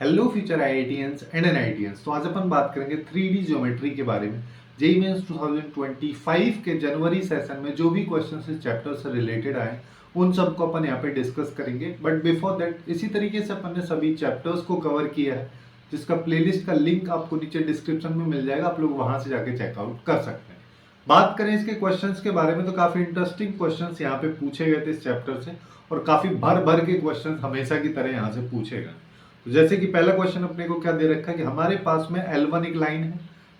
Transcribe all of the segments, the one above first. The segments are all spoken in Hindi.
Hello future IITians and NITians. तो आज अपन बात करेंगे 3D ज्योमेट्री के बारे में। जेईई मेंस 2025 के जनवरी सेशन में जो भी क्वेश्चन इस चैप्टर से रिलेटेड आए उन सबको अपन यहाँ पे डिस्कस करेंगे। बट बिफोर दैट इसी तरीके से अपन ने सभी चैप्टर्स को कवर किया है, जिसका प्लेलिस्ट का लिंक आपको नीचे डिस्क्रिप्शन में मिल जाएगा, आप लोग वहां से जाके चेकआउट कर सकते हैं। बात करें इसके क्वेश्चंस के बारे में तो काफी इंटरेस्टिंग क्वेश्चंस यहाँ पे पूछे गए थे इस चैप्टर से, और काफी भर भर के क्वेश्चंस हमेशा की तरह यहाँ से पूछे गए। तो जैसे कि पहला क्वेश्चन अपने को क्या दे रखा है कि हमारे पास में L1 एक लाइन है,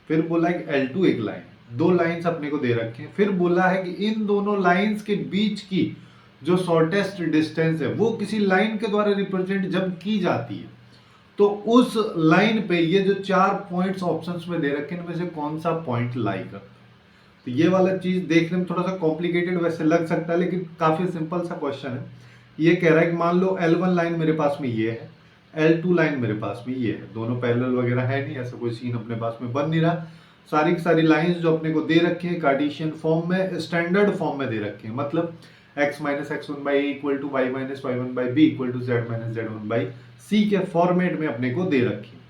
फिर बोला है कि L2 एक लाइन है, दो लाइंस अपने को दे रखे हैं। फिर बोला है कि इन दोनों लाइंस के बीच की जो शॉर्टेस्ट डिस्टेंस है वो किसी लाइन के द्वारा रिप्रेजेंट जब की जाती है तो उस लाइन पे ये जो 4 पॉइंट्स ऑप्शंस में दे रखे हैं इनमें से कौन सा पॉइंट लाई करता है। तो ये वाला चीज देखने में थोड़ा सा कॉम्प्लिकेटेड वैसे लग सकता है, लेकिन काफी सिंपल सा क्वेश्चन है। ये कह रहा है कि मान लो L1 लाइन मेरे पास में ये है, L2 लाइन मेरे पास में ये है, दोनों पैरेलल वगैरह है नहीं, ऐसा कोई सीन अपने पास में बन नहीं रहा। सारी की सारी लाइंस जो अपने को दे रखे हैं कार्टेशियन फॉर्म में, स्टैंडर्ड फॉर्म में दे रखे हैं, मतलब x minus x one by equal to y minus y one by b equal to z minus z one by c के फॉर्मेट में अपने को दे रखी है।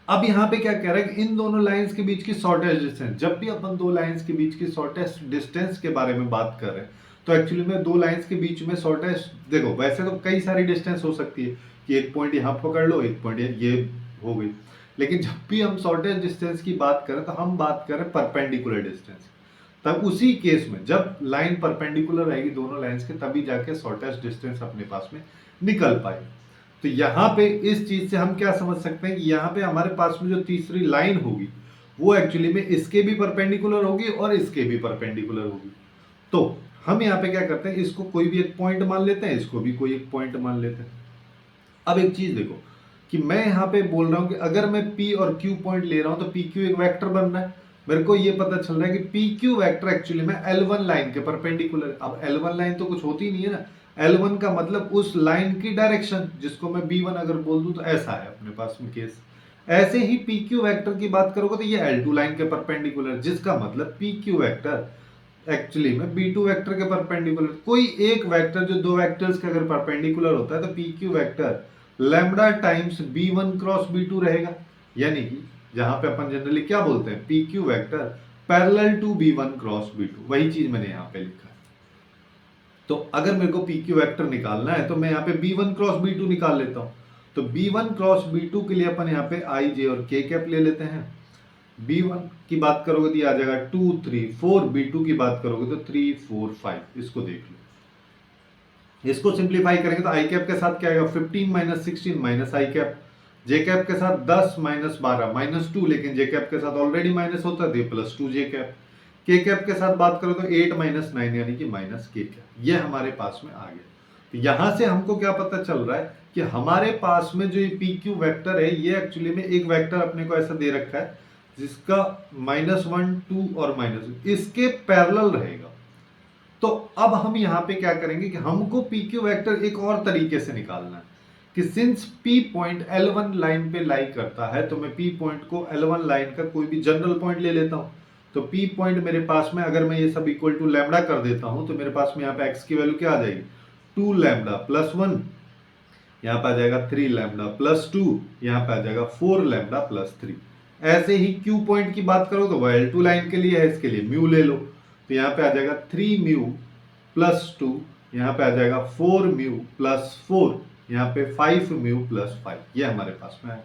अब यहाँ पे क्या कह रहा है कि इन दोनों लाइंस के बीच की शॉर्टेस्ट डिस्टेंस, जब भी अपन दो लाइंस के बीच की शॉर्टेस्ट डिस्टेंस के बारे में बात कर रहे हैं तो एक्चुअली में दो लाइंस के बीच में शॉर्टेस्ट, देखो वैसे तो कई सारी डिस्टेंस हो सकती है कि एक पॉइंट यहाँ पकड़ लो, एक पॉइंट ये हो गई, लेकिन जब भी हम शॉर्टेस्ट डिस्टेंस की बात करें तो हम बात करें परपेंडिकुलर डिस्टेंस। तब उसी केस में जब लाइन परपेंडिकुलर रहेगी दोनों लाइंस के, तभी जाके शॉर्टेस्ट डिस्टेंस अपने पास में निकल पाए। तो यहाँ पे इस चीज से हम क्या समझ सकते हैं कि यहाँ पे हमारे पास में जो तीसरी लाइन होगी वो एक्चुअली में इसके भी परपेंडिकुलर होगी और इसके भी परपेंडिकुलर होगी। तो हम यहाँ पे क्या करते हैं, इसको कोई भी एक पॉइंट मान लेते हैं, इसको भी कोई एक पॉइंट मान लेते हैं। अब एक चीज देखो कि मैं यहाँ पे बोल रहा हूँ कि अगर मैं P और Q पॉइंट ले रहा हूँ तो PQ एक वेक्टर बन रहा है। मेरे को ये पता चल रहा है कि PQ वेक्टर एक्चुअली में L1 लाइन के परपेंडिकुलर। अब L1 लाइन तो कुछ होती नहीं है ना, L1 का मतलब उस लाइन की डायरेक्शन, जिसको मैं B1 अगर बोल दूं तो ऐसा है अपने पास में केस। ऐसे ही PQ वेक्टर की बात करोगे तो ये L2 लाइन के परपेंडिकुलर, जिसका मतलब PQ वेक्टर एक्चुअली में B2 वेक्टर के परपेंडिकुलर। कोई एक वेक्टर जो दो वेक्टर्स के अगर परपेंडिकुलर होता है तो PQ vector lambda times B1 cross B2 रहेगा। यानी कि जहां पे अपन जनरली क्या बोलते हैं, PQ vector parallel to B1 cross B2, वही चीज मैंने यहाँ पे लिखा है। तो अगर मेरे को PQ वेक्टर निकालना है तो मैं यहाँ पे B1 क्रॉस B2 निकाल लेता हूँ। तो B1 क्रॉस B2 के लिए अपन यहाँ पे I, J और K कैप ले लेते हैं। B1 की बात करोगे तो ये आ जाएगा 2 3 4, B2 की बात करोगे तो 3 4 5। इसको देख लो, इसको सिंप्लीफाई करेंगे तो आई कैप के साथ क्या आएगा, 15 माइनस 16 माइनस आई कैप, जे कैप के साथ 10 माइनस 12 माइनस 2, लेकिन जे कैप के साथ ऑलरेडी माइनस होता है प्लस 2 जे कैप। के कैप के साथ बात करो तो 8 माइनस 9 यानी कि माइनस के कैप। ये हमारे पास में आ गया। तो यहां से हमको क्या पता चल रहा है कि हमारे पास में जो ये PQ वेक्टर है ये एक्चुअली में एक वेक्टर अपने को ऐसा दे रखा है जिसका -1 2 और -1 इसके पैरेलल रहेगा। तो अब हम यहाँ पे क्या करेंगे कि हमको PQ वेक्टर एक और तरीके से निकालना है कि since P point L1 line पे लाई करता है तो मैं P पॉइंट को L1 लाइन का कोई भी जनरल पॉइंट ले लेता हूं। तो P पॉइंट मेरे पास में अगर मैं ये सब इक्वल टू लैम्डा कर देता हूं तो मेरे पास में यहाँ पे x की वैल्यू क्या आ जाएगी, 2 लैम्डा प्लस 1, यहाँ पे आ जाएगा 3 लैम्डा प्लस 2, यहाँ पे आ जाएगा 4 लैम्डा प्लस 3। ऐसे ही Q पॉइंट की बात करो तो वह L2 लाइन के लिए है, इसके लिए म्यू ले लो। तो यहाँ पे आ जाएगा 3 म्यू प्लस 2, यहाँ पे आ जाएगा 4 म्यू प्लस 4, यहाँ पे 5 म्यू प्लस 5। ये हमारे पास में है।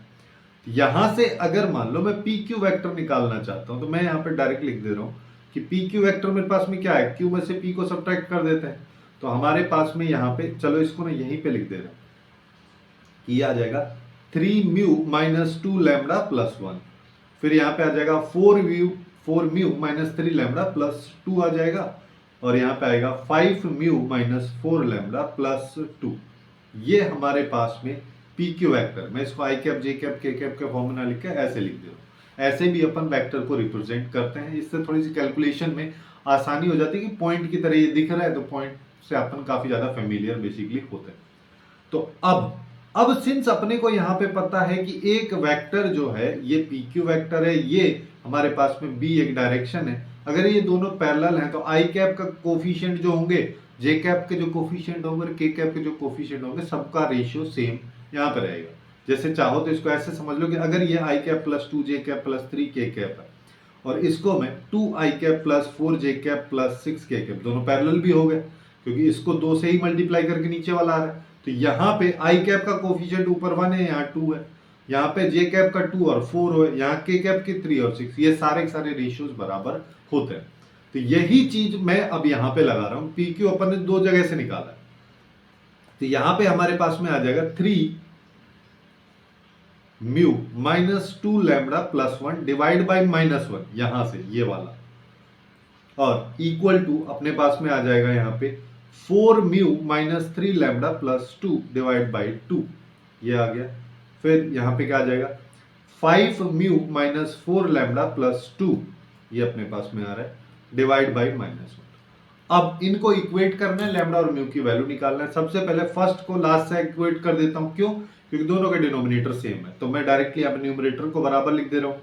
यहां से अगर मान लो मैं PQ वेक्टर निकालना चाहता हूं तो मैं यहाँ पे डायरेक्ट लिख दे रहा हूं कि PQ वेक्टर मेरे पास में क्या है, Q में से P को सब्ट्रैक्ट कर देते हैं तो हमारे पास में यहाँ पे, चलो इसको ना यहीं पे लिख दे रहा हूं कि आ जाएगा 3 म्यू माइनस 2 लैम्डा प्लस 1, फिर यहाँ पे आ जाएगा 4 म्यू माइनस 3 लैम्डा प्लस 2 आ जाएगा, और यहाँ पे आएगा 5 म्यू माइनस 4 लैम्डा प्लस 2। ये हमारे पास में PQ वेक्टर, मैं इसको आई कैप जे कैप के कैप का फॉर्मूला लिख के ऐसे लिख दे रहा हूँ। ऐसे भी अपन वेक्टर को रिप्रेजेंट करते हैं, इससे थोड़ी सी कैलकुलेशन में आसानी हो जाती है कि पॉइंट की तरह ये दिख रहा है तो पॉइंट से अपन काफी ज्यादा फेमिलियर बेसिकली होते हैं। तो अब सिंस अपने को यहाँ पे पता है कि एक वेक्टर जो है ये PQ वेक्टर है, ये हमारे पास में B एक डायरेक्शन है, अगर ये दोनों पैरेलल हैं तो आई कैप का कोफिशिएंट जो होंगे, जे कैप के जो कोफिशिएंट होंगे, के कैप के जो कोफिशिएंट होंगे, सबका रेशियो सेम यहाँ पे रहेगा। जैसे चाहो तो इसको ऐसे समझ लो कि अगर ये i cap plus 2j cap plus 3k cap है और इसको मैं 2i cap plus 4j cap plus 6k cap, दोनों पैरेलल भी हो गए क्योंकि इसको 2 से ही मल्टीप्लाई करके नीचे वाला आ रहा है। तो यहाँ पे आई कैप का कोफिशिएंट ऊपर 1 है, यहाँ 2 है, यहाँ पे जे कैप का 2 और 4 है, यहाँ के कैप के 3 और 6, ये सारे के सारे रेशियोज बराबर होते हैं। तो यही चीज मैं अब यहाँ पे लगा रहा हूँ। पी क्यू अपन ने 2 जगह से निकाला है, तो यहाँ पे हमारे पास में आ जाएगा 3 mu minus 2 lambda plus 1 divide by -1, यहां से ये वाला, और इक्वल टू अपने पास में आ जाएगा यहाँ पे 4 mu minus 3 lambda plus 2 divide by 2, ये आ गया। फिर यहाँ पे क्या आ जाएगा 5 म्यू माइनस 4 लैम्बडा प्लस 2, ये अपने पास में आ रहा है, डिवाइड बाई -1। अब इनको इक्वेट करना है, लैम्बडा और म्यू की वैल्यू निकालना है। सबसे पहले फर्स्ट को लास्ट से इक्वेट कर देता हूं, क्यों? क्योंकि दोनों का डिनोमिनेटर सेम है, तो मैं डायरेक्टली अब न्यूमरेटर को बराबर लिख दे रहा हूं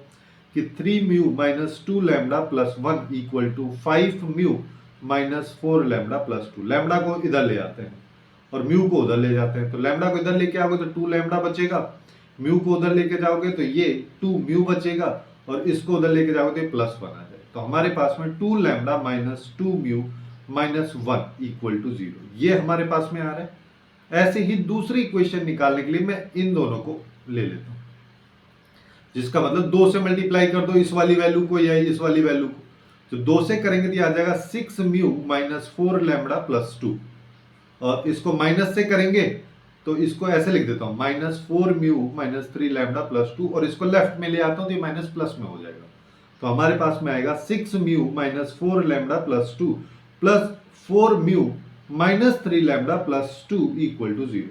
कि 3 mu minus 2 lambda plus 1 equal to 5 mu minus 4 lambda plus 2। Lambda को इधर ले आते हैं और म्यू को उधर ले जाते हैं, तो लैम्बडा को इधर लेके आओगे तो 2 लैम्बडा बचेगा, म्यू को उधर लेके जाओगे तो ये 2 म्यू बचेगा, और इसको उधर लेके जाओगे तो प्लस 1 आ जाए। तो हमारे पास में 2 lambda minus 2 mu minus 1 equal to 0, ये हमारे पास में आ रहा है। ऐसे ही दूसरी इक्वेशन निकालने के लिए मैं इन दोनों को ले लेता हूं, जिसका मतलब 2 से मल्टीप्लाई कर दो इस वाली वैल्यू को या इस वाली वैल्यू को, तो 2 से करेंगे तो आ जाएगा 6 म्यू माइनस 4 लैम्बडा प्लस 2, और इसको माइनस से करेंगे तो इसको ऐसे लिख देता हूं -4 म्यू माइनस 3 लैम्बडा प्लस 2, और इसको लेफ्ट में ले आता हूं तो ये माइनस प्लस में हो जाएगा। तो हमारे पास में आएगा 6 mu minus 4 lambda plus 2 plus 4 mu minus 3 lambda plus 2 equal to 0।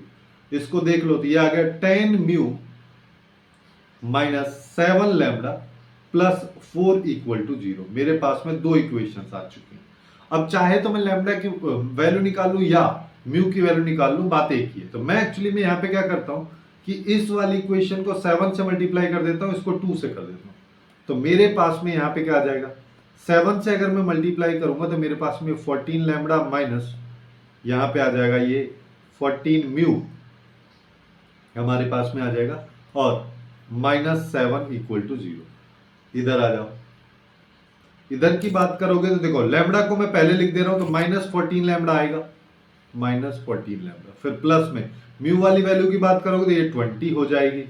इसको देख लो तो ये आ गया 10 mu minus 7 lambda plus 4 equal to 0। मेरे पास में 2 इक्वेशंस आ चुकी हैं। अब चाहे तो मैं लैम्बडा की वैल्यू निकाल लूं या म्यू की वैल्यू निकाल लूं, बात एक ही है। तो मैं एक्चुअली में यहाँ पे क्या करता हूं कि इस वाली इक्वेशन को 7 से मल्टीप्लाई कर देता हूं, इसको 2 से कर देता हूं। तो मेरे पास में यहाँ पे क्या आ जाएगा 7 से अगर मैं मल्टीप्लाई करूंगा तो मेरे पास में 14 लैम्बडा माइनस यहाँ पे आ जाएगा ये 14 म्यू हमारे पास में आ जाएगा, और -7 इक्वल टू 0। इधर आ जाओ, इधर की बात करोगे तो देखो लैम्बडा को मैं पहले लिख दे रहा हूं तो -14 लैम्बडा आएगा, -14 लैम्बडा। फिर प्लस में म्यू वाली वैल्यू की बात करोगे तो ये 20 हो जाएगी,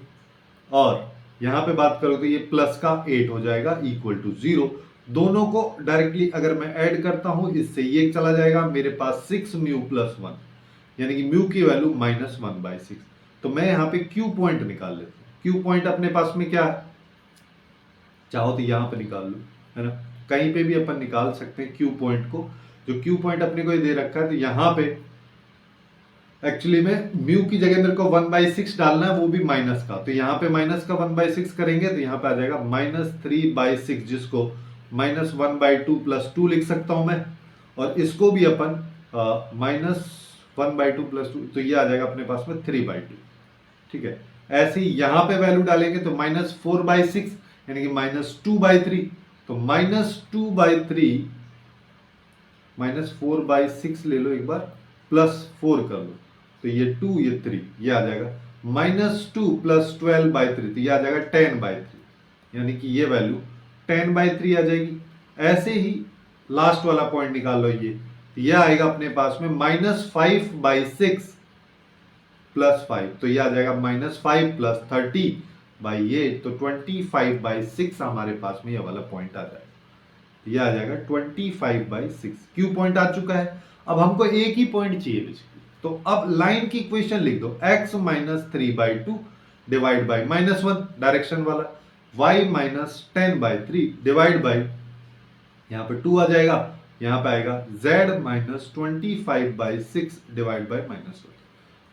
और यहां पे बात करोगे तो ये प्लस का 8 हो जाएगा इक्वल टू 0। दोनों को डायरेक्टली अगर मैं ऐड करता हूं, इससे ये चला जाएगा, मेरे पास 6 म्यू प्लस 1, यानी कि म्यू की वैल्यू -1/6। तो मैं यहाँ पे क्यू पॉइंट निकाल लेता हूँ। क्यू पॉइंट अपने पास में क्या है, चाहो तो यहाँ पे निकाल लो, है ना, कहीं पे भी अपन निकाल सकते हैं क्यू पॉइंट को। जो क्यू पॉइंट अपने को ये दे रखा है, तो यहाँ पे एक्चुअली में म्यू की जगह मेरे को 1/6 डालना है, वो भी माइनस का। तो यहाँ पे माइनस का 1/6 करेंगे तो यहाँ पे आ जाएगा -3/6, जिसको -1/2 प्लस 2 लिख सकता हूं मैं, और इसको भी अपन -1/2 प्लस 2, तो ये आ जाएगा अपने पास में 3/2। ठीक है, ऐसे ही यहाँ पे वैल्यू डालेंगे तो -4/6 यानी कि -2/3, तो -2/3 -4/6 ले लो एक बार, +4 कर लो, तो ये 2 ये 3, ये आ जाएगा -2 + 12/3, तो ये आ जाएगा 10/3, यानी कि ये वैल्यू 10/3 आ जाएगी। ऐसे ही लास्ट वाला पॉइंट निकाल लो, ये आएगा अपने पास में -5/6 + 5, तो ये आ जाएगा -5 + 30/8, तो 25/6 हमारे पास में ये वाला पॉइंट आ जाएगा। ये आ जाएगा 25/6, क्यू पॉइंट आ चुका है। अब हमको एक ही पॉइंट चाहिए बेसिकली, तो अब लाइन की इक्वेशन लिख दो, x - 3/2 डिवाइड बाई -1 डायरेक्शन वाला, y - 10/3 डिवाइड बाई, यहाँ पे 2 आ जाएगा, यहाँ पे आएगा z - 25/6 डिवाइड बाई -1।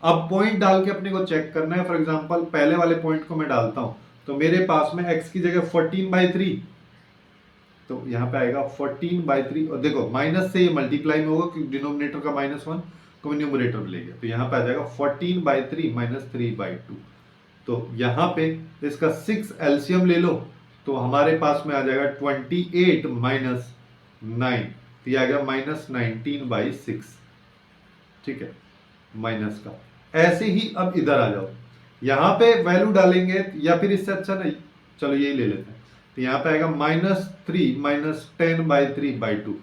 अब पॉइंट डाल के अपने को चेक करना है। फॉर एग्जांपल पहले वाले पॉइंट को मैं डालता हूं, तो मेरे पास में x की जगह 14/3, तो यहाँ पे आएगा 14/3, और देखो माइनस से ये मल्टीप्लाई में होगा क्योंकि डिनोमिनेटर का -1 को मैं न्यूमरेटर में ले गया, तो यहाँ पे आ जाएगा 14/3 - 3/2। तो यहाँ पे इसका 6 एलसीएम ले लो, तो हमारे पास में आ जाएगा 28 - 9, तो ये आ गया -19/6। ठीक है, माइनस का। ऐसे ही अब इधर आ जाओ, यहाँ पे वैल्यू डालेंगे या फिर इससे अच्छा नहीं, चलो यही ले लेते हैं। तो यहाँ पे आएगा -3 -10/3/2,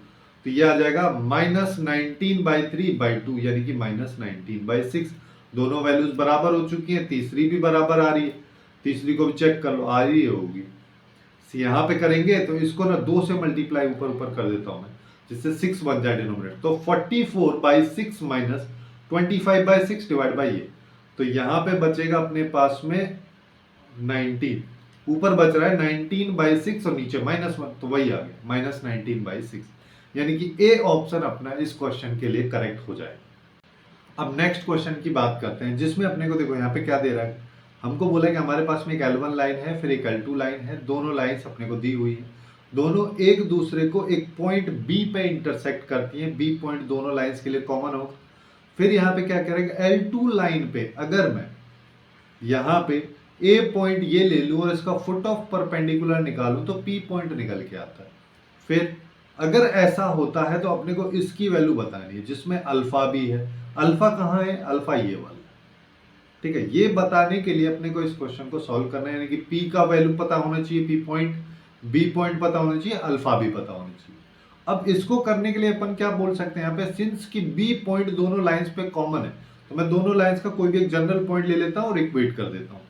तो ये आ जाएगा -19/3/2 यानी कि -19/6। दोनों वैल्यूज बराबर हो चुकी हैं, तीसरी भी बराबर आ रही है, तीसरी को भी चेक कर लो, आ रही होगी। यहाँ पे करेंगे तो इसको ना 2 से मल्टीप्लाई ऊपर ऊपर कर देता हूं मैं, जिससे 6 बन जाए डिनोमिनेटर। तो 44/6 माइनस 25/6 डिवाइड बाई ये, तो यहाँ पे बचेगा अपने पास में 19, ऊपर बच रहा है 19/6 और नीचे -1, तो वही आ गया -19/6, यानी कि ए ऑप्शन अपना इस क्वेश्चन के लिए करेक्ट हो जाएगा। अब नेक्स्ट क्वेश्चन की बात करते हैं, जिसमें अपने को देखो यहाँ पे क्या दे रहा है, हमको बोला है कि हमारे पास में एक L1 लाइन है, फिर एक L2 लाइन है, दोनों लाइंस अपने को दी हुई है, दोनों एक दूसरे को एक पॉइंट B पे इंटरसेक्ट करती हैं, B पॉइंट दोनों लाइंस के लिए कॉमन होगा। फिर यहाँ पे क्या करेंगे, L2 लाइन पे अगर मैं यहाँ पे A पॉइंट ये ले लूँ और इसका फुट ऑफ परपेंडिकुलर निकालूं तो P पॉइंट निकल के आता है। फिर अगर ऐसा होता है तो अपने को इसकी वैल्यू बतानी है, जिसमें अल्फा भी है। अल्फा कहाँ है, अल्फा ये वाला, ठीक है। ये बताने के लिए अपने को इस क्वेश्चन को सॉल्व करना है, यानी कि P का वैल्यू पता होना चाहिए, P पॉइंट, B पॉइंट पता होना चाहिए, अल्फा भी पता होना चाहिए। अब इसको करने के लिए अपन क्या बोल सकते हैं, यहाँ पे सिंस की B पॉइंट दोनों लाइंस पे कॉमन है, तो मैं दोनों लाइंस का कोई भी एक जनरल पॉइंट ले लेता हूँ और इक्वेट कर देता हूँ।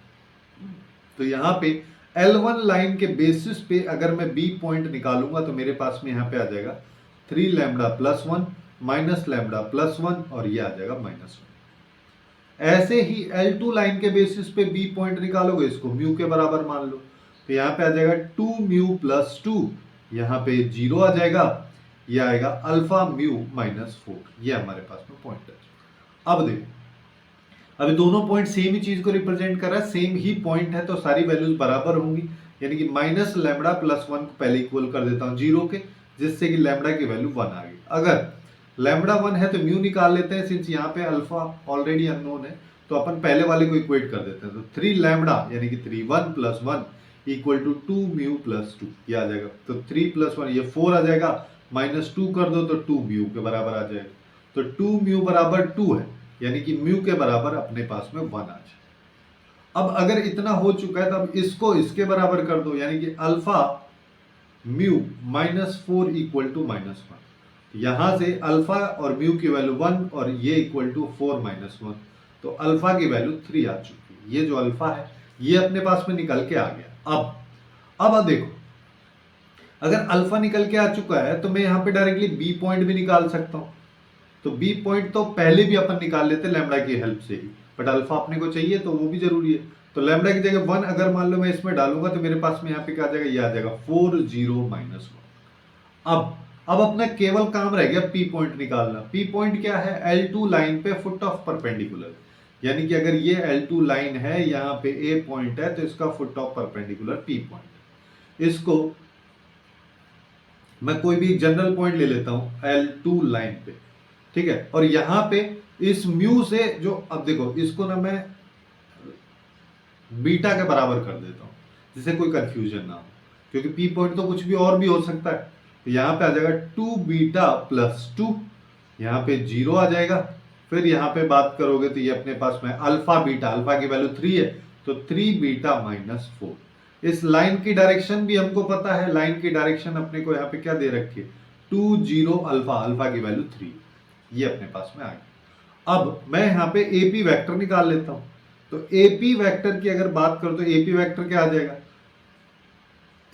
तो यहाँ पे L1 लाइन के बेसिस पे अगर मैं B पॉइंट निकालूंगा तो मेरे पास में यहाँ पे आ जाएगा 3 lambda plus 1 minus lambda plus 1 और ये आ जाएगा -1। ऐसे ही L2 लाइन के बेसिस पे B पॉइंट निकालोगे, इसको म्यू के बराबर मान लो, तो यहाँ पे आ जाएगा 2 म्यू प्लस 2, यहाँ पे 0 आ जाएगा, ये आएगा अल्फा म्यू -4, ये हमारे पास में पॉइंट है। अब देखो, अभी दोनों पॉइंट सेम ही चीज को रिप्रेजेंट कर रहा है, सेम ही पॉइंट है, तो सारी वैल्यूज बराबर होंगी, यानी कि माइनस लैम्बडा प्लस 1 को पहले इक्वल कर देता हूँ 0 के, जिससे कि लैम्बडा की वैल्यू 1 आ गई। अगर लैम्बडा 1 है तो म्यू निकाल लेते हैं, सिंस यहाँ पे अल्फा ऑलरेडी अननोन है, तो अपन पहले वाले को इक्वेट कर देते हैं। तो 3 लैम्बडा यानी कि 3 1 + 1 इक्वल टू 2 म्यू प्लस 2, ये आ जाएगा। तो 3 + 1 ये 4 आ जाएगा, -2 कर दो तो 2 म्यू के बराबर आ जाएगा। तो 2 म्यू बराबर 2 है, यानी कि म्यू के बराबर अपने पास में 1 आ जाए। अब अगर इतना हो चुका है तो अब इसको इसके बराबर कर दो, यानी कि अल्फा म्यू -4 इक्वल टू -1। यहां से अल्फा और म्यू की वैल्यू 1 और ये इक्वल टू 4 -1, तो अल्फा की वैल्यू 3 आ चुकी है। ये जो अल्फा है ये अपने पास में निकल के आ गया। अब देखो, अगर अल्फा निकल के आ चुका है तो मैं यहां पे डायरेक्टली बी पॉइंट भी निकाल सकता हूं। तो बी पॉइंट तो पहले भी अपन निकाल लेते लैम्बडा की हेल्प से ही, बट अल्फा अपने को चाहिए तो वो भी जरूरी है। तो लैम्बडा की जगह 1 अगर मान लो मैं इसमें डालूंगा तो मेरे पास में यहाँ पे क्या आ जाएगा, ये आ जाएगा 4 0 -1। अब अपना केवल काम रह गया पी पॉइंट निकालना। पी पॉइंट क्या है, L2 लाइन पे फुट ऑफ परपेंडिकुलर, यानी कि अगर ये L2 लाइन है, यहाँ पे ए पॉइंट है, तो इसका foot of perpendicular P point. इसको मैं कोई भी जनरल पॉइंट ले लेता हूं L2 लाइन पे, ठीक है। और यहां पे इस म्यू से जो, अब देखो इसको ना मैं बीटा के बराबर कर देता हूं, जिससे कोई कंफ्यूजन ना हो, क्योंकि पी पॉइंट तो कुछ भी और भी हो सकता है। तो यहां पे आ जाएगा 2 बीटा प्लस 2, यहां पे 0 आ जाएगा। फिर यहां पे बात करोगे तो ये अपने पास में अल्फा बीटा, अल्फा की वैल्यू 3 है, तो 3 बीटा -4। इस लाइन की डायरेक्शन भी हमको पता है, लाइन की डायरेक्शन अपने को यहाँ पे क्या दे रखी है, 2 0 अल्फा, अल्फा की वैल्यू 3, ये अपने पास में आ गया। अब मैं यहाँ पे एपी वेक्टर निकाल लेता हूं। तो एपी वेक्टर की अगर बात करो तो एपी वेक्टर क्या आ जाएगा,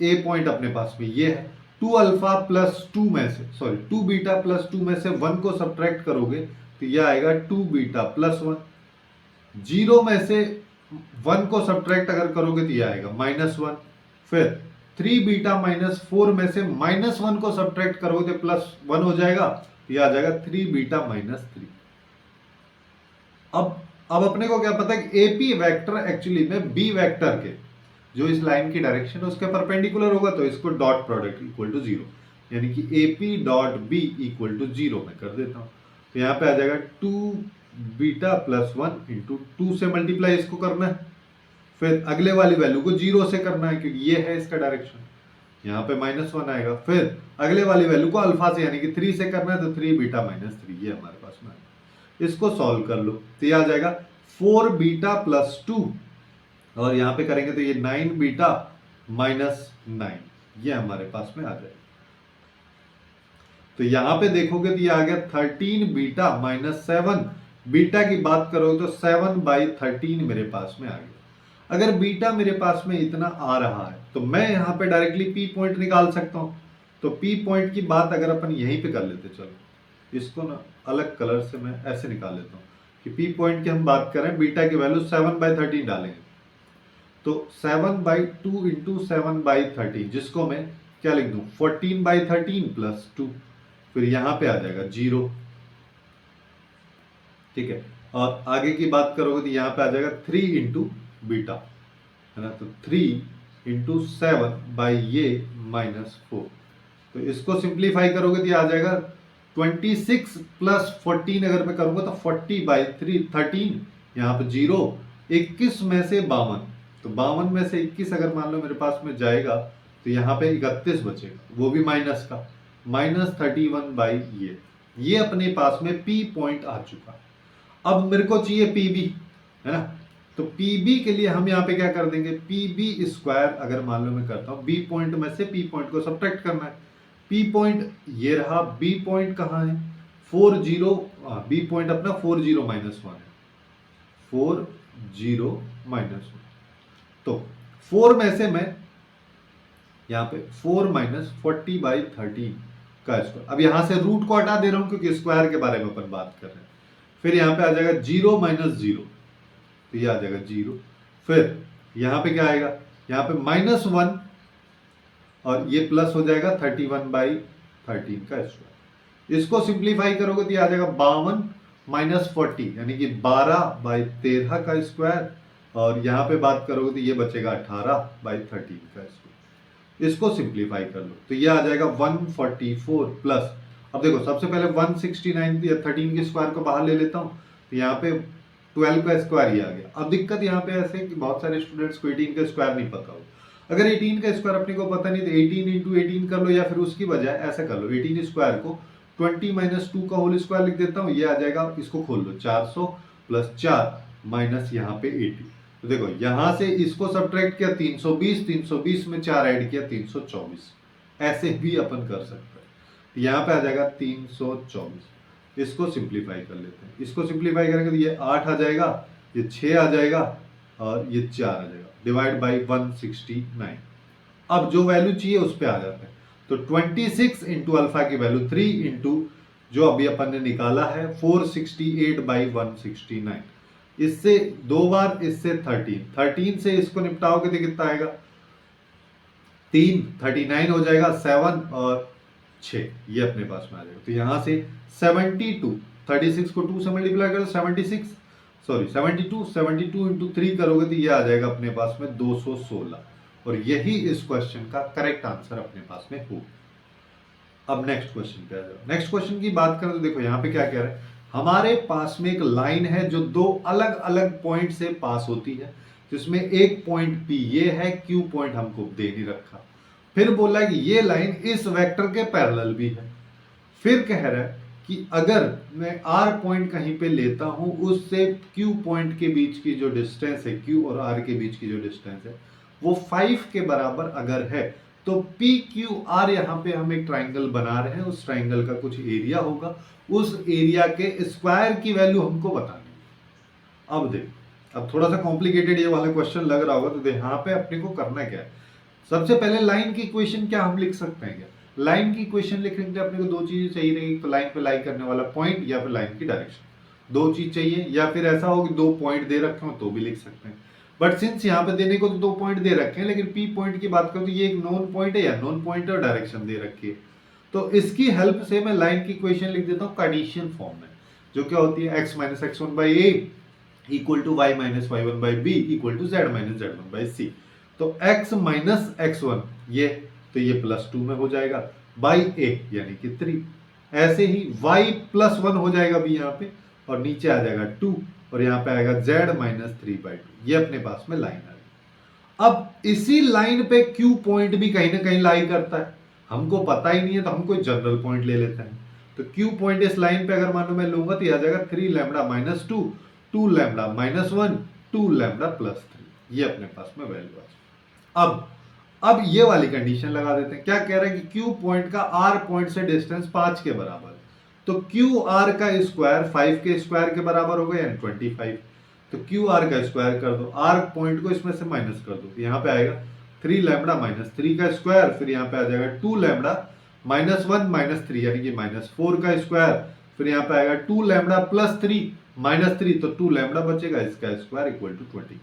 ए पॉइंट अपने पास में ये है, 2 अल्फा प्लस 2 में से, सॉरी 2 बीटा प्लस 2 में से 1 को सब्ट्रैक्ट करोगे तो ये आएगा 2 बीटा प्लस 1। 0 में से 1 को सब्ट्रैक्ट अगर करोगे तो ये आएगा -1। फिर 3 बीटा -4 में से -1 को सब्ट्रैक्ट करोगे तो +1 हो जाएगा, ये आ जाएगा 3 बीटा -3। अब अपने को क्या पता है कि एपी वेक्टर एक्चुअली में बी वेक्टर के जो इस लाइन की डायरेक्शन है उसके परपेंडिकुलर होगा, तो इसको डॉट प्रोडक्ट इक्वल टू 0, यानी कि AP dot B equal to 0 में कर देता हूं। तो यहाँ पे आ जाएगा 2 बीटा प्लस 1 इंटू 2 से मल्टीप्लाई इसको करना है, फिर अगले वाली वैल्यू को 0 से करना है क्योंकि ये है इसका डायरेक्शन, यहाँ पे -1 आएगा। फिर अगले वाली वैल्यू को अल्फा से यानी कि 3 से करना है, तो 3 बीटा -3, ये हमारे पास में आएगा। इसको सॉल्व कर लो तो ये आ जाएगा 4 बीटा प्लस 2 और यहाँ पे करेंगे तो ये 9 बीटा माइनस 9 ये हमारे पास में आ जाएगा। तो यहां पे देखोगे तो ये आ गया 13 बीटा माइनस 7। बीटा की बात करोगे तो 7/13 मेरे पास में आ गया। अगर बीटा मेरे पास में इतना आ रहा है तो मैं यहां पे डायरेक्टली पी पॉइंट निकाल सकता हूं। तो पी पॉइंट की बात अगर अपन यहीं पे कर लेते, चलो इसको ना अलग कलर से मैं ऐसे निकाल लेता हूं कि पी पॉइंट की हम बात करें, बीटा की वैल्यू 7/13 डालेंगे तो 7/2 इंटू 7/13, जिसको मैं क्या लिख दूं 14/13 प्लस 2, फिर यहां पे आ जाएगा 0। ठीक है, और आगे की बात करोगे तो यहां पे आ जाएगा 3 इंटू बीटा, है ना, तो 3 इंटू 7/-4। तो इसको सिंप्लीफाई करोगे तो ये आ जाएगा 26 प्लस 14, अगर मैं करूंगा तो 40/13, यहाँ पे 0, 21 में से 52, तो 52 में से 21 अगर मान लो मेरे पास में जाएगा तो यहाँ पे 31 बचेगा, वो भी माइनस का, -31 ये अपने पास में पी पॉइंट आ चुका है। अब मेरे को चाहिए पीबी, है ना, तो पीबी के लिए हम यहाँ पे क्या कर देंगे, पीबी स्क्वायर अगर मान लो मैं करता हूँ, बी पॉइंट में से पी पॉइंट को सब्ट्रैक्ट करना है। पी पॉइंट ये रहा, बी पॉइंट कहाँ है 40, बी पॉइंट अपना 40 माइनस 1 है, 40 माइनस 1, तो 4 में से मैं यहाँ पे 4 माइनस 40/13 का स्क्वायर, अब यहां से रूट को हटा दे रहा हूं क्योंकि स्क्वायर के बारे में अपन बात कर रहे हैं। फिर यहाँ पे आ जाएगा 0 माइनस 0, तो ये आ जाएगा 0। फिर यहाँ पे क्या आएगा, यहाँ पे -1 और ये प्लस हो जाएगा 31/13 का स्क्वायर। इसको सिंप्लीफाई करोगे तो ये आ जाएगा 52 माइनस 40 यानी कि 12/13 का स्क्वायर, और यहाँ पे बात करोगे तो ये बचेगा 18/13 का स्क्वायर। इसको सिंप्लीफाई कर लो तो ये आ जाएगा 144 प्लस, अब देखो सबसे पहले 169 या 13 के स्क्वायर को बाहर ले लेता हूँ, तो यहाँ पे 12 का स्क्वायर ही आ गया। अब दिक्कत यहाँ पे ऐसे कि बहुत सारे स्टूडेंट्स को 18 का स्क्वायर नहीं पता हो। अगर 18 का स्क्वायर अपने को पता नहीं तो 18 इंटू 18 कर लो, या फिर उसकी बजाय ऐसा कर लो 18 स्क्वायर को 20 माइनस 2 का होल स्क्वायर लिख देता हूँ, ये आ जाएगा, इसको खोल लो 400 प्लस 4 माइनस यहाँ पे 80। तो देखो यहां से इसको सब्ट्रैक्ट किया 320, 320 में 4 ऐड किया 324, ऐसे भी अपन कर सकते हैं। यहाँ पे आ जाएगा 324। इसको सिंप्लीफाई कर लेते हैं, इसको सिंप्लीफाई करेंगे तो ये 8 आ जाएगा, ये 6 आ जाएगा और ये 4 आ जाएगा, डिवाइड बाई 169। अब जो वैल्यू चाहिए उस पर आ जाता है, तो 26 इंटू अल्फा की वैल्यू 3 इंटू जो अभी अपन ने निकाला है 468/169, इससे 2 बार, इससे 13 से इसको निपटाओगे तो कितना आएगा 3, 39 हो जाएगा, 7 और 6 ये अपने पास में आ जाएगा। तो यहां से 72, 36 को 2 से मल्टीप्लाई करो 72 इंटू 3 करोगे तो ये आ जाएगा अपने पास में 216, और यही इस क्वेश्चन का करेक्ट आंसर अपने पास में हो। अब नेक्स्ट क्वेश्चन पे आ जाओ। नेक्स्ट क्वेश्चन की बात करें तो देखो यहाँ पे क्या कह रहे हैं, हमारे पास में एक लाइन है जो 2 अलग अलग पॉइंट से पास होती है, जिसमें एक पॉइंट P ये है, Q पॉइंट हमको दे नहीं रखा। फिर बोला कि ये लाइन इस वेक्टर के पैरेलल भी है। फिर कह रहा है कि अगर मैं R पॉइंट कहीं पे लेता हूं, उससे Q पॉइंट के बीच की जो डिस्टेंस है, Q और R के बीच की जो डिस्टेंस है वो 5 के बराबर अगर है, तो PQR यहाँ पे हम एक ट्राइंगल बना रहे हैं, उस ट्राइंगल का कुछ एरिया होगा, उस एरिया के स्क्वायर की वैल्यू हमको बतानी है। अब देख, अब थोड़ा सा कॉम्प्लिकेटेड ये वाला क्वेश्चन लग रहा होगा, तो देख यहाँ पे अपने को करना क्या है। सबसे पहले लाइन की इक्वेशन क्या हम लिख सकते हैं, क्या लाइन की इक्वेशन लिखने के लिए अपने को 2 चीजें चाहिए रहेगी, तो लाइन पे लाई करने वाला पॉइंट या फिर लाइन की डायरेक्शन, 2 चीज चाहिए, या फिर ऐसा हो कि 2 पॉइंट दे रखे हो तो भी लिख सकते हैं। बट सिंस यहाँ पे देने को तो 2 पॉइंट दे रखे हैं, लेकिन पी पॉइंट की बात करूं तो ये एक नोन पॉइंट है, या नोन पॉइंट और डायरेक्शन दे रखी है, तो इसकी हेल्प से मैं लाइन की इक्वेशन लिख देता हूँ कार्टेशियन फॉर्म में, जो क्या होती है x minus x1/a equal to y minus y1/b equal to z minus z1/c। तो x माइनस x1 ये, तो ये +2 में हो जाएगा, बाई a यानी कि 3, ऐसे ही y +1 हो जाएगा भी यहाँ पे, और नीचे आ जाएगा 2, और यहाँ पे आएगा z माइनस 3/2, ये अपने पास में लाइन आ गई। अब इसी लाइन पे Q पॉइंट भी कहीं ना कहीं लाई करता है, हमको पता ही नहीं है, तो हम कोई जनरल पॉइंट ले लेते हैं। तो Q पॉइंट इस लाइन पे अगर मान लो मैं लूंगा तो आ जाएगा 3 लैम्बडा -2, 2 लैम्बडा -1, 2 लैम्बडा +3। ये अपने पास में वैल्यू आ जाए। अब ये वाली कंडीशन लगा देते हैं। क्या कह रहे हैं कि क्यू पॉइंट का आर पॉइंट से डिस्टेंस 5 के बराबर, तो क्यू आर का स्क्वायर 5 के स्क्वायर के बराबर होगा यानी 25। तो क्यू आर का स्क्वायर कर दो, आर पॉइंट को इसमें से माइनस कर दो, यहाँ पे आएगा 3 लैम्बडा माइनस 3 का स्क्वायर, फिर यहाँ पे आ जाएगा 2 लैम्बडा माइनस 1 माइनस 3 यानी कि माइनस 4 का स्क्वायर, फिर यहाँ पे आएगा 2 लैम्बडा प्लस 3 माइनस 3, तो 2 लैम्बडा बचेगा, इसका स्क्वायर इक्वल टू 20।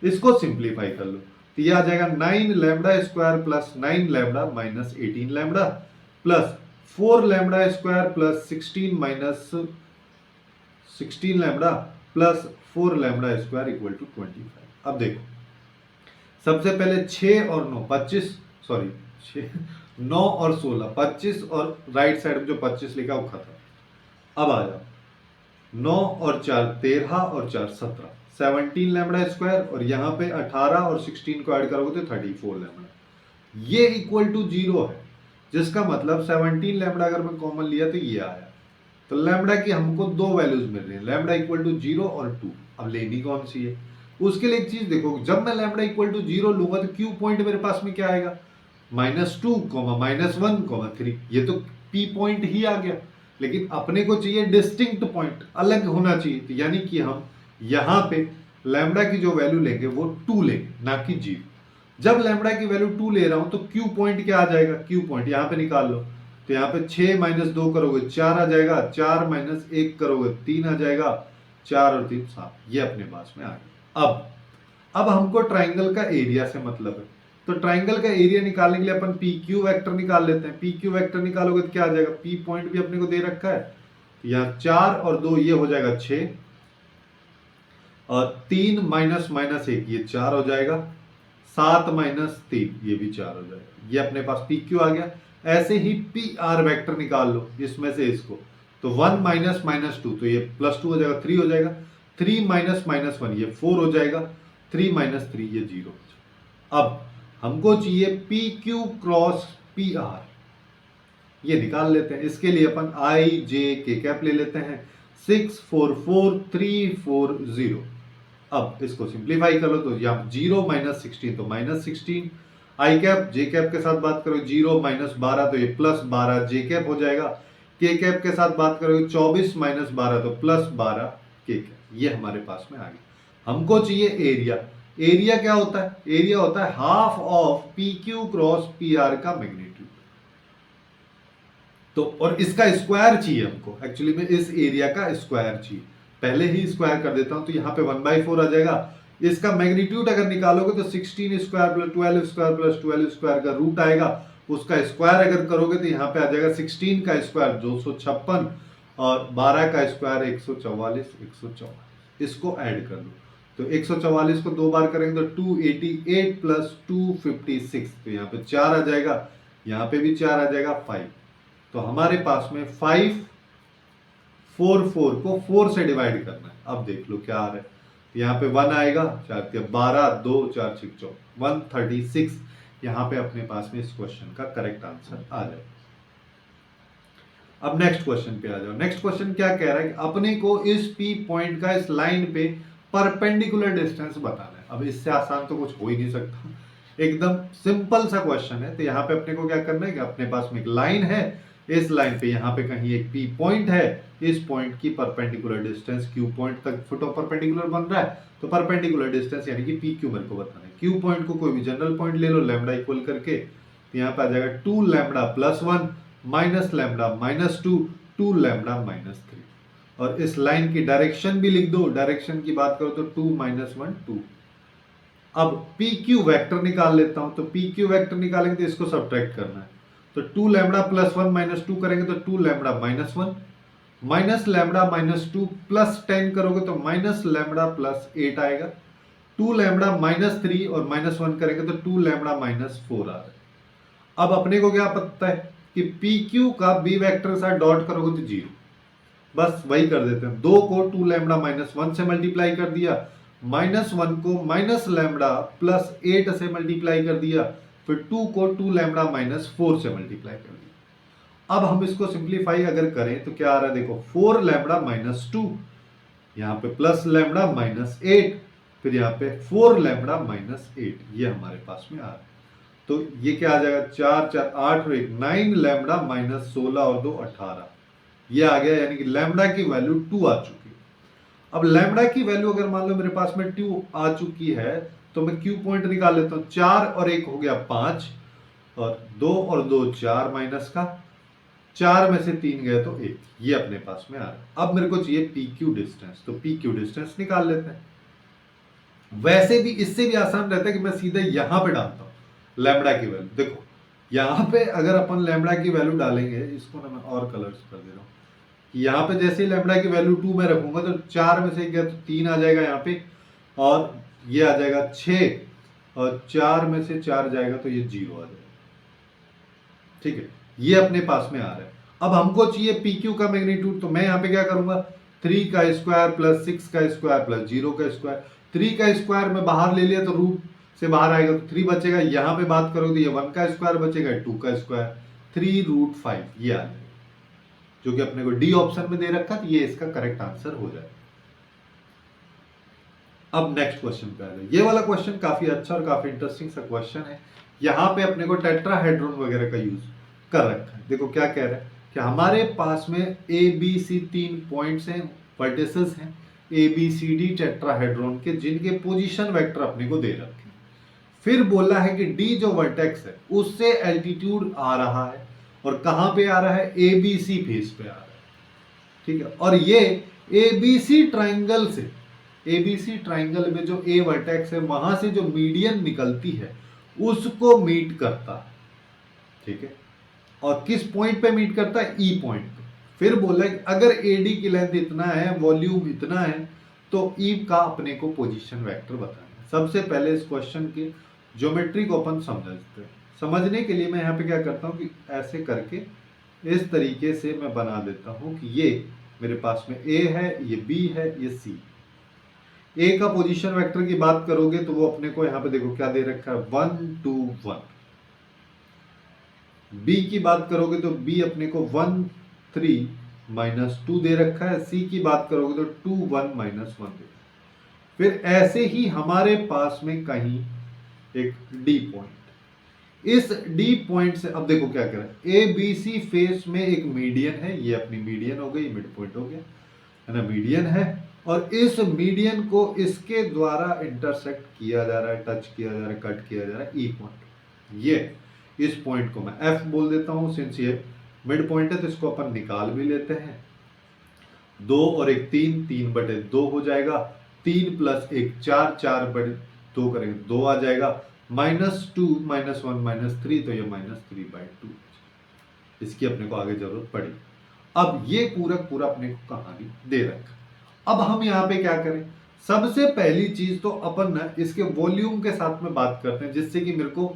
इसको सिंप्लीफाई कर लो तो ये आ जाएगा 9 lambda square plus 9 lambda minus 18 lambda plus 4 lambda square plus 16 minus 16 lambda plus 4 lambda square equal to 25। अब देखो सबसे पहले 6 और 9 25, सॉरी 9 और 16 25, और राइट साइड में जो 25 लिखा वो खत्म। अब आ जाओ 9 और 4 13 और 4 17, 17 लैम्बडा स्क्वायर, और यहाँ पे 18 और 16 को ऐड करोगे तो 34 लैम्बडा, ये इक्वल टू 0 है, जिसका मतलब 17 लैम्बडा अगर मैं कॉमन लिया तो ये आया। तो लैम्बडा की हमको दो वैल्यूज मिल रही है, लैम्बडा इक्वल टू 0 और 2। अब लेनी कौन सी है? उसके लिए एक चीज देखो, जब मैं लैम्बडा इक्वल टू 0 लूंगा तो क्यू पॉइंट मेरे पास में क्या आएगा, -2, -1, 3, ये तो पी पॉइंट ही आ गया। लेकिन अपने को चाहिए डिस्टिंक्ट पॉइंट, अलग होना चाहिए, तो यानी कि हम यहाँ पे लैम्बडा की जो वैल्यू लेंगे वो 2 लेंगे, ना कि 0। जब लैम्बडा की वैल्यू 2 ले रहा हूं तो क्यू पॉइंट क्या आ जाएगा, क्यू पॉइंट यहाँ पे निकाल लो, तो यहाँ पे 6 माइनस 2 करोगे 4 आ जाएगा, 4 माइनस 1 करोगे 3 आ जाएगा, 4 और 3 7, ये अपने पास में आ गया। अब हमको ट्राइंगल का एरिया से मतलब है, तो ट्राइंगल का एरिया निकालने के लिए अपन पी क्यू वेक्टर निकाल लेते हैं। पी क्यू वेक्टर निकालोगे तो क्या आ जाएगा, पी पॉइंट भी अपने को दे रखा है, तो यहाँ 4 और 2 ये हो जाएगा 6, और 3 माइनस माइनस 1 ये 4 हो जाएगा, 7 माइनस 3 ये भी 4 हो जाएगा, ये अपने पास पी क्यू आ गया। ऐसे ही पी आर वेक्टर निकाल लो इसमें से इसको, तो 1 माइनस माइनस 2 तो ये +2 हो जाएगा, 3 हो जाएगा, 3 माइनस माइनस 1 ये 4 हो जाएगा, 3 माइनस 3 ये 0 हो जाएगा। अब हमको चाहिए P Q cross P R, ये निकाल लेते हैं। इसके लिए अपन आई जे के कैप ले लेते हैं, 6 4 4 3 4 0। अब इसको सिंप्लीफाई कर लो तो यहाँ 0 माइनस 16 तो -16, आई कैप जे कैप के साथ बात करो 0 माइनस 12 तो ये +12 जे कैप हो जाएगा, के कैप के साथ बात करोगे 24 माइनस 12 तो +12 के कैप, ये हमारे पास में आ गया। हमको चाहिए एरिया। एरिया क्या होता है, एरिया होता है half of P Q cross P R का मैग्नीट्यूड। तो और इसका स्क्वायर चाहिए हमको, एक्चुअली में इस एरिया का स्क्वायर चाहिए, पहले ही स्क्वायर कर देता हूं तो यहाँ पे 1/4 आ जाएगा। इसका मैग्नीट्यूड अगर निकालोगे तो 16 square plus 12 square plus 12 square का रूट आएगा, उसका स्क्वायर अगर करोगे तो यहाँ पे आ जाएगा 16 का स्क्वायर 256 और 12 का स्क्वायर 144, इसको ऐड कर लो तो 144 को 2 बार करेंगे तो 288 प्लस 256, तो यहाँ पे 4 आ जाएगा, यहाँ पे भी 4 आ जाएगा 5। तो हमारे पास में 5 4 4 को 4 से डिवाइड करना है। अब देख लो क्या आ रहा है, यहाँ पे 1 आएगा, 4 के 12 2 4 6 14 136, यहाँ पे अपने पास में इस क्वेश्चन का करेक्ट आंसर आ जाएगा। अब नेक्स्ट क्वेश्चन पे आ जाओ। नेक्स्ट क्वेश्चन क्या कह रहा है कि अपने को इस पी पॉइंट का इस लाइन पे परपेंडिकुलर डिस्टेंस बताना है। अब इससे आसान तो कुछ हो ही नहीं सकता, एकदम सिंपल सा क्वेश्चन है। तो यहाँ पे अपने को क्या करना है कि अपने पास में एक लाइन है, इस लाइन पे यहाँ पे कहीं एक पी पॉइंट है, इस पॉइंट की परपेंडिकुलर डिस्टेंस क्यू पॉइंट तक फुटो परपेंडिकुलर बन रहा है, तो परपेंडिकुलर डिस्टेंस यानी कि पी क्यू मेरे को बताना है। क्यू पॉइंट को कोई भी जनरल पॉइंट ले लो लैम्बडा इक्वल करके, तो यहाँ पे आ जाएगा 2 lambda plus 1 minus lambda minus 2 2 lambda minus 3, और इस लाइन की डायरेक्शन भी लिख दो। डायरेक्शन की बात करो तो 2 माइनस 1 2। अब पी क्यू वैक्टर निकाल लेता हूं, तो पी क्यू वैक्टर निकालेंगे तो इसको सब्ट्रैक्ट करना है, तो 2 लैम्बडा प्लस 1 माइनस 2 करेंगे तो 2 lambda minus 1 minus lambda minus 2 plus 10 करोगे तो माइनस लैम्बडा प्लस 8 आएगा, 2 लैम्बडा माइनस 3 और माइनस 1 करेंगे तो 2 लैम्बडा माइनस 4 आ रहा है। अब अपने को क्या पता है कि पी क्यू का बी वैक्टर के साथ डॉट करोगे तो 0, बस वही कर देते हैं। 2 को 2 लैम्बडा माइनस 1 से मल्टीप्लाई कर दिया, माइनस 1 को माइनस लैम्बडा प्लस 8 से मल्टीप्लाई कर दिया, फिर 2 को 2 लैम्बडा माइनस 4 से मल्टीप्लाई कर दिया। अब हम इसको सिंप्लीफाई अगर करें तो क्या आ रहा है, देखो 4 लैम्बडा माइनस 2, यहाँ पे प्लस लैम्बडा माइनस 8 फिर यहाँ पे 4 लैम्बडा माइनस 8, ये हमारे पास में आ रहा है। तो ये क्या आ जाएगा, 4 4 8 और 1 9 लैम्बडा माइनस 16 और 2 18, ये आ गया, यानी कि लैम्बडा की वैल्यू 2 आ चुकी है। अब लैम्बडा की वैल्यू अगर मान लो मेरे पास में 2 आ चुकी है तो मैं क्यू पॉइंट निकाल लेता हूँ। 4 और 1 हो गया 5, और 2 और 2 4 माइनस का, 4 में से 3 गए तो 1, ये अपने पास में आ रहा है। अब मेरे को चाहिए पी क्यू डिस्टेंस, तो पी क्यू डिस्टेंस निकाल लेते हैं। वैसे भी इससे भी आसान रहता है कि मैं सीधे यहां पे डालता हूं लैम्बडा की वैल्यू। देखो यहां पे अगर अपन लैम्बडा की वैल्यू डालेंगे, इसको ना मैं और कलर्स कर दे रहा हूं, यहाँ पे जैसे ही लैम्बडा की वैल्यू 2 में रखूंगा तो 4 में से गया तो 3 आ जाएगा यहाँ पे, और ये आ जाएगा 6, और 4 में से 4 जाएगा तो ये 0 आ जाएगा। ठीक है, ये अपने पास में आ रहा है। अब हमको चाहिए पी क्यू का मैग्नीट्यूड, तो मैं यहाँ पे क्या करूंगा, 3 का स्क्वायर प्लस 6 का स्क्वायर प्लस 0 का स्क्वायर। 3 का स्क्वायर में बाहर ले लिया तो रूट से बाहर आएगा तो 3 बचेगा। यहाँ पे बात करोगे तो ये 1 का स्क्वायर बचेगा, 2 का स्क्वायर, 3√5, ये आ जाएगा, जो कि अपने को डी ऑप्शन में दे रखा, तो ये इसका करेक्ट आंसर हो जाएगा। अब नेक्स्ट क्वेश्चन पे आ जाए। ये वाला क्वेश्चन काफी अच्छा और काफी इंटरेस्टिंग सा क्वेश्चन है। यहाँ पे अपने को टेट्राहेड्रॉन वगैरह का यूज कर रखा है। देखो क्या कह रहा है कि हमारे पास में ए बी सी 3 पॉइंट्स हैं, वर्टिसेस हैं A B C D tetrahedron के, जिनके पोजीशन वेक्टर अपने को दे रखे हैं। फिर बोला है कि डी जो वर्टेक्स है उससे एल्टीट्यूड आ रहा है, और कहां पे आ रहा है, ए बी सी फेस पे आ रहा है। ठीक है, और ये ए बी सी ट्राइंगल से, एबीसी ट्राइंगल में जो ए वर्टेक्स है वहां से जो मीडियन निकलती है उसको मीट करता है। ठीक है, और किस पॉइंट पे मीट करता है, ई पॉइंट पे। फिर बोला कि अगर एडी की लेंथ इतना है, वॉल्यूम इतना है, तो ई का अपने को पोजीशन वेक्टर बताना है। सबसे पहले इस क्वेश्चन की ज्योमेट्री को अपन समझते हैं। समझने के लिए मैं यहाँ पे क्या करता हूँ कि ऐसे करके इस तरीके से मैं बना देता हूँ कि ये मेरे पास में ए है, ये बी है, ये सी। ए का पोजीशन वेक्टर की बात करोगे तो वो अपने को यहाँ पे देखो क्या दे रखा है, 1 2 1। बी की बात करोगे तो बी अपने को 1 3 -2 दे रखा है। सी की बात करोगे तो 2 1 -1 दे रखा है। फिर ऐसे ही हमारे पास में कहीं एक डी पॉइंट, इस डी पॉइंट से अब देखो क्या कर रहा है, ए बी सी फेस में एक मीडियन है, ये अपनी मीडियन हो गई, मिड पॉइंट हो गया है ना, मीडियन है, और इस मीडियन को इसके द्वारा इंटरसेक्ट किया जा रहा है, टच किया जा रहा है, कट किया जा रहा है, ई पॉइंट। ये इस पॉइंट को मैं एफ बोल देता हूं, सिंस ये मिड पॉइंट है तो इसको अपन निकाल भी लेते हैं। 2 और 1 3, 3/2 हो जाएगा, 3 + 1 4, 4/2 करेंगे 2 आ जाएगा, -2 -1 -3, तो ये -3/2। इसकी अपने को आगे जरूरत पड़ी। अब ये पूरा अपने को कहानी दे रखा। अब हम यहाँ पे क्या करें, सबसे पहली चीज तो अपन ना इसके वॉल्यूम के साथ में बात करते हैं, जिससे कि मेरे को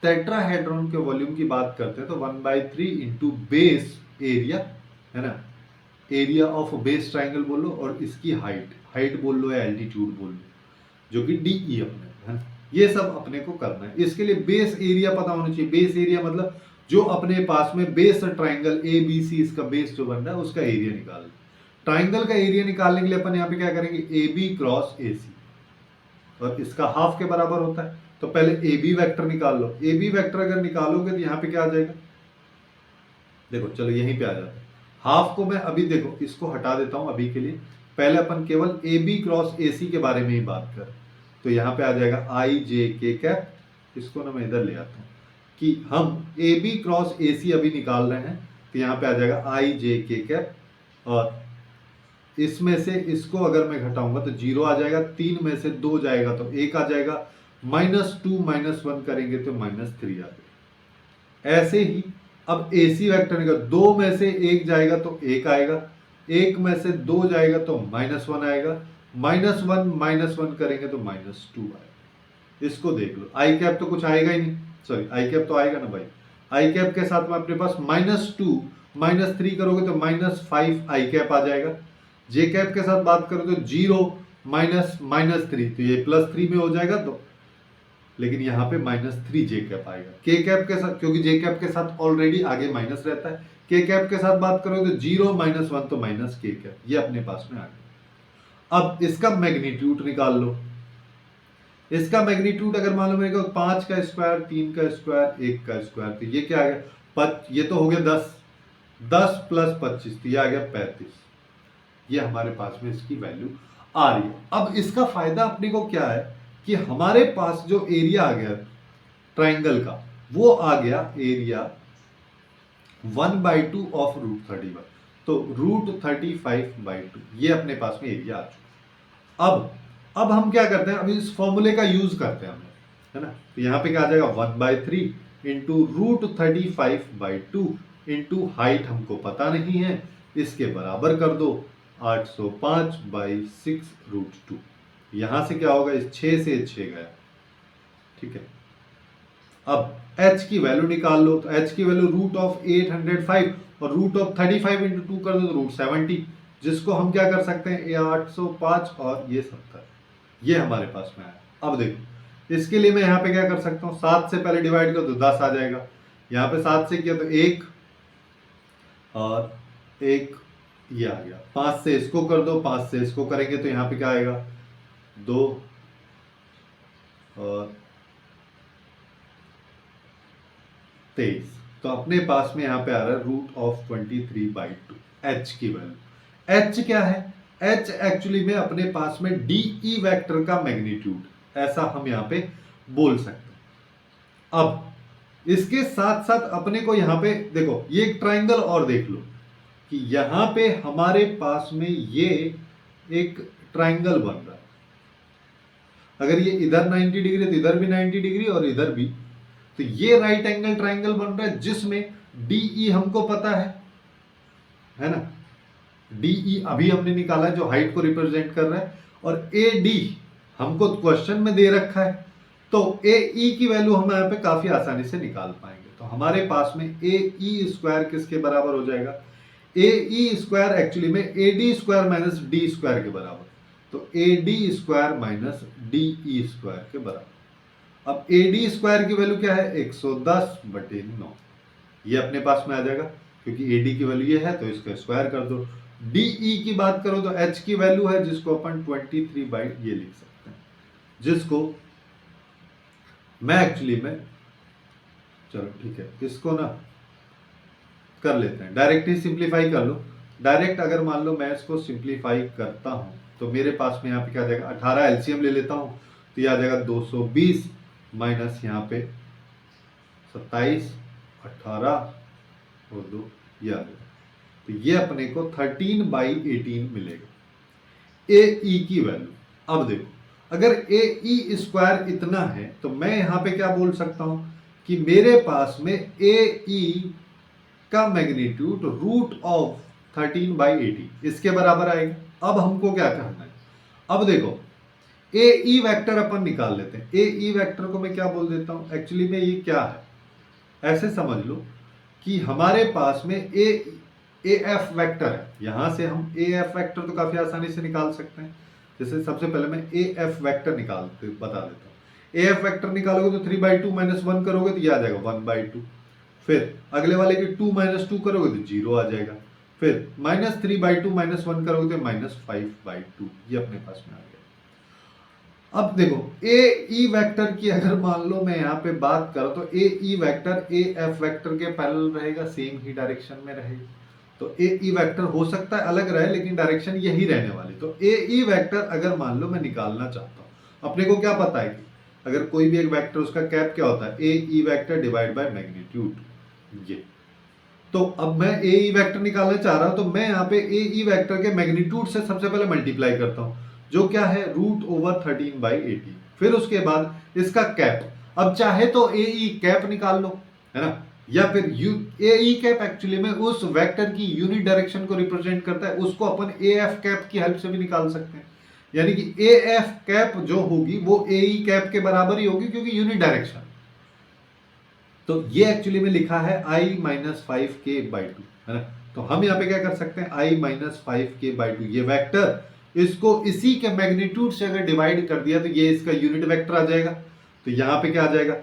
टेट्राहेड्रॉन के वॉल्यूम की बात करते हैं तो 1/3 इंटू बेस एरिया, है ना, एरिया ऑफ बेस ट्राइंगल बोलो, और इसकी हाइट बोल लो या एल्टीट्यूड बोल लो, जो कि डीई अपने, है ना, ये सब अपने को करना है। इसके लिए बेस एरिया पता होना चाहिए। बेस एरिया मतलब जो अपने पास में base triangle A B C, इसका बेस जो बन रहा है उसका एरिया निकाल। ट्राइंगल का एरिया निकालने के लिए अपन यहाँ पे क्या करेंगे, ए बी क्रॉस ए सी, और इसका हाफ के बराबर होता है, तो पहले ए बी वैक्टर निकाल लो। ए बी वैक्टर अगर निकालोगे तो यहाँ पे क्या आ जाएगा, देखो चलो यहीं पे आ जाता है। हाफ को मैं अभी देखो इसको हटा देता हूं अभी के लिए, पहले अपन केवल ए बी क्रॉस ए सी के बारे में ही बात करें, तो यहाँ पे आ जाएगा आई जे के कैप। इसको ना मैं इधर ले आता हूँ कि हम ए बी क्रॉस ए सी अभी निकाल रहे हैं, तो यहाँ पे आ जाएगा आई जे के कैप, और इसमें से इसको अगर मैं घटाऊंगा तो 0 आ जाएगा, 3 में से 2 जाएगा तो 1 आ जाएगा, -2 -1 करेंगे तो -3 आ जाएगा। ऐसे ही अब ए सी वैक्टर निकाल, 2 में से 1 जाएगा तो 1 आएगा, 1 में से 2 जाएगा तो -1 आएगा, -1 -1 करेंगे तो -2 आएगा। इसको देख लो, आई कैप तो कुछ आएगा ही नहीं, सॉरी आई कैप तो आएगा ना भाई, आई कैप के साथ में अपने पास -2 -3 करोगे तो -5 आई कैप आ जाएगा। जे कैप के साथ बात करो तो 0 -3, तो ये +3 में हो जाएगा, तो लेकिन यहाँ पे -3 जे कैप आएगा। के कैप के साथ, क्योंकि जे कैप के साथ ऑलरेडी आगे माइनस रहता है, के कैप के साथ बात करो तो 0 -1 तो -k कैप, ये अपने पास में आ गया। अब इसका मैग्नीट्यूड निकाल लो। इसका मैग्नीट्यूड अगर मान लो मेरे को 5 का स्क्वायर, 3 का स्क्वायर, 1 का स्क्वायर, तो ये क्या आ गया, ये तो हो गया 10, 10 प्लस 25, तो ये आ गया 35। ये हमारे पास में इसकी वैल्यू आ रही है। अब इसका फायदा अपने को क्या है कि हमारे पास जो एरिया आ गया ट्राइंगल का, वो आ गया एरिया 1/2 ऑफ √31, तो √35/2, ये अपने पास में एरिया आ चुका। अब हम क्या करते हैं, अभी इस फॉर्मूले का यूज करते हैं हम, है ना। तो यहां पे क्या आ जाएगा 1/3 इंटू √35/2 इंटू हाइट हमको पता नहीं है, इसके बराबर कर दो 805/6√2। यहां से क्या होगा, इस 6 से 6 गया, ठीक है। अब h की वैल्यू निकाल लो, तो h की वैल्यू √805 और √35 इंटू 2 कर दो तो √70, जिसको हम क्या कर सकते हैं, ये 805 और ये 70, ये हमारे पास में आया। अब देखो इसके लिए मैं यहाँ पे क्या कर सकता हूँ, 7 से पहले डिवाइड कर दो 10 आ जाएगा, यहाँ पे 7 से किया तो 1 और 1 ये आ गया, 5 से इसको कर दो, 5 से इसको करेंगे तो यहाँ पे क्या आएगा 2 और 23, तो अपने पास में यहाँ पे आ रहा है √23/2 h की वैल्यू। h क्या है, h एक्चुअली में अपने पास में DE वेक्टर का मैग्नीट्यूड, ऐसा हम यहाँ पे बोल सकते हैं। अब इसके साथ साथ अपने को यहाँ पे देखो, ये एक ट्राइंगल और देख लो कि यहाँ पे हमारे पास में ये एक ट्राइंगल बन रहा है। अगर ये इधर 90 डिग्री तो इधर भी 90 डिग्री और इधर भी, तो ये राइट एंगल ट्राइंगल बन रहा है जिसमें DE हमको पता है ना। DE अभी हमने निकाला है जो हाइट को रिप्रेजेंट कर रहा है, और AD हमको क्वेश्चन में दे रखा है, तो AE की वैल्यू हम यहाँ पे काफी आसानी से निकाल पाएंगे। तो हमारे पास में AE स्क्वायर किसके बराबर हो जाएगा, AE स्क्वायर एक्चुअली में AD square minus D square के बराबर, तो AD square minus DE square के बराबर। अब AD स्क्वायर की वैल्यू क्या है, 110/9, ये अपने पास में आ जाएगा क्योंकि AD की वैल्यू ये है तो इसका स्क्वायर कर दो। DE की बात करो तो H की वैल्यू है जिसको अपन 23 ये लिख सकते हैं, जिसको मैं एक्चुअली में, चलो ठीक है, इसको ना कर लेते हैं, डायरेक्ट ही सिंप्लीफाई कर लो। डायरेक्ट अगर मान लो मैं इसको सिंप्लीफाई करता हूं तो मेरे पास में यहाँ पे क्या आ जाएगा, 18 LCM ले लेता हूं तो ये आ जाएगा 220 माइनस यहाँ पे 27, 18 और 2 ये आ जाएगा, तो ये अपने को 13/18 मिलेगा AE की वैल्यू। अब देखो अगर AE स्क्वायर इतना है तो मैं यहाँ पे क्या बोल सकता हूं कि मेरे पास में AE का मैग्नीट्यूड √13/18 इसके बराबर आएगा। अब हमको क्या करना है, अब देखो AE वेक्टर अपन निकाल लेते हैं। AE वेक्टर को मैं क्या बोल देता हूं, एक्चुअली में ये क्या है, ऐसे समझ लो कि हमारे पास में AF वेक्टर है, यहां से हम AF वेक्टर तो काफी आसानी से निकाल सकते हैं। जैसे सबसे पहले मैं AF वेक्टर बता देता हूं। AF वेक्टर निकालोगे तो 3/2 माइनस 1 करोगे तो ये आ जाएगा 1/2, फिर अगले वाले के 2 - 2 करोगे तो 0 आ जाएगा, फिर -3/2 माइनस 1 करोगे तो -5/2, ये अपने पास में आ गया। अब देखो AE वेक्टर की अगर मान लो मैं यहाँ पे बात करूं तो AE वेक्टर AF वेक्टर के पैरेलल रहेगा, सेम ही डायरेक्शन में रहेगा। तो AE वेक्टर हो सकता है अलग रहे लेकिन डायरेक्शन यही रहने वाली। तो AE वेक्टर अगर मान लो मैं निकालना चाहता हूं, अपने को क्या पता है कि अगर कोई भी एक वेक्टर उसका कैप क्या होता है, AE vector divide by magnitude, ये। तो अब मैं AE वेक्टर निकालना चाह रहा हूं तो मैं यहाँ पे AE वेक्टर के मैग्नीट्यूड से सबसे पहले मल्टीप्लाई करता हूं, जो क्या है √13/18, फिर उसके बाद इसका कैप। अब चाहे तो AE कैप निकाल लो, है ना, या फिर AE कैप एक्चुअली में उस वेक्टर की यूनिट डायरेक्शन को रिप्रेजेंट करता है, उसको अपन AF कैप की हेल्प से भी निकाल सकते हैं। यानी कि AF कैप जो होगी वो AE कैप के बराबर ही होगी क्योंकि यूनिट डायरेक्शन। तो ये एक्चुअली में लिखा है I-5k/2, है ना। तो हम यहाँ पे क्या कर सकते हैं, I-5k/2 ये वेक्टर, इसको इसी के मैग्नीट्यूड से अगर डिवाइड कर दिया तो ये इसका यूनिट वेक्टर आ जाएगा। तो यहाँ पे क्या आ जाएगा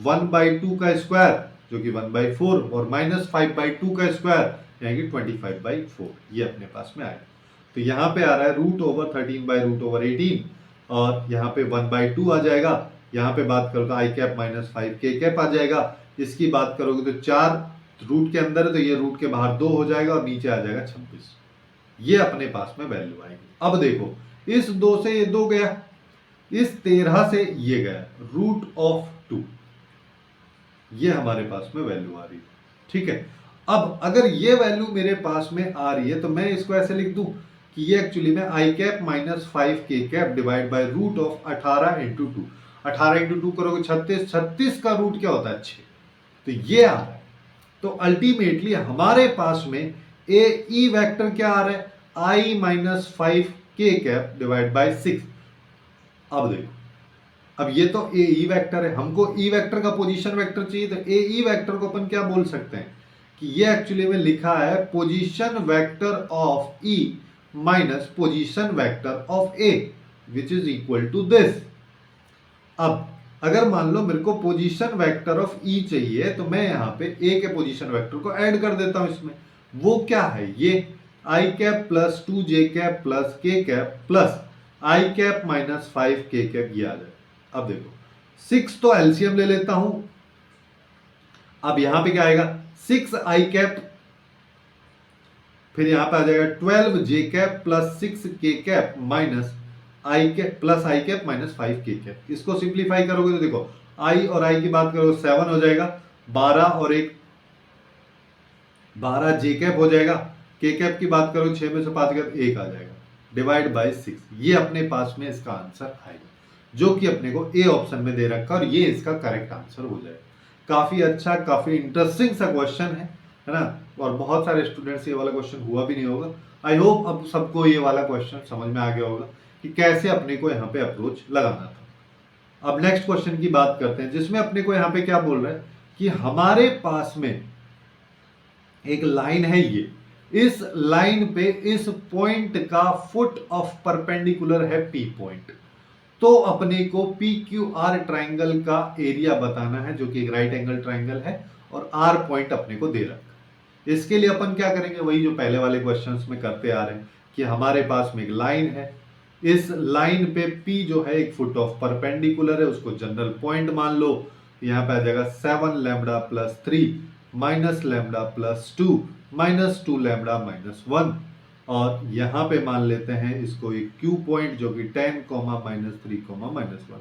1/2 का स्क्वायर जो कि 1/4 और -5/2 का स्क्वायर यानी कि 25/4, ये अपने पास में आएगा। तो यहाँ पे आ रहा है √13/√18 और यहाँ पे 1/2 आ जाएगा। यहाँ पे बात करो तो आई कैप माइनस 5 के कैप आ जाएगा। इसकी बात करोगे तो 4 रूट के अंदर है तो ये रूट के बाहर 2 हो जाएगा और नीचे आ जाएगा 26। ये अपने पास में वैल्यू आएगी। अब देखो इस 2 से ये 2 गया, इस 13 से ये गया, √2 ये हमारे पास में वैल्यू आ रही है। ठीक है, अब अगर ये वैल्यू मेरे पास में आ रही है तो मैं इसको ऐसे लिख दूं कि ये एक्चुअली में आई cap minus 5 k cap divide by √18 × 2। 18 × 2 करोगे 36, 36 का रूट क्या होता है 6, तो ये आ रहा है। तो अल्टीमेटली हमारे पास में ए ई वेक्टर क्या आ रहा है, आई minus 5 k cap divide by 6। अब देखो, अब ये तो ए ई वेक्टर है, हमको ई वेक्टर का पोजीशन वेक्टर चाहिए, तो ए ई वेक्टर को अपन क्या बोल सकते हैं कि ये एक्चुअली में लिखा है position vector of E minus position vector of A which is equal to this. अब अगर मान लो मेरे को पोजीशन वेक्टर ऑफ ई चाहिए तो मैं यहाँ पे ए के पोजीशन वेक्टर को ऐड कर देता हूं इसमें। वो क्या है, ये i cap plus 2j cap plus k cap plus i cap minus 5 k cap, ये आ जाए। अब देखो 6 तो एलसीएम ले लेता हूं। अब यहां पे क्या आएगा 6 आई कैप, फिर यहां पे आ जाएगा 12j कैप प्लस 6 के cap minus I cap plus i cap minus 5 k cap. इसको सिंप्लीफाई करोगे तो देखो आई और आई की बात करोगे 7 हो जाएगा, 12 और 1 12 जे कैप हो जाएगा, के कैप की बात करोगे 6 में से 5 गया 1 आ जाएगा, डिवाइड बाय 6। ये अपने पास में इसका आंसर आएगा, जो कि अपने को ए ऑप्शन में दे रखा, और ये इसका करेक्ट आंसर हो जाएगा। काफी अच्छा, काफी इंटरेस्टिंग सा क्वेश्चन है ना, और बहुत सारे स्टूडेंट्स ये वाला क्वेश्चन हुआ भी नहीं होगा। आई होप अब सबको ये वाला क्वेश्चन समझ में आ गया होगा कि कैसे अपने को यहाँ पे अप्रोच लगाना था। अब नेक्स्ट क्वेश्चन की बात करते हैं, जिसमें अपने को यहाँ पे क्या बोल रहा है कि हमारे पास में एक लाइन है, ये इस लाइन पे इस पॉइंट का फुट ऑफ परपेंडिकुलर है पी पॉइंट, तो अपने को पी क्यू आर ट्राइंगल का एरिया बताना है, जो कि एक राइट एंगल ट्राइंगल है, और आर पॉइंट अपने को दे रखा है। इसके लिए अपन क्या करेंगे, वही जो पहले वाले क्वेश्चंस में करते आ रहे हैं कि हमारे पास में एक लाइन है, इस लाइन पे P जो है एक फुट ऑफ परपेंडिकुलर है, उसको जनरल पॉइंट मान लो। यहाँ पे आ जाएगा 7 lambda plus 3 minus lambda plus 2 minus 2 lambda minus 1, और यहाँ पे मान लेते हैं इसको एक Q पॉइंट जो कि 10 माइनस 3 माइनस 1।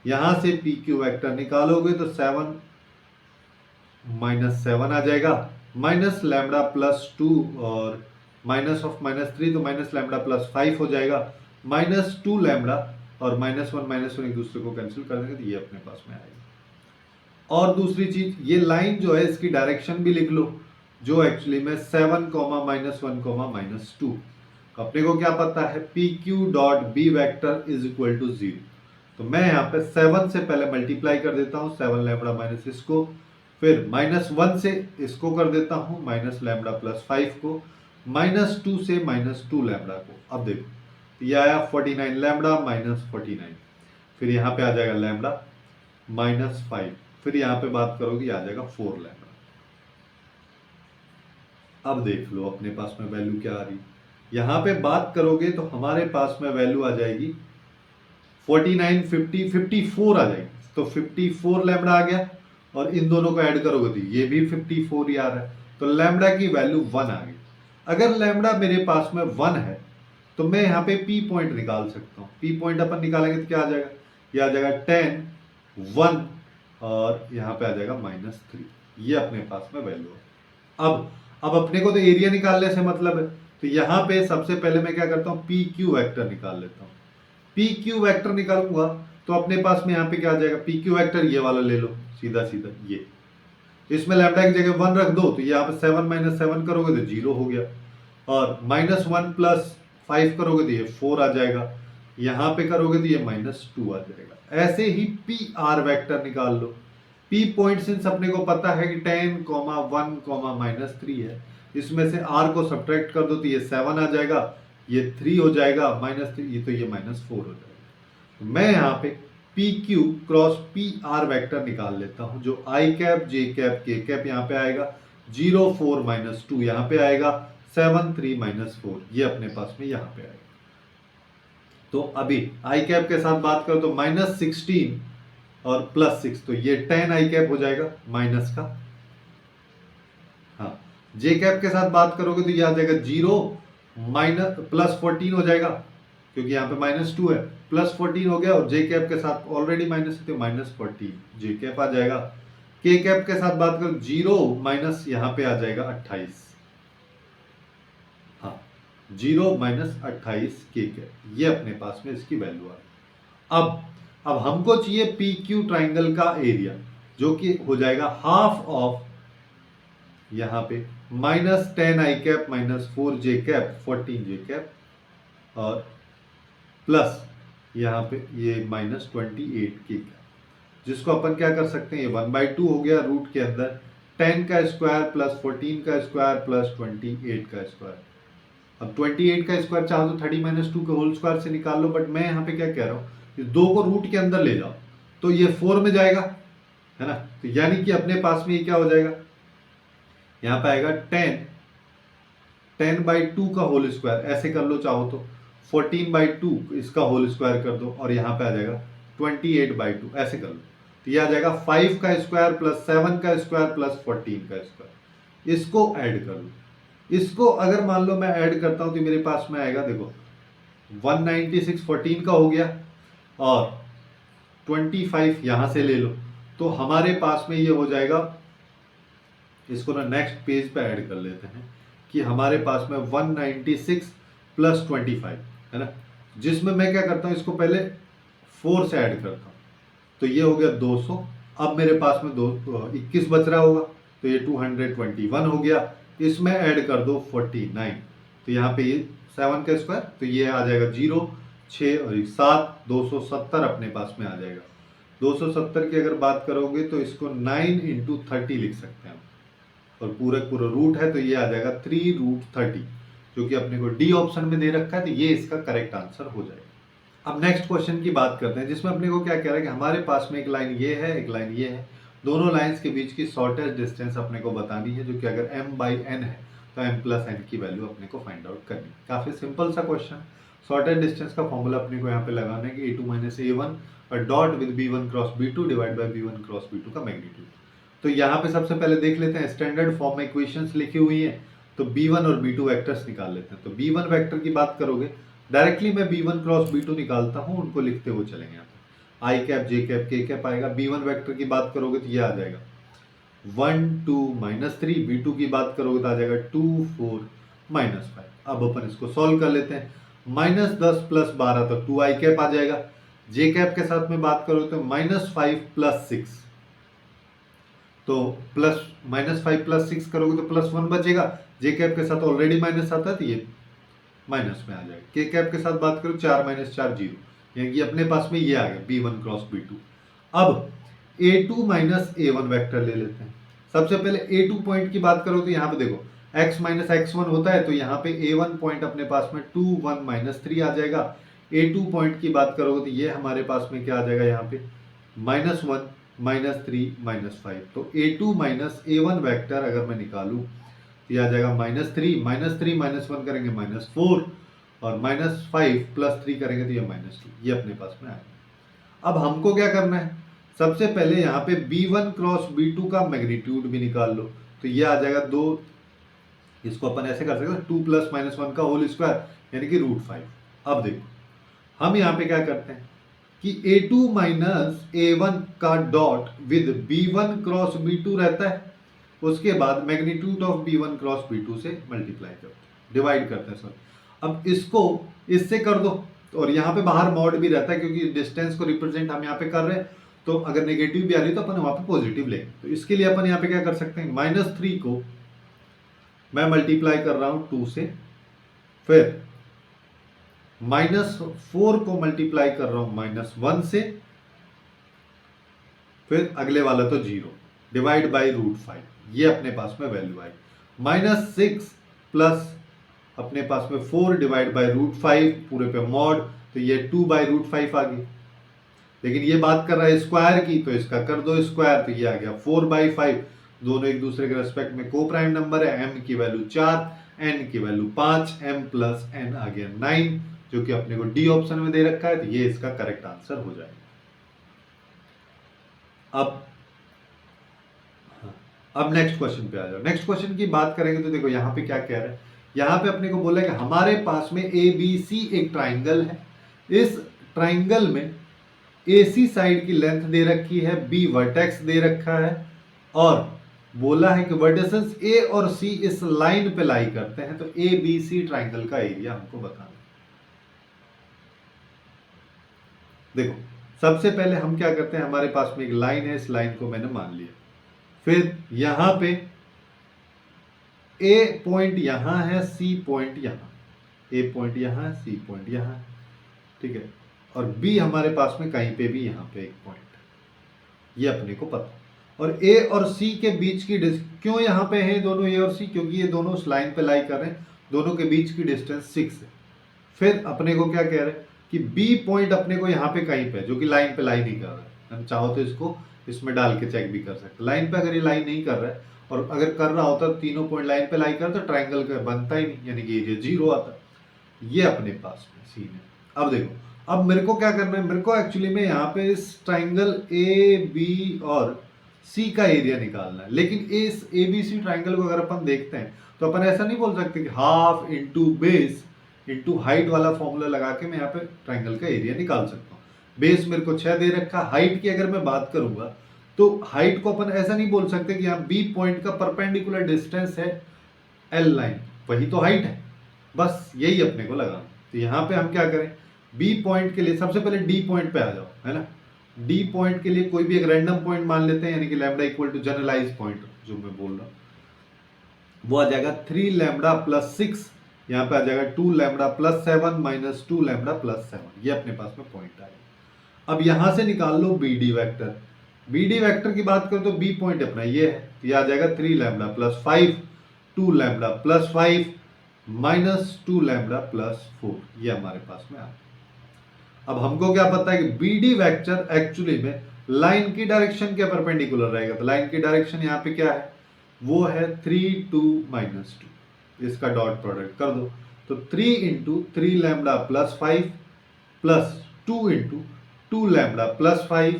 यहाँ से पी क्यू वेक्टर निकालोगे तो 7 माइनस 7 आ जाएगा, माइनस लैम्बडा प्लस 2 और माइनस ऑफ माइनस 3 तो माइनस लैम्बडा प्लस 5 हो जाएगा, माइनस 2 लैम्बडा और माइनस 1 एक दूसरे को कैंसिल कर देंगे तो ये अपने पास में आएगा। और दूसरी चीज, ये लाइन जो है इसकी डायरेक्शन भी लिख लो, जो एक्चुअली में 7 माइनस 1 माइनस 2। अपने को क्या पता है, P Q dot B vector is equal to 0। तो मैं यहाँ पे 7 से पहले मल्टीप्लाई कर देता हूँ, 7 लैम्बडा माइनस इसको, फिर माइनस 1 से इसको कर देता हूँ, माइनस लैम्बडा प्लस 5 को, माइनस 2 से माइनस 2 लैम्बडा को। अब देखो ये आया 49 लैम्बडा माइनस 49, फिर यहाँ पे आ जाएगा लैम्बडा माइनस 5, फिर यहाँ पे बात करोगे आ जाएगा 4 लैम्बडा। अब देख लो अपने पास में वैल्यू क्या आ रही, यहाँ पे बात करोगे तो हमारे पास में वैल्यू आ जाएगी 49, 50, 54 आ जाएगी। तो 54 लैम्बडा आ गया, और इन दोनों को ऐड करोगे तो ये भी 54 ही आ रहा है, तो लैम्बडा की वैल्यू 1 आ गई। अगर लैम्बडा मेरे पास में 1 है तो मैं यहाँ पे पी पॉइंट निकाल सकता हूँ। पी पॉइंट अपन निकालेंगे तो क्या आ जाएगा, ये आ जाएगा 10, 1 और यहाँ पे आ जाएगा माइनस 3। ये अपने पास में वैल्यू है। अब अपने को तो एरिया निकालने से मतलब है, तो यहाँ पे सबसे पहले मैं क्या करता हूँ, पी क्यू वेक्टर निकाल लेता हूँ। पी क्यू वेक्टर निकालूंगा तो अपने पास में यहाँ पे क्या आ जाएगा, पी क्यू वेक्टर ये वाला ले लो, सीधा सीधा ये, इसमें लैम्बडा की जगह 1 रख दो, तो यहाँ पे 7 माइनस 7 करोगे तो 0 हो गया, और माइनस 1 प्लस 5 करोगे तो ये 4 आ जाएगा, यहाँ पे करोगे तो ये माइनस 2 आ जाएगा। ऐसे ही पी आर वैक्टर निकाल लो। पी पॉइंट सिंस अपने को पता है कि 10, 1, माइनस 3 है, इसमें से आर को सब्ट्रैक्ट कर दो तो ये 7 आ जाएगा, ये 3 हो जाएगा, माइनस 3 ये तो ये माइनस 4 हो जाएगा। तो मैं यहाँ पे P Q cross P R vector निकाल लेता हूँ, जो आई कैप जे कैप के कैप यहाँ पे आएगा, 0, 4, माइनस 2 यहाँ पे आएगा, 7 3 -4 ये अपने पास में यहाँ पे आएगा। तो अभी आई कैप के साथ बात करो तो -16 और +6, तो ये 10 आई कैप हो जाएगा माइनस का। हाँ, जे कैप के साथ बात करोगे तो ये आ जाएगा 0 माइनस +14 हो जाएगा, क्योंकि यहाँ पे -2 है, +14 हो गया, और जे कैप के साथ ऑलरेडी माइनस है तो -14 जे कैप आ जाएगा। के कैप के साथ बात करो 0 माइनस यहाँ पे आ जाएगा 28। हाँ, 0 माइनस 28 के कैप, ये अपने पास में इसकी वैल्यू आ गई। अब हमको चाहिए पी क्यू ट्राइंगल का एरिया, जो कि हो जाएगा हाफ ऑफ यहाँ पे -10 आई कैप -4 जे कैप 14 जे कैप, और प्लस यहाँ पे ये -28 के कैप, जिसको अपन क्या कर सकते हैं, ये 1/2 हो गया रूट के अंदर 10 का स्क्वायर प्लस 14 का स्क्वायर प्लस 28 का स्क्वायर। अब 28 का स्क्वायर चाहो तो 30 - 2 के होल स्क्वायर से निकाल लो, बट मैं यहाँ पे क्या कह रहा हूँ, इस 2 को रूट के अंदर ले जाओ तो ये 4 में जाएगा, है ना। तो यानी कि अपने पास में ये क्या हो जाएगा, यहाँ पे आएगा 10/2 का होल स्क्वायर, ऐसे कर लो चाहो तो 14/2 इसका होल स्क्वायर कर दो, और यहाँ पे आ जाएगा 28/2, ऐसे कर लो। तो ये आ जाएगा 5 का स्क्वायर प्लस 7 का स्क्वायर प्लस 14 का स्क्वायर। इसको ऐड कर लो, इसको अगर मान लो मैं ऐड करता हूं तो मेरे पास में आएगा, देखो 196 14 का हो गया, और 25 यहां से ले लो, तो हमारे पास में ये हो जाएगा, इसको ना नेक्स्ट पेज पे ऐड कर लेते हैं, कि हमारे पास में 196 प्लस 25 है ना, जिसमें मैं क्या करता हूं, इसको पहले 4 से ऐड करता हूं, तो ये हो गया 200। अब मेरे पास में 21 बच रहा होगा, तो ये 221 हो गया, इसमें ऐड कर दो 49, तो यहाँ पे ये 7 का स्क्वायर, तो ये आ जाएगा 0 6 और 7 270 अपने पास में आ जाएगा। 270 की अगर बात करोगे तो इसको 9 × 30 लिख सकते हैं, और पूरा रूट है, तो ये आ जाएगा 3√30, जो कि अपने को डी ऑप्शन में दे रखा है, तो ये इसका करेक्ट आंसर हो जाएगा। अब नेक्स्ट क्वेश्चन की बात करते हैं, जिसमें अपने को क्या कह रहा है कि हमारे पास में एक लाइन ये है, एक लाइन ये है, दोनों लाइंस के बीच की शॉर्टेस्ट डिस्टेंस अपने को बतानी है, जो कि अगर m/n है तो m+n की वैल्यू अपने को फाइंड आउट करनी है। काफी सिंपल सा क्वेश्चन। शॉर्टेस्ट डिस्टेंस का फॉर्मूला अपने को यहाँ पे लगाना है कि a2 - a1 और dot with b1 cross b2 divide by b1 cross b2 का मैग्नीट्यूड। तो यहाँ पे सबसे पहले देख लेते हैं, स्टैंडर्ड फॉर्म में इक्वेशंस लिखी हुई है, तो b1 और b2 वेक्टर्स निकाल लेते हैं। तो b1 वेक्टर की बात करोगे, डायरेक्टली मैं b1 क्रॉस b2 निकालता हूँ, उनको लिखते हुए चलेंगे। यहाँ पे आई कैप जे कैप के कैप आएगा। b1 वेक्टर की बात करोगे तो ये आ जाएगा 1 2 -3, b2 की बात करोगे तो आ जाएगा 2 4 -5। अब अपन इसको सॉल्व कर लेते हैं, -10 + 12 तो 2 आई कैप आ जाएगा। जे कैप के साथ में बात करोगे तो -5 + 6, तो -5 + 6 करोगे तो +1 बचेगा। जे कैप के साथ ऑलरेडी माइनस आता है, तो ये माइनस में आ जाएगा। के कैप के साथ बात करो 4 - 4 0, यानी कि अपने पास में ये आ गया b1 क्रॉस b2। अब a2 - a1 वेक्टर ले लेते हैं। सबसे पहले a2 पॉइंट की बात करो तो यहाँ पे देखो x - x1 होता है, तो यहाँ पे a1 पॉइंट अपने पास में 2 1 - 3 आ जाएगा। a2 पॉइंट की बात करोगे तो ये हमारे पास में क्या आ जाएगा, यहाँ पे -1 -3 -5। तो a2 - a1 वेक्टर अगर मैं निकालूं तो ये आ जाएगा -3 -3 -1 करेंगे -4, और -5 + 3 करेंगे तो ये -2, ये अपने पास में आएगा। अब हमको क्या करना है, सबसे पहले यहाँ पे b1 क्रॉस b2 का मैग्नीट्यूड भी निकाल लो, तो ये आ जाएगा 2, इसको अपन ऐसे कर सकते हैं 2 + -1 का होल स्क्वायर, यानी कि √5। अब देखो हम यहाँ पे क्या करते हैं कि a2 - a1 का dot with b1 cross b2 रहता है, उसके बाद magnitude of b1 cross b2 से मल्टीप्लाई करते हैं, डिवाइड करते हैं सॉरी। अब इसको इससे कर दो, और यहाँ पे बाहर मॉड भी रहता है, क्योंकि डिस्टेंस को रिप्रेजेंट हम यहाँ पे कर रहे हैं, तो अगर नेगेटिव भी आ रही है तो अपन वहां पे पॉजिटिव लेंगे। तो इसके लिए अपन यहाँ पे क्या कर सकते हैं, -3 को मैं मल्टीप्लाई कर रहा हूं 2 से, फिर -4 को मल्टीप्लाई कर रहा हूं -1 से, फिर अगले वाला तो 0 डिवाइड बाई √5, ये अपने पास में वैल्यू आई। -6 प्लस अपने पास में 4 डिवाइड बाई √5 पूरे पे मॉड, तो ये 2/√5 आ गई। लेकिन ये बात कर रहा है स्क्वायर की, तो इसका कर दो स्क्वायर, तो ये आ गया 4/5। दोनों एक दूसरे के रेस्पेक्ट में को प्राइम नंबर है, m की वैल्यू 4, n की वैल्यू 5, m प्लस n आ गया 9, जो कि अपने को डी ऑप्शन में दे रखा है, तो ये इसका करेक्ट आंसर हो जाएगा। अब अब नेक्स्ट क्वेश्चन पे आ जाओ। नेक्स्ट क्वेश्चन की बात करेंगे तो देखो यहाँ पे क्या कह रहा है, यहाँ पे अपने को बोला है कि हमारे पास में ए बी सी एक ट्राइंगल है, इस ट्राइंगल में AC साइड की लेंथ दे रखी है, B वर्टेक्स दे रखा है, और बोला है कि वर्टिसेस A और C इस लाइन पे लाई करते हैं, तो ABC ट्राइंगल का एरिया हमको बताना। देखो सबसे पहले हम क्या करते हैं, हमारे पास में एक लाइन है, इस लाइन को मैंने मान लिया, फिर यहां पे A पॉइंट यहां है, C पॉइंट यहां, A पॉइंट यहां है, C पॉइंट यहां है, ठीक है, और B हमारे पास में कहीं पे भी यहां पे एक पॉइंट, ये अपने को पता। और A और C के बीच की क्यों यहाँ पे है दोनों A और C, क्योंकि ये दोनों उस लाइन पे लाई कर रहे हैं, दोनों के बीच की डिस्टेंस 6 है। फिर अपने को क्या कह रहे हैं कि B पॉइंट अपने को यहाँ पे कहीं पे, जो कि लाइन पे लाई नहीं कर रहा है, हम चाहो तो इसको इसमें डाल के चेक भी कर सकते। लाइन पे अगर ये लाइन नहीं कर रहा है, और अगर कर रहा होता तीनों पॉइंट लाइन पे लाई कर, तो ट्राइंगल का बनता ही नहीं, यानी कि एरिया 0 आता। ये अपने पास में सीन है। अब देखो, अब मेरे को क्या करना है, मेरे को एक्चुअली में यहाँ पे इस ट्राइंगल AB और C का एरिया निकालना है, लेकिन इस ABC ट्राइंगल को अगर अपन देखते हैं तो अपन ऐसा नहीं बोल सकते कि half into base into height वाला फॉर्मूला लगा के मैं यहाँ पे ट्राइंगल का एरिया निकाल सकता हूँ। बेस मेरे को 6 दे रखा, हाइट की अगर मैं बात करूंगा तो हाइट को अपन ऐसा नहीं बोल सकते कि यहाँ B पॉइंट का परपेंडिकुलर डिस्टेंस है L लाइन, वही तो हाइट है, बस यही अपने को लगाना। तो यहाँ पे हम क्या करें, B पॉइंट के लिए सबसे पहले D पॉइंट पे आ जाओ, है ना। D पॉइंट के लिए कोई भी एक रैंडम पॉइंट मान लेते हैं, यानी कि lambda equal to generalise point जो मैं बोल रहा हूँ, वो आ जाएगा 3 लैम्डा प्लस 6, यहाँ पे आ जाएगा 2 lambda plus 7 minus 2 lambda plus 7, ये अपने पास में पॉइंट आएगा। अब यहाँ से निकाल लो BD वेक्टर। BD वेक्टर की बात करो तो B पॉइंट अपना ये है, ये आ जाएगा 3 lambda plus 5, 2 lambda plus 5 minus 2 lambda plus 4, ये हमारे पास में आ गया। अब हमको क्या पता है कि BD वेक्टर एक्चुअली में लाइन की डायरेक्शन के परपेंडिकुलर रहेगा, तो लाइन की डायरेक्शन यहाँ पे क्या है, वो है 3 2 माइनस 2, इसका डॉट प्रोडक्ट कर दो, तो 3 into 3 lambda plus 5 plus 2 into 2 lambda plus 5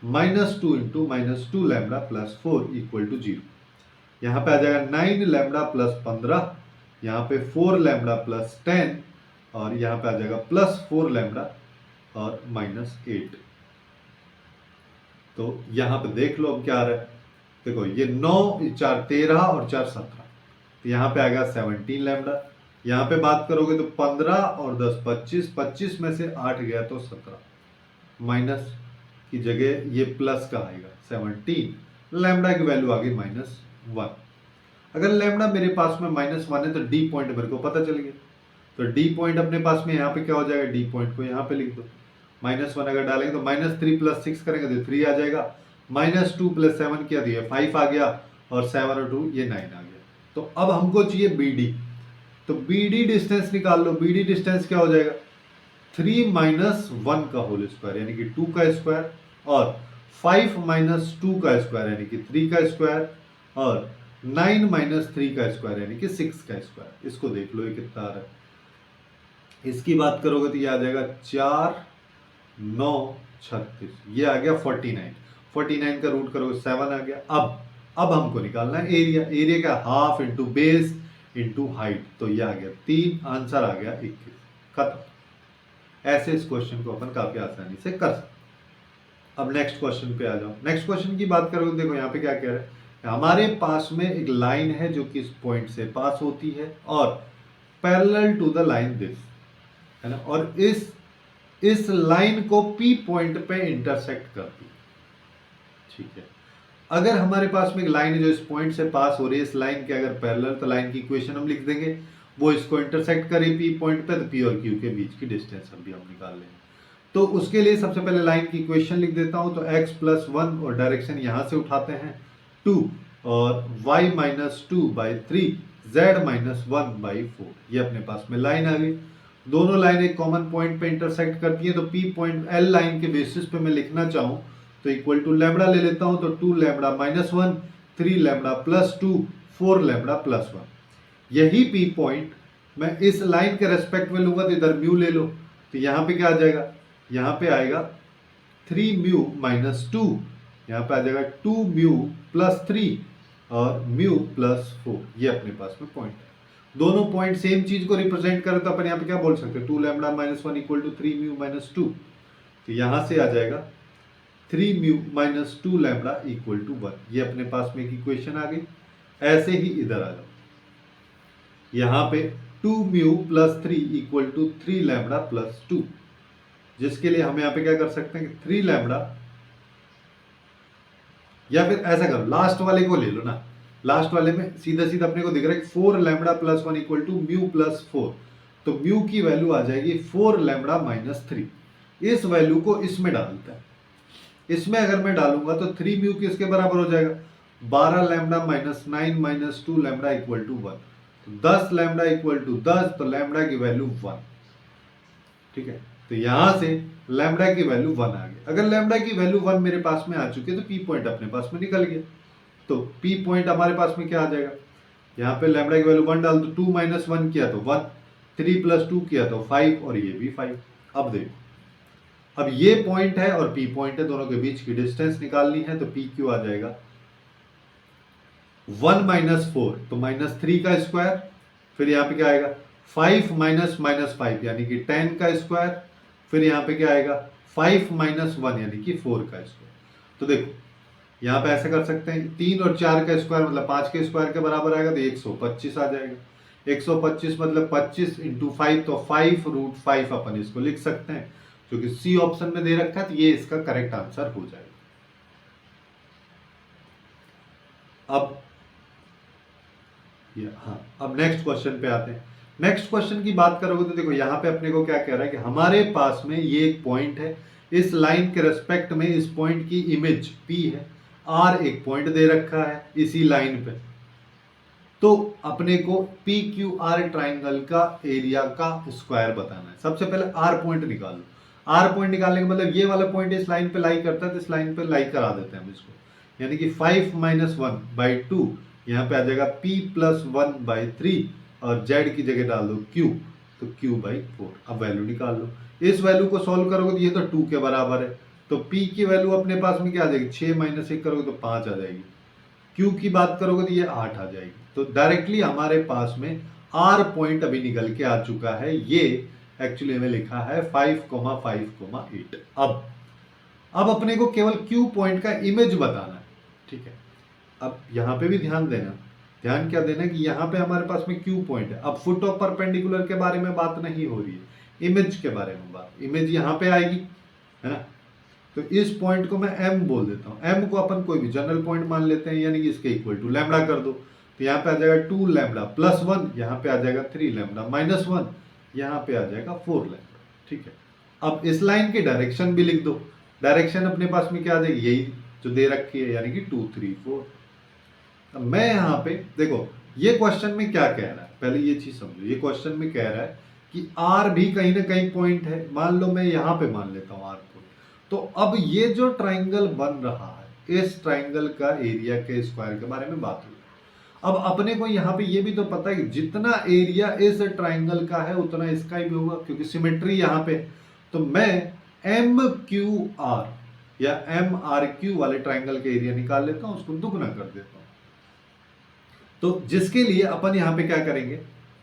minus 2 into minus 2 lambda plus 4 equal to 0। यहाँ पे आ जाएगा 9 लैम्डा प्लस 15, यहाँ पे 4 लैम्डा प्लस 10, और यहाँ पे आ जाएगा प्लस 4 लैम्डा और माइनस 8। तो यहाँ पे देख लो अब क्या आ रहा है, देखो ये 9 4 13 और 4 17, तो यहाँ पे आएगा 17 लैम्डा। यहाँ पे बात करोगे तो 15 और 10 25, 25 में से 8 गया तो 17, माइनस की जगह ये प्लस का आएगा 17, लैम्डा की वैल्यू आ गई -1। अगर लैम्डा मेरे पास में -1 है तो डी पॉइंट मेरे को पता चल गया, तो डी पॉइंट अपने पास में यहाँ पे क्या हो जाएगा, डी पॉइंट को यहाँ पे लिख दो, -1 अगर डालेंगे तो -3 प्लस 6 करेंगे तो 3 आ जाएगा, -2 प्लस 7 किया तो ये 5 आ गया, और 7 और 2 ये 9 आ गया। तो अब हमको चाहिए BD, तो BD डिस्टेंस निकाल लो। BD डिस्टेंस क्या हो जाएगा, 3 माइनस 1 का होल स्क्वायर यानी कि 2 का स्क्वायर, और 5 माइनस 2 का स्क्वायर यानी कि 3 का स्क्वायर, और 9 माइनस 3 का स्क्वायर यानी कि 6 का स्क्वायर। इसको देख लो ये कितना आ रहा है, इसकी बात करोगे तो ये आ जाएगा 4 9 36, ये आ गया 49, 49 का रूट करोगे 7 आ गया। अब हमको निकालना है एरिया, एरिया का half into base into height, तो ये आ गया 3, आंसर आ गया 21, खत्म। ऐसे इस क्वेश्चन को अपन काफी आसानी से कर सकते। अब नेक्स्ट क्वेश्चन पे आ जाओ। नेक्स्ट क्वेश्चन की बात करोगे, देखो यहाँ पे क्या कह रहा है, हमारे पास में एक लाइन है जो कि इस पॉइंट से पास होती है और parallel to the line this, है ना, और इस लाइन को P पॉइंट पे इंटरसेक्ट करती है, ठीक है। अगर हमारे पास में एक लाइन है जो इस पॉइंट से पास हो रही है, इस लाइन के अगर पैरेलल, तो लाइन की इक्वेशन हम लिख देंगे, वो इसको इंटरसेक्ट करे P पॉइंट पे, तो P और Q के बीच की डिस्टेंस हम निकाल लेंगे। तो उसके लिए सबसे पहले लाइन की इक्वेशन लिख देता हूं, तो x प्लस 1 और डायरेक्शन यहां से उठाते हैं 2 और y माइनस 2/3 z माइनस 1/4, ये अपने पास में लाइन आ गई। दोनों लाइन एक कॉमन पॉइंट पे इंटरसेक्ट करती है, तो P पॉइंट L लाइन के बेसिस पे मैं लिखना चाहूं तो इक्वल टू लैम्बडा ले लेता हूं, तो 2 lambda -1, 3 lambda plus 2, 4 lambda plus 1। यही पी पॉइंट मैं इस लाइन के रेस्पेक्ट में लूंगा तो इधर म्यू ले लो, तो यहाँ पे क्या आ जाएगा, यहाँ पे आएगा 3 म्यू माइनस 2, यहाँ पे आ जाएगा 2 म्यू प्लस 3 और म्यू प्लस 4। ये अपने पास में पॉइंट है। दोनों पॉइंट सेम चीज को रिप्रेजेंट करे तो अपन यहाँ पे क्या बोल सकते हैं, 2 lambda minus 1 equal to 3 mu minus 2। तो यहाँ से आ जाएगा 3 mu minus 2 lambda equal to 1। ये अपने पास में एक इक्वेशन आ गई। ऐसे ही इधर आ जाओ, यहाँ पे 2 mu plus 3 equal to 3 lambda plus 2, जिसके लिए हम यहाँ पे क्या कर सकते हैं कि 3 लैम्डा, या फिर ऐसा करो लास्ट वाले को ले लो ना, लास्ट वाले में सीधा सीधा अपने को दिख रहा है 4 lambda plus 1 equal to mu plus 4। तो म्यू की वैल्यू आ जाएगी 4 लैम्डा माइनस 3। इस वैल्यू को इसमें डालता है, इसमें अगर मैं डालूंगा तो 3 म्यू किसके बराबर हो जाएगा, 12 lambda minus 9 minus 2 lambda equal to 1। तो 10 लैम्डा इक्वल टू 10, तो लैम्डा की वैल्यू 1। ठीक है, तो यहां से लैम्डा की वैल्यू 1 आ गई। अगर लैम्डा की वैल्यू 1 मेरे पास में आ चुकी है तो पी पॉइंट अपने पास में निकल गया। तो पी पॉइंट हमारे पास में क्या आ जाएगा, यहाँ पे लैम्डा की वैल्यू 1 डाल दो, 2 माइनस 1 किया तो 1, 3 प्लस 2 किया तो 5, और ये भी 5। अब देखो, अब ये पॉइंट है और पी पॉइंट है, दोनों के बीच की डिस्टेंस निकालनी है। तो पी क्यू आ जाएगा 1 माइनस 4, तो माइनस 3 का स्क्वायर, फिर यहाँ पे क्या आएगा 5 माइनस माइनस 5 यानी कि 10 का स्क्वायर, फिर यहाँ पे क्या आएगा 5 माइनस 1 यानी कि 4 का स्क्वायर। तो देखो यहाँ पे ऐसा कर सकते हैं, 3 और 4 का स्क्वायर मतलब 5 के स्क्वायर के बराबर आएगा, तो 125 आ जाएगा। 125 मतलब 25 इंटू 5, तो 5 रूट 5 अपन इसको लिख सकते हैं, जो कि सी ऑप्शन में दे रखा है। तो ये इसका करेक्ट आंसर हो जाएगा। अब हाँ, अब नेक्स्ट क्वेश्चन पे आते हैं। नेक्स्ट क्वेश्चन की बात करोगे तो देखो यहाँ पे अपने को क्या कह रहा है कि हमारे पास में ये एक पॉइंट है, इस लाइन के रेस्पेक्ट में इस पॉइंट की इमेज P है, R एक पॉइंट दे रखा है इसी लाइन पे। तो अपने को पी क्यू आर ट्राइंगल का एरिया का स्क्वायर बताना है। सबसे पहले आर पॉइंट निकालो। आर पॉइंट निकालने का मतलब ये वाला पॉइंट इस लाइन पे लाई करता है, तो इस लाइन पे लाई करा देते हैं हम इसको, यानी कि 5 माइनस 1 बाई 2, यहाँ पे आ जाएगा p प्लस 1 बाई 3, और z की जगह डाल दो q, तो q बाई 4। अब वैल्यू निकाल लो। इस वैल्यू को सॉल्व करोगे तो ये तो 2 के बराबर है, तो p की वैल्यू अपने पास में क्या आ जाएगी, 6 माइनस 1 करोगे तो 5 आ जाएगी। q की बात करोगे तो ये 8 आ जाएगी। तो डायरेक्टली हमारे पास में r पॉइंट अभी निकल के आ चुका है। ये एक्चुअली हमें लिखा है 5,5,8। अब अपने को केवल q पॉइंट का इमेज बताना है। ठीक है, अब यहाँ पे भी ध्यान देना, ध्यान क्या देना कि यहाँ पे हमारे पास में q पॉइंट है। अब फुट ऑफ परपेंडिकुलर के बारे में बात नहीं हो रही है, इमेज के बारे में बात। इमेज यहाँ पे आएगी, है ना। तो इस पॉइंट को मैं m बोल देता हूँ। m को अपन कोई भी जनरल पॉइंट मान लेते हैं, यानी कि इसके इक्वल टू लैम्डा कर दो। तो यहाँ पे आ जाएगा 2 लैम्डा प्लस 1, यहाँ पे आ जाएगा 3 लैम्डा माइनस 1, यहाँ पे आ जाएगा 4 लैम्डा। ठीक है, अब इस लाइन की डायरेक्शन भी लिख दो। डायरेक्शन अपने पास में क्या आ जाएगी, यही जो दे रखी है, यानी कि 2 3 4। अब मैं यहाँ पे देखो ये क्वेश्चन में क्या कह रहा है, पहले ये चीज समझो। ये क्वेश्चन में कह रहा है कि आर भी कहीं ना कहीं पॉइंट है। मान लो मैं यहाँ पे मान लेता हूँ आर पॉइंट। तो अब ये जो ट्राइंगल बन रहा है, इस ट्राइंगल का एरिया के स्क्वायर के बारे में बात हुई। अब अपने को यहाँ पे ये भी तो पता है कि जितना एरिया इस ट्राइंगल का है उतना इसका ही भी होगा, क्योंकि सिमेट्री यहाँ पे। तो मैं एम क्यू आर या एम आर क्यू वाले ट्राइंगल के एरिया निकाल लेता हूँ, उसको दुगना कर देता हूँ। तो जिसके लिए अपन यहाँ पे क्या करेंगे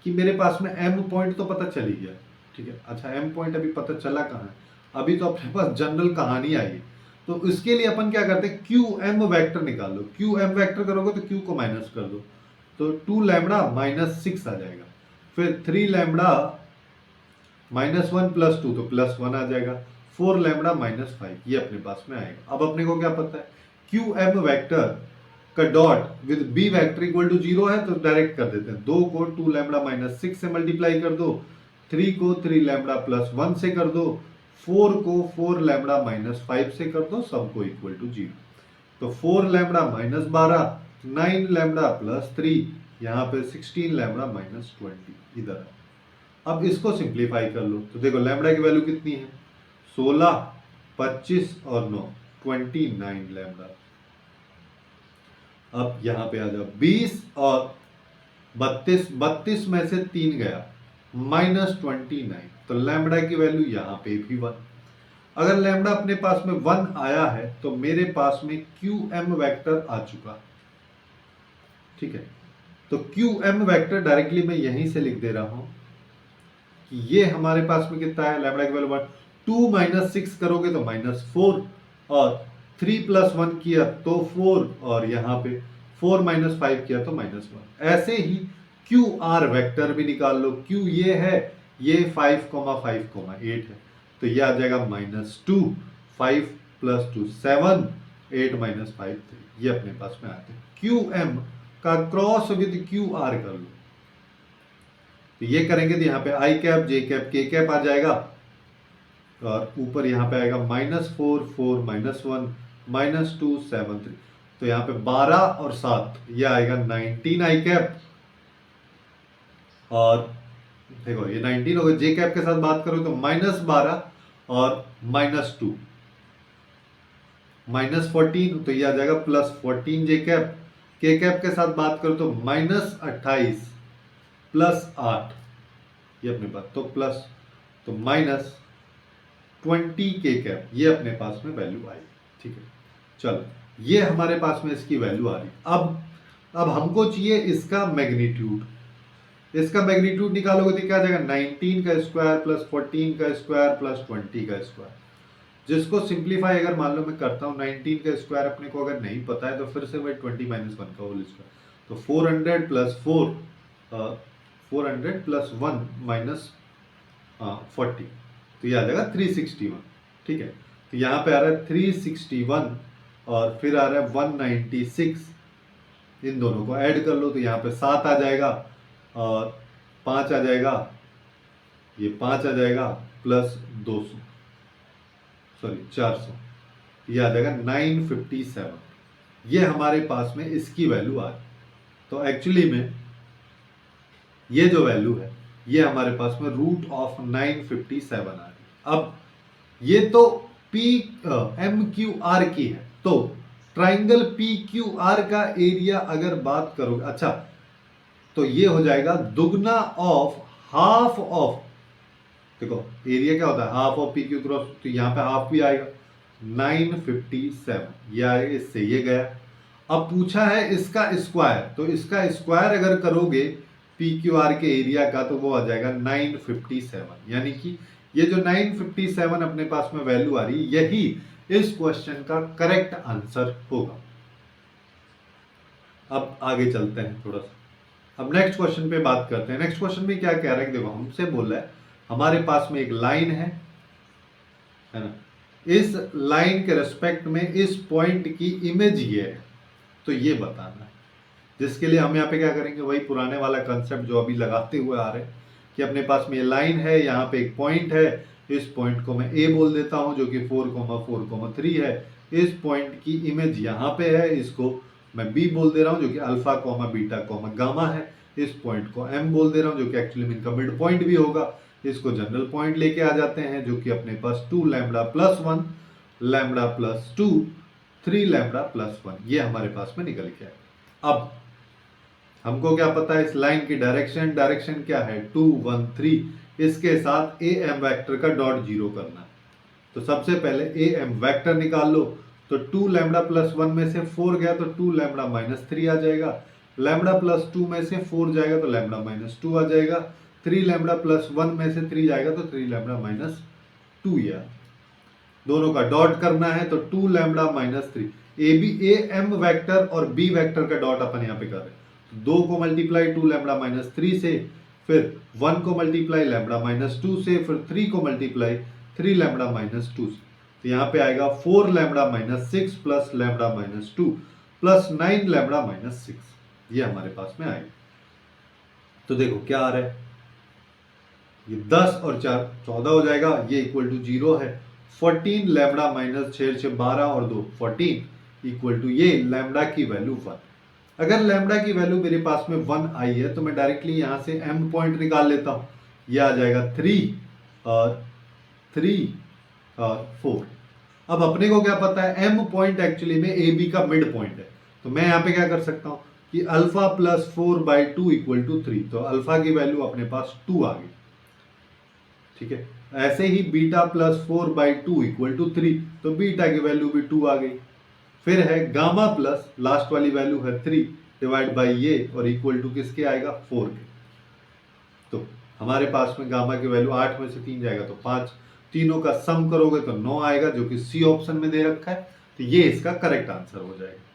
कि मेरे पास में m पॉइंट तो पता चल ही गया। ठीक है, अच्छा m पॉइंट अभी पता चला कहाँ है, अभी तो अपने पास जनरल कहानी आई। तो इसके लिए अपन क्या करते हैं, क्यू एम वैक्टर निकाल लो। क्यू एम वैक्टर करोगे तो क्यू को माइनस कर दो, तो 2 लैम्डा माइनस 6 आ जाएगा। फिर 3 लैम्डा माइनस 1 प्लस 2, तो प्लस 1 आ जाएगा। 4 लैम्डा माइनस 5, ये अपने पास में आएगा। अब अपने को क्या पता है, क्यू एम वैक्टर का dot with B vector equal to 0 है, तो डायरेक्ट कर देते हैं। 2 को 2 लैम्डा माइनस 6 से मल्टीप्लाई कर दो, 3 को 3 लैम्डा प्लस 1 से कर दो, 4 को 4 लैम्डा माइनस 5 से कर दो, सबको इक्वल टू 0। तो 4 लैम्डा माइनस 12, 9 लैम्डा प्लस 3, यहाँ पे 16 लैम्डा माइनस 20 इधर है। अब इसको सिंप्लीफाई कर लो, तो देखो लैम्डा की वैल्यू कितनी है, 16, 25 और 9, 29 लैम्डा। अब यहाँ पे आ जाओ 20 और 32 में से 3 गया -29, तो लैम्बडा की वैल्यू यहां पे भी 1। अगर लैम्बडा अपने पास में 1 आया है तो मेरे पास में QM वेक्टर आ चुका। ठीक है, तो QM वेक्टर डायरेक्टली मैं यहीं से लिख दे रहा हूं कि ये हमारे पास में कितना है, लैम्बडा की वैल्यू 1। 2 - 6 करोगे तो -4, और 3 + 1 किया तो 4, और यहां पे 4 - 5 किया तो -1। ऐसे ही QR वेक्टर भी निकाल लो। Q ये है, ये 5, 5, 8 है, तो ये आ जाएगा -2, 5 + 2 7, 8 - 5 3, ये अपने पास में आते हैं। QM का क्रॉस विद QR कर लो, तो ये करेंगे तो यहाँ पे I cap, J cap, K cap आ जाएगा, और ऊपर यहाँ पे आएगा -4, 4, -1, -2, 7, 3, तो यहाँ पे 12 और 7, ये आएगा 19 I कैप, और देखो ये 19 हो गया। J कैप के साथ बात करो तो -12 और -2, -14, तो ये आ जाएगा +14 J कैप। K कैप के साथ बात करो तो -28 +8, ये अपने पास तो प्लस, तो -20 K कैप, ये अपने पास में वैल्यू आई। ठीक है, चलो ये हमारे पास में इसकी वैल्यू आ रही। अब हमको चाहिए इसका मैग्नीट्यूड। इसका मैग्नीट्यूड निकालोगे तो क्या आ जाएगा, 19 का स्क्वायर प्लस 14 का स्क्वायर प्लस 20 का स्क्वायर। जिसको सिंप्लीफाई अगर मान लो मैं करता हूँ, 19 का स्क्वायर अपने को अगर नहीं पता है तो फिर से वही 20 - 1 का होल स्क्वायर, तो 400 + 4, 400 + 1 - 40, तो ये आ जाएगा 361। ठीक है, तो यहाँ पे आ रहा है 361, और फिर आ रहा है 196। इन दोनों को ऐड कर लो तो यहाँ पे 7 आ जाएगा, और 5 आ जाएगा, ये 5 आ जाएगा, प्लस 200, सॉरी 400, ये आ जाएगा 957। ये हमारे पास में इसकी वैल्यू आ रही। तो एक्चुअली में ये जो वैल्यू है ये हमारे पास में √957 आ रही। अब ये तो MQR की है, तो ट्राइंगल PQR का एरिया अगर बात करोगे, अच्छा तो ये हो जाएगा दुगना ऑफ हाफ ऑफ, देखो एरिया क्या होता है, हाफ ऑफ PQ क्रॉस, तो यहाँ पे हाफ भी आएगा 957, ये आएगा, इससे ये गया। अब पूछा है इसका स्क्वायर, तो इसका स्क्वायर अगर करोगे PQR के एरिया का तो वो आ जाएगा 957, यानी कि ये जो 957 अपने पास में वैल्यू आ रही, यही इस क्वेश्चन का करेक्ट आंसर होगा। अब आगे चलते हैं थोड़ा सा, अब नेक्स्ट क्वेश्चन पे बात करते हैं। नेक्स्ट क्वेश्चन में क्या कह रहा है, देखो हमसे बोल रहा है हमारे पास में एक लाइन है ना, इस लाइन के रेस्पेक्ट में इस पॉइंट की इमेज ये है, तो ये बताना है। जिसके लिए हम यहाँ पे क्या करेंगे, वही पुराने वाला कंसेप्ट जो अभी लगाते हुए आ रहे हैं कि अपने पास में ये लाइन है, यहाँ पे एक पॉइंट है, इस पॉइंट को मैं A बोल देता हूँ जो कि 4,4,3 है। इस पॉइंट की इमेज यहाँ पे है, इसको मैं B बोल दे रहा हूँ जो कि अल्फा, बीटा, गामा है। इस पॉइंट को M बोल दे रहा हूँ जो कि एक्चुअली इनका मिड पॉइंट भी होगा। इसको जनरल पॉइंट लेके आ जाते हैं जो कि अपने पास 2 लैम्बडा + 1, लैम्बडा + 2, 3 लैम्बडा + 1, ये हमारे पास में निकल के आए। अब हमको क्या पता है इस लाइन की डायरेक्शन क्या है, 2, 1, 3, इसके साथ AM वेक्टर का डॉट 0 करना है। तो सबसे पहले AM वेक्टर निकाल लो, तो 2 लैम्बडा + 1 में से 4 गया तो 2 लैम्बडा - 3 आ जाएगा, लैम्बडा + 2 में से 4 जाएगा तो लैम्बडा - 2 आ जाएगा, 3 लैम्बडा + 1 में से 3 जाएगा तो 3 लैम्बडा -2 या दोनों का डॉट करना है, तो 2 लैम्बडा -3, AM वेक्टर और B वेक्टर का डॉट अपन यहाँ पे कर रहे हैं। 2 को मल्टीप्लाई 2 लैम्बडा -3 से, फिर 1 को मल्टीप्लाई लैम्बडा -2 से, फिर 3 को मल्टीप्लाई 3 लैम्बडा -2 से, तो यहाँ पे आएगा 4 lambda -6 plus lambda -2 plus 9 lambda -6, ये हमारे पास में आएगा। तो देखो क्या आ रहा है, ये 10 और 4 14 हो जाएगा, ये इक्वल टू 0 है। 14 लैम्बडा -6 से 12 और 2 14 इक्वल टू ये लैम्बडा की वैल्यू 1। अगर लैम्बडा की वैल्यू मेरे पास में 1 आई है तो मैं डायरेक्टली यहां से M पॉइंट निकाल लेता हूं, यह आ जाएगा 3 और 3 और 4। अब अपने को क्या पता है M पॉइंट एक्चुअली में AB का मिड पॉइंट है, तो मैं यहाँ पे क्या कर सकता हूँ, कि अल्फा प्लस 4/2 इक्वल टू 3, तो अल्फा की वैल्यू अपने पास 2 आ गई। ठीक है, ऐसे ही बीटा प्लस 4/2 इक्वल टू 3, तो बीटा की वैल्यू भी 2 आ गई। फिर है गामा प्लस लास्ट वाली वैल्यू है 3 डिवाइड बाई ये और इक्वल टू किसके आएगा 4 के। तो हमारे पास में गामा की वैल्यू 8 में से 3 जाएगा तो 5, तीनों का सम करोगे तो 9 आएगा, जो कि सी ऑप्शन में दे रखा है, तो ये इसका करेक्ट आंसर हो जाएगा।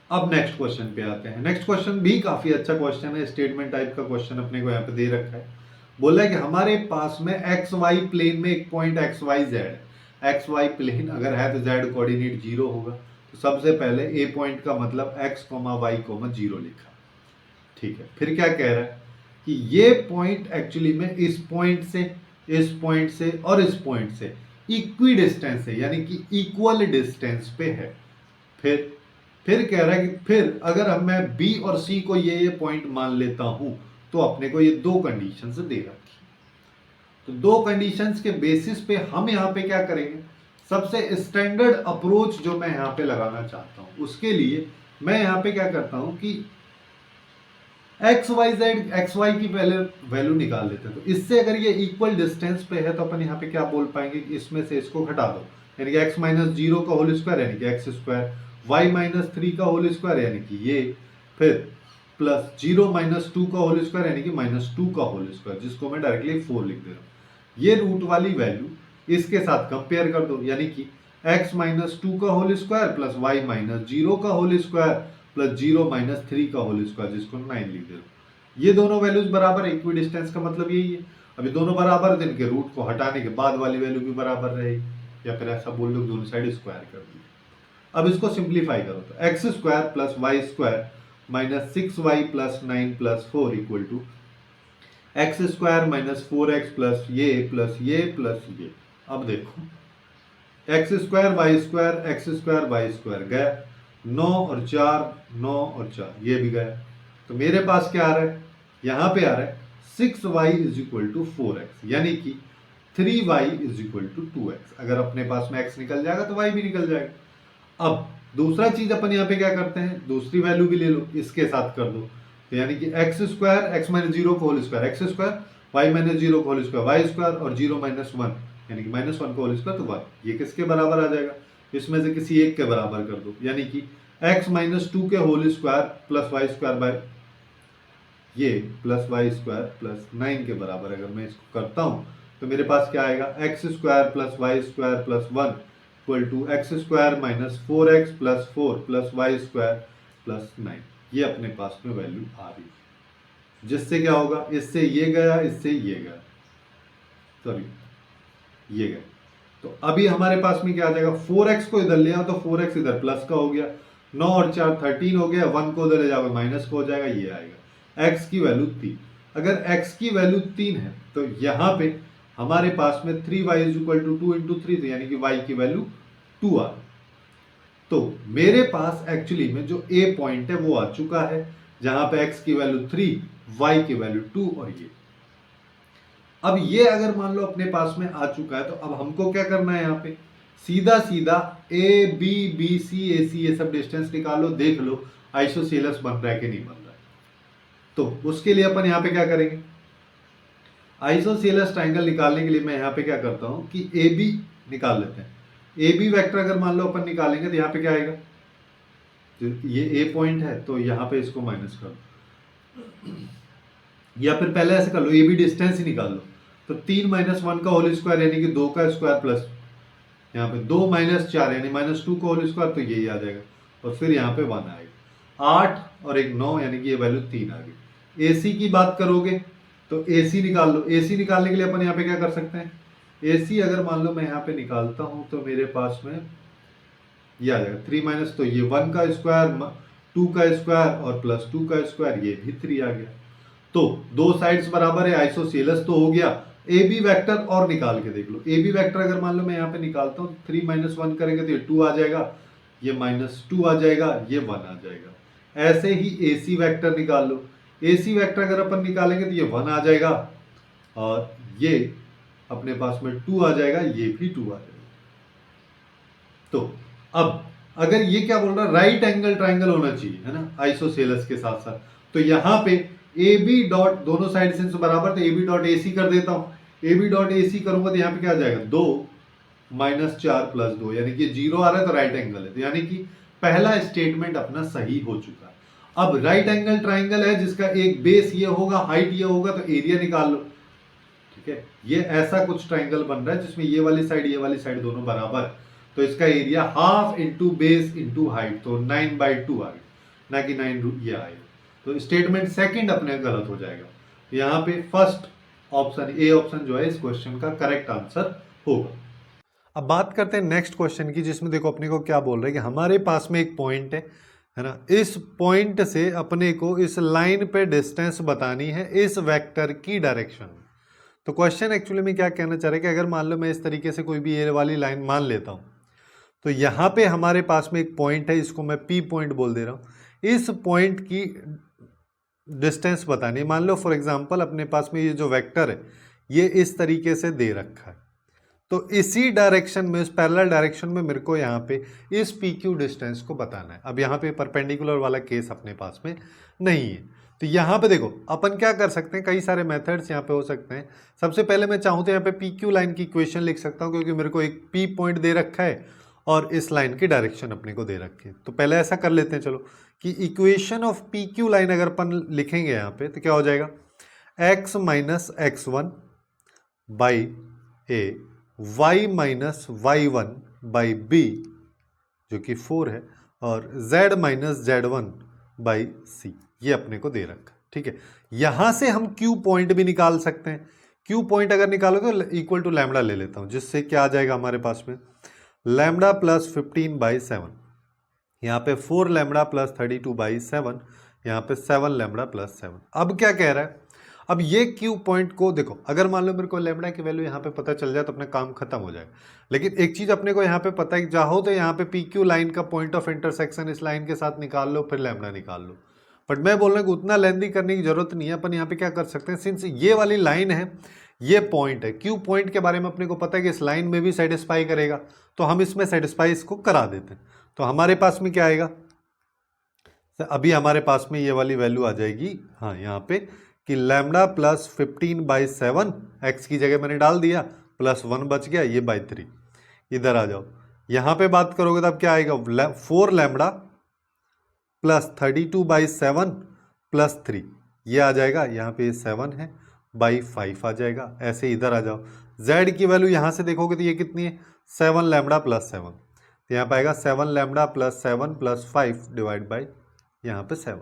अब नेक्स्ट क्वेश्चन पे आते हैं। नेक्स्ट क्वेश्चन भी काफी अच्छा क्वेश्चन है, स्टेटमेंट टाइप का क्वेश्चन अपने को यहाँ पे दे रखा है। बोला है कि हमारे पास में एक्स वाई प्लेन में एक point X Y Z, X Y plane अगर है तो जेड कोऑर्डिनेट 0 होगा। तो सबसे पहले ए पॉइंट का मतलब x, y, 0 लिखा। ठीक है, फिर क्या कह रहा है कि ये पॉइंट एक्चुअली में इस पॉइंट से, इस पॉइंट से और इस पॉइंट से इक्वी डिस्टेंस है, यानी कि इक्वल डिस्टेंस पे है। फिर कह रहा है कि फिर अगर हम मैं बी और सी को ये पॉइंट मान लेता हूं तो अपने को ये दो कंडीशंस दे रखी। तो दो कंडीशंस के बेसिस पे हम यहां पे क्या करेंगे, सबसे स्टैंडर्ड अप्रोच जो मैं यहां पे लगाना चाहता हूं, उसके लिए मैं यहां पे क्या करता हूं कि X Y Z, X Y की पहले वैल्यू निकाल लेते हैं। तो इससे अगर ये इक्वल डिस्टेंस पे है तो अपन यहाँ पे क्या बोल पाएंगे कि इसमें से इसको घटा दो, यानी कि x माइनस 0 का होल स्क्वायर यानी कि x स्क्वायर, y माइनस 3 का होल स्क्वायर यानी कि ये, फिर प्लस 0 माइनस 2 का होल स्क्वायर यानी कि -2 का होल स्क्वायर, जिसको मैं डायरेक्टली 4 लिख दे रहा हूँ। ये रूट वाली वैल्यू इसके साथ कंपेयर कर दो, यानी कि x माइनस 2 का whole square plus y minus 0 का होल स्क्वायर प्लस 0 माइनस 3 का होल स्क्वायर, जिसको 9 लिख दे रहा हूँ। ये दोनों वैल्यूज बराबर है, इक्वी डिस्टेंस का मतलब यही है। अभी दोनों बराबर है, इनके रूट को हटाने के बाद वाली वैल्यू भी बराबर रहेगी, या फिर ऐसा बोल लो दोनों साइड स्क्वायर कर दिया। अब इसको सिंप्लीफाई करो तो X square plus Y square minus 6y plus 9 plus 4 equal to x square minus 4x plus ये प्लस ये प्लस ये। अब देखो X square Y square, X square Y square गया, 9 और 4, 9 और 4 ये भी गया। तो मेरे पास क्या आ रहा है, यहां पे आ रहा है 6y is equal to 4x, यानी कि 3y is equal to 2x। अगर अपने पास में x निकल जाएगा तो y भी निकल जाएगा। अब दूसरा चीज अपन यहाँ पे क्या करते हैं, दूसरी वैल्यू भी ले लो, इसके साथ कर दो, तो यानी कि एक्स स्क्वायर एक्स माइनस 0 का whole square X square, Y minus 0 का होल स्क्वायर वाई स्क्वायर और 0 माइनस 1 यानी कि -1 का होल स्क्वायर तो 1। ये किसके बराबर आ जाएगा, इसमें से किसी एक के बराबर कर दो, यानी कि x माइनस 2 के whole square plus Y square by ये प्लस वाई स्क्वायर प्लस 9 के बराबर अगर मैं इसको करता हूं तो मेरे पास क्या आएगा, x square plus Y square plus 1 equal to x square minus 4x plus 4 plus Y square plus 9। ये अपने पास में वैल्यू आ रही है, जिससे क्या होगा, इससे ये गया, इससे ये गया, सॉरी ये गया। तो अभी हमारे पास में क्या आ जाएगा, 4x को इधर ले आओ तो 4x इधर प्लस का हो गया, 9 और 4 13 हो गया, 1 को उधर ले जाओगे माइनस का हो जाएगा, ये आएगा x की वैल्यू 3। अगर x की वैल्यू 3 है तो यहाँ पे हमारे पास में 3y is equal to 2 into 3, यानी कि y की वैल्यू 2 आ। तो मेरे पास एक्चुअली में जो a पॉइंट है वो आ चुका है, जहां पे x की वैल्यू 3, y की वैल्यू 2 और ये। अब ये अगर मान लो अपने पास में आ चुका है तो अब हमको क्या करना है, यहाँ पे सीधा सीधा ए बी बी सी ए सी ये सब डिस्टेंस निकालो, देख लो आइसोसेलेस बन रहा है कि नहीं बन रहा है। तो उसके लिए अपन यहाँ पे क्या करेंगे, आइसोसेलेस ट्राइंगल निकालने के लिए मैं यहाँ पे क्या करता हूँ कि ए बी निकाल लेते हैं। ए बी वेक्टर अगर मान लो अपन निकालेंगे तो यहाँ पे क्या आएगा, तो ये ए पॉइंट है तो यहाँ पे इसको माइनस कर दो, या फिर पहले ऐसे कर लो, ए बी डिस्टेंस ही निकाल लो, तो 3 माइनस 1 का होल स्क्वायर यानी कि 2 का स्क्वायर प्लस यहाँ पे 2 माइनस 4 यानी -2 का होल स्क्वायर, तो यही आ जाएगा, और फिर यहाँ पे 1 आएगा, 8 और एक 9 यानी कि ये वैल्यू 3 आ गई। एसी की बात करोगे तो एसी निकाल लो, एसी निकालने के लिए अपन यहाँ पे क्या कर सकते हैं, एसी अगर मान लो मैं यहाँ पे निकालता हूँ तो मेरे पास में ये आ जाएगा 3 माइनस, तो ये 1 का स्क्वायर 2 का स्क्वायर और प्लस 2 का स्क्वायर, ये भी 3 आ गया। तो दो साइड्स बराबर है, आइसोसेलेस तो हो गया। ए बी वैक्टर और निकाल के देख लो, ए बी वैक्टर अगर मान लो मैं यहाँ पे निकालता हूँ 3 माइनस 1 करेंगे तो ये 2 आ जाएगा, ये -2 आ जाएगा, ये 1 आ जाएगा। ऐसे ही ए सी वैक्टर निकाल लो, ए सी वैक्टर अगर अपन निकालेंगे तो ये 1 आ जाएगा और ये अपने पास में 2 आ जाएगा, ये भी 2 आ जाएगा। तो अब अगर ये क्या बोल रहा है, राइट एंगल ट्राइंगल होना चाहिए, है ना, आइसोसेलेस के साथ साथ, तो यहाँ पे ए बी डॉट, दोनों साइड से बराबर, तो ए बी डॉट ए सी कर देता हूँ। ए बी डॉट ए सी करूंगा तो यहाँ पे क्या आ जाएगा, 2 माइनस 4 प्लस 2, यानी कि 0 आ रहा है तो राइट एंगल है, तो यानी कि पहला स्टेटमेंट अपना सही हो चुका है। अब राइट एंगल ट्राइंगल है जिसका एक बेस ये होगा, हाइट ये होगा, तो एरिया निकाल लो। ठीक है, ये ऐसा कुछ ट्राइंगल बन रहा है जिसमें ये वाली साइड दोनों बराबर, तो इसका area half into base into height, तो 9/2 आ गया, ना कि 9 ये आएगा। तो स्टेटमेंट सेकंड अपने गलत हो जाएगा। तो यहाँ पे फर्स्ट ऑप्शन, ए ऑप्शन जो है इस क्वेश्चन का करेक्ट आंसर होगा। अब बात करते हैं नेक्स्ट क्वेश्चन की, जिसमें देखो अपने को क्या बोल रहे हैं कि हमारे पास में एक पॉइंट है ना, इस पॉइंट से अपने को इस लाइन पे डिस्टेंस बतानी है इस वेक्टर की डायरेक्शन में। तो क्वेश्चन एक्चुअली में क्या कहना चाह रहे हैं कि अगर मान लो मैं इस तरीके से कोई भी ये वाली लाइन मान लेता हूँ, तो यहाँ पे हमारे पास में एक पॉइंट है, इसको मैं पी पॉइंट बोल दे रहा हूँ। इस पॉइंट की डिस्टेंस बतानी है। मान लो फॉर एग्जांपल अपने पास में ये जो वेक्टर है ये इस तरीके से दे रखा है, तो इसी डायरेक्शन में, इस पैरेलल डायरेक्शन में मेरे को यहाँ पे इस पी क्यू डिस्टेंस को बताना है। अब यहाँ पे परपेंडिकुलर वाला केस अपने पास में नहीं है, तो यहाँ पे देखो अपन क्या कर सकते हैं, कई सारे मेथड्स यहाँ पे हो सकते हैं। सबसे पहले मैं चाहूँ तो यहाँ पे पी क्यू लाइन की इक्वेशन लिख सकता हूँ, क्योंकि मेरे को एक पी पॉइंट दे रखा है और इस लाइन की डायरेक्शन अपने को दे रखी है। तो पहले ऐसा कर लेते हैं चलो कि equation of P Q line अगर अपन लिखेंगे यहाँ पे तो क्या हो जाएगा, x minus x1 by a, y minus y1 by b जो कि 4 है, और z माइनस z1 बाई सी, ये अपने को दे रखा। ठीक है, यहां से हम q पॉइंट भी निकाल सकते हैं। q पॉइंट अगर निकालोगे तो इक्वल टू लैम्बडा ले लेता हूं, जिससे क्या आ जाएगा हमारे पास में, लैम्बडा प्लस 15/7, यहाँ पे 4 लैम्बडा प्लस 32/7, यहाँ पे 7 लैम्बडा प्लस 7। अब क्या कह रहा है, अब ये क्यू पॉइंट को देखो, अगर मान लो मेरे को लैम्बडा की वैल्यू यहाँ पे पता चल जाए तो अपना काम खत्म हो जाएगा। लेकिन एक चीज अपने को यहाँ पे पता है, चाहो तो यहाँ पे पी क्यू लाइन का पॉइंट ऑफ इंटरसेक्शन इस लाइन के साथ निकाल लो, फिर लैम्बडा निकाल लो। बट मैं बोल रहा हूँ कि उतना लेंथी करने की जरूरत नहीं है। अपन यहाँ पे क्या कर सकते हैं, सिंस ये वाली लाइन है, ये पॉइंट है, क्यू पॉइंट के बारे में अपने को पता है कि इस लाइन में भी सेटिस्फाई करेगा, तो हम इसमें सेटिस्फाई इसको करा देते हैं। तो हमारे पास में क्या आएगा, अभी हमारे पास में ये वाली वैल्यू आ जाएगी, हाँ यहाँ पे, कि लैम्बडा प्लस 15/7, एक्स की जगह मैंने डाल दिया, प्लस 1 बच गया, ये बाई 3। इधर आ जाओ, यहाँ पे बात करोगे तो अब क्या आएगा, 4 लैम्बडा प्लस 32/7 प्लस 3, ये आ जाएगा, यहाँ पे 7 है, बाई 5 आ जाएगा। ऐसे इधर आ जाओ, z की वैल्यू यहाँ से देखोगे तो ये कितनी है, 7 लैम्बडा प्लस 7, तो यहाँ पे आएगा 7 lambda plus 7 plus 5 divide by यहाँ पे 7।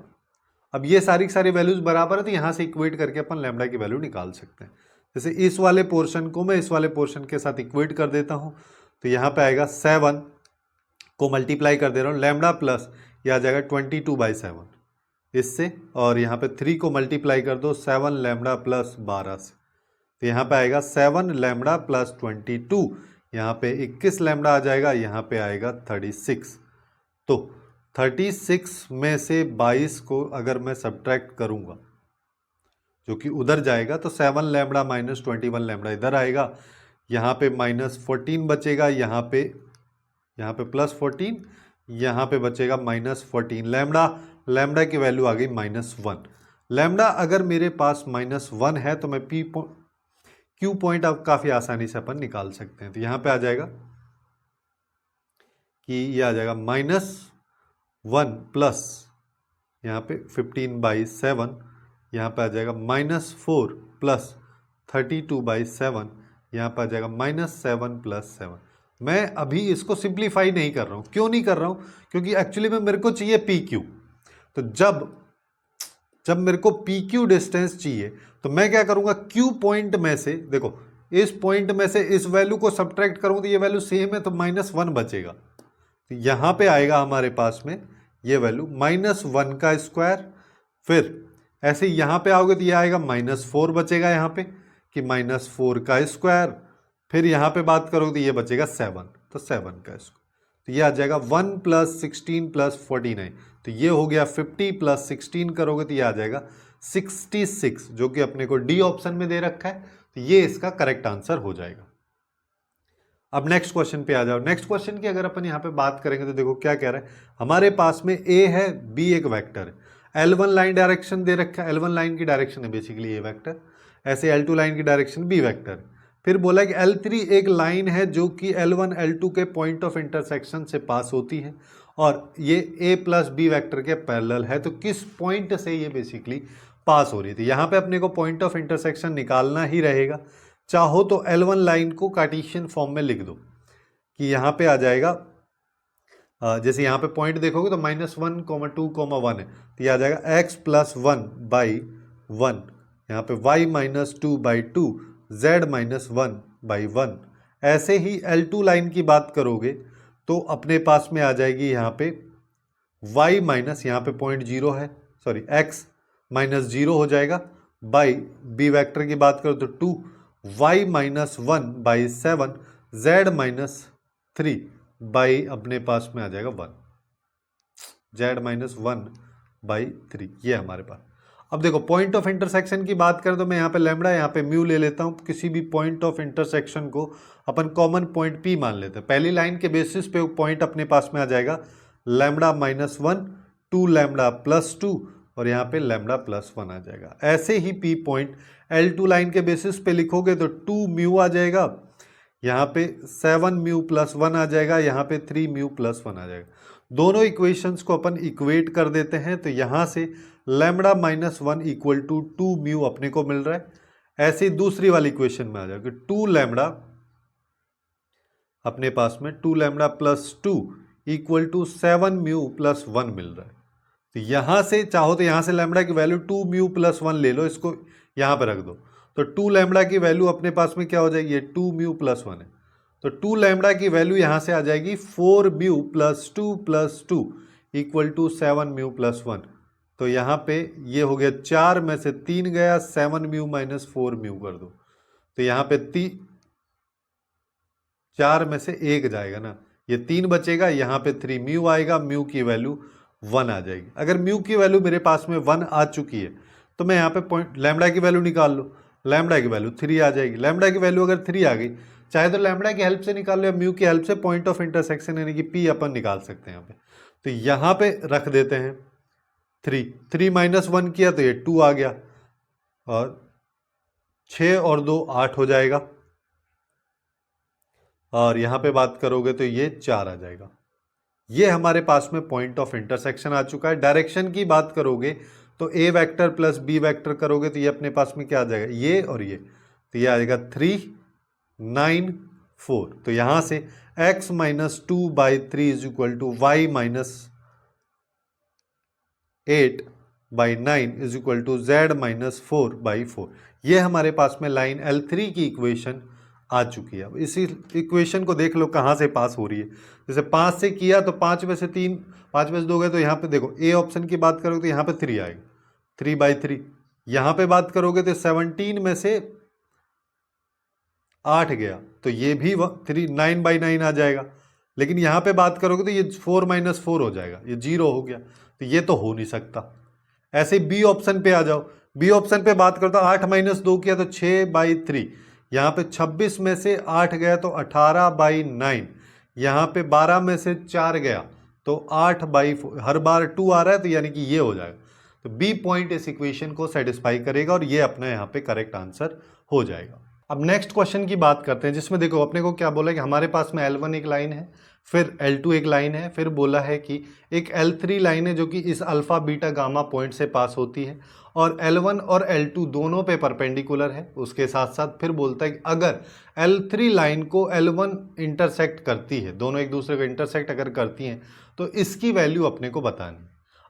अब ये सारी की सारी वैल्यूज बराबर है, तो यहाँ से इक्वेट करके अपन लैम्बडा की वैल्यू निकाल सकते हैं। जैसे इस वाले पोर्शन को मैं इस वाले पोर्शन के साथ इक्वेट कर देता हूँ, तो यहाँ पे आएगा 7 को मल्टीप्लाई कर दे रहा हूँ, लैम्बडा प्लस ये आ जाएगा 22/7 इससे, और यहाँ पे 3 को मल्टीप्लाई कर दो 7 लैम्बडा प्लस 12 से, तो यहाँ पे आएगा 7 लैम्बडा प्लस 22, यहाँ पे 21 लैम्बडा आ जाएगा, यहाँ पे आएगा 36। तो 36 में से 22 को अगर मैं सब्ट्रैक्ट करूंगा जो कि उधर जाएगा, तो 7 लैम्बडा माइनस 21 लैम्बडा इधर आएगा, यहाँ पे माइनस 14 बचेगा, यहाँ पे प्लस 14, यहाँ पे बचेगा माइनस 14 लैम्बडा। लैम्बडा की वैल्यू आ गई -1। लैम्बडा अगर मेरे पास -1 है तो मैं क्यू पॉइंट अब काफ़ी आसानी से अपन निकाल सकते हैं। तो यहाँ पे आ जाएगा कि ये आ जाएगा -1 प्लस यहाँ पे 15/7, यहाँ पे आ जाएगा -4 प्लस 32/7, यहाँ पे आ जाएगा -7 प्लस 7। मैं अभी इसको सिंप्लीफाई नहीं कर रहा हूँ। क्यों नहीं कर रहा हूँ, क्योंकि एक्चुअली में मेरे को चाहिए पी क्यू। तो जब मेरे को पी क्यू डिस्टेंस चाहिए तो मैं क्या करूँगा, क्यू पॉइंट में से देखो, इस पॉइंट में से इस वैल्यू को सब्ट्रैक्ट करूँ तो ये वैल्यू सेम है, तो -1 बचेगा। तो यहाँ पे आएगा हमारे पास में ये वैल्यू -1 का स्क्वायर, फिर ऐसे यहाँ पे आओगे तो ये आएगा -4 बचेगा यहाँ पे कि -4 का स्क्वायर, फिर यहाँ पे बात करोगे तो ये बचेगा 7, तो 7 का स्क्वायर, तो ये आ जाएगा 1 + 16 + 49, तो ये हो गया 50 + 16 करोगे तो ये आ जाएगा 66, जो कि अपने को डी ऑप्शन में दे रखा है, तो ये इसका करेक्ट आंसर हो जाएगा। अब नेक्स्ट क्वेश्चन पे आ जाओ। नेक्स्ट क्वेश्चन की अगर अपन यहाँ पे बात करेंगे तो देखो क्या कह रहा है, हमारे पास में ए है, बी एक वेक्टर है, L1 लाइन डायरेक्शन दे रखा है, L1 लाइन की डायरेक्शन है बेसिकली ए वेक्टर, ऐसे L2 लाइन की डायरेक्शन बी वेक्टर। फिर बोला कि L3 एक लाइन है जो कि L1 L2 के पॉइंट ऑफ इंटरसेक्शन से पास होती है और ये ए प्लस बी वेक्टर के पैरेलल है, तो किस पॉइंट से ये बेसिकली पास हो रही थी। यहाँ पे अपने को पॉइंट ऑफ इंटरसेक्शन निकालना ही रहेगा। चाहो तो L1 लाइन को कार्टेशियन फॉर्म में लिख दो कि यहाँ पे आ जाएगा, जैसे यहाँ पे पॉइंट देखोगे तो -1, 2, 1 है, तो ये आ जाएगा x + 1/1, यहाँ पे y - 2/2, z -1/1। ऐसे ही L2 लाइन की बात करोगे तो अपने पास में आ जाएगी यहाँ पे y माइनस, यहाँ पे पॉइंट 0 है, सॉरी x -0 हो जाएगा, बाई बी वेक्टर की बात करो तो 2, y -1/7, z -3 बाई अपने पास में आ जाएगा 1, z -1/3, ये हमारे पास। अब देखो पॉइंट ऑफ इंटरसेक्शन की बात करें तो मैं यहाँ पे लैम्बडा, यहाँ पे म्यू ले लेता हूँ। किसी भी पॉइंट ऑफ इंटरसेक्शन को अपन कॉमन पॉइंट P मान लेते हैं। पहली लाइन के बेसिस पे पॉइंट अपने पास में आ जाएगा लैम्बडा -1, 2 लैम्बडा +2 और यहाँ पे लैम्बडा +1 आ जाएगा। ऐसे ही P पॉइंट L2 लाइन के बेसिस पे लिखोगे तो 2 म्यू आ जाएगा, यहाँ पे 7 म्यू +1 आ जाएगा, यहाँ पे 3 म्यू +1 आ जाएगा। दोनों इक्वेशंस को अपन इक्वेट कर देते हैं तो यहाँ से लैम्बडा -1 = 2 म्यू अपने को मिल रहा है। ऐसे ही दूसरी वाली इक्वेशन में आ जाएगा 2 लैम्बडा, अपने पास में 2 लैम्बडा +2 = 7 म्यू +1 मिल रहा है। तो यहाँ से चाहो तो यहाँ से लैम्बडा की वैल्यू 2 म्यू +1 ले लो, इसको यहाँ पर रख दो, तो 2 लैम्बडा की वैल्यू अपने पास में क्या हो जाएगी, ये 2 म्यू +1 है, तो 2 लैम्बडा की वैल्यू यहाँ से आ जाएगी 4 म्यू +2 +2 = 7 म्यू +1। तो यहाँ पे ये हो गया 4 में से 3 गया, 7 म्यू -4 म्यू कर दो, तो यहाँ पे 4 में से 1 जाएगा ना, ये 3 बचेगा, यहाँ पे 3 म्यू आएगा, म्यू की वैल्यू 1 आ जाएगी। अगर म्यू की वैल्यू मेरे पास में 1 आ चुकी है तो मैं यहाँ पे पॉइंट लैम्बडा की वैल्यू निकाल लो, लैम्बडा की वैल्यू 3 आ जाएगी। लैम्बडा की वैल्यू अगर 3 आ गई, चाहे तो लैम्बडा की हेल्प से निकाल लो या म्यू की हेल्प से पॉइंट ऑफ इंटरसेक्शन यानी कि P अपन निकाल सकते हैं यहाँ पे। तो यहाँ पे रख देते हैं 3 -1 किया तो ये 2 आ गया और 6 और 2 8 हो जाएगा, और यहाँ पे बात करोगे तो ये 4 आ जाएगा। ये हमारे पास में पॉइंट ऑफ इंटरसेक्शन आ चुका है। डायरेक्शन की बात करोगे तो ए वेक्टर प्लस बी वेक्टर करोगे तो ये अपने पास में क्या आ जाएगा, ये और ये, तो ये आ जाएगा 3 9 4। तो यहाँ से x - 2/3 = y -8/9 = z -4/4। ये हमारे पास में लाइन L3 की इक्वेशन आ चुकी है। अब इसी इक्वेशन को देख लो कहाँ से पास हो रही है। जैसे 5 से किया तो 5 में से 3, 5 में से 2 गए, तो यहाँ पे देखो ए ऑप्शन की बात करोगे तो यहाँ पे 3 आएगा, 3/3। यहाँ पे बात करोगे तो 17 में से 8 गया तो ये भी 9/9 आ जाएगा। लेकिन यहाँ पे बात करोगे तो ये 4 - 4 हो जाएगा, ये 0 हो गया, तो ये तो हो नहीं सकता। ऐसे ही बी ऑप्शन पे आ जाओ, बी ऑप्शन पे बात करो तो 8 - 2 किया तो 6/3, यहाँ पे 26 में से 8 गया तो 18/9, यहाँ पे 12 में से 4 गया तो 8/4, हर बार 2 आ रहा है तो यानी कि ये हो जाएगा। तो बी पॉइंट इस इक्वेशन को सेटिस्फाई करेगा और ये अपना यहाँ पे करेक्ट आंसर हो जाएगा। अब नेक्स्ट क्वेश्चन की बात करते हैं, जिसमें देखो अपने को क्या बोला है कि हमारे पास में L1 एक लाइन है, फिर L2 एक लाइन है, फिर बोला है कि एक L3 लाइन है जो कि इस अल्फा बीटा गामा पॉइंट से पास होती है और L1 और L2 दोनों पे परपेंडिकुलर है। उसके साथ साथ फिर बोलता है कि अगर L3 लाइन को L1 इंटरसेक्ट करती है, दोनों एक दूसरे को इंटरसेक्ट अगर करती हैं तो इसकी वैल्यू अपने को बतानी।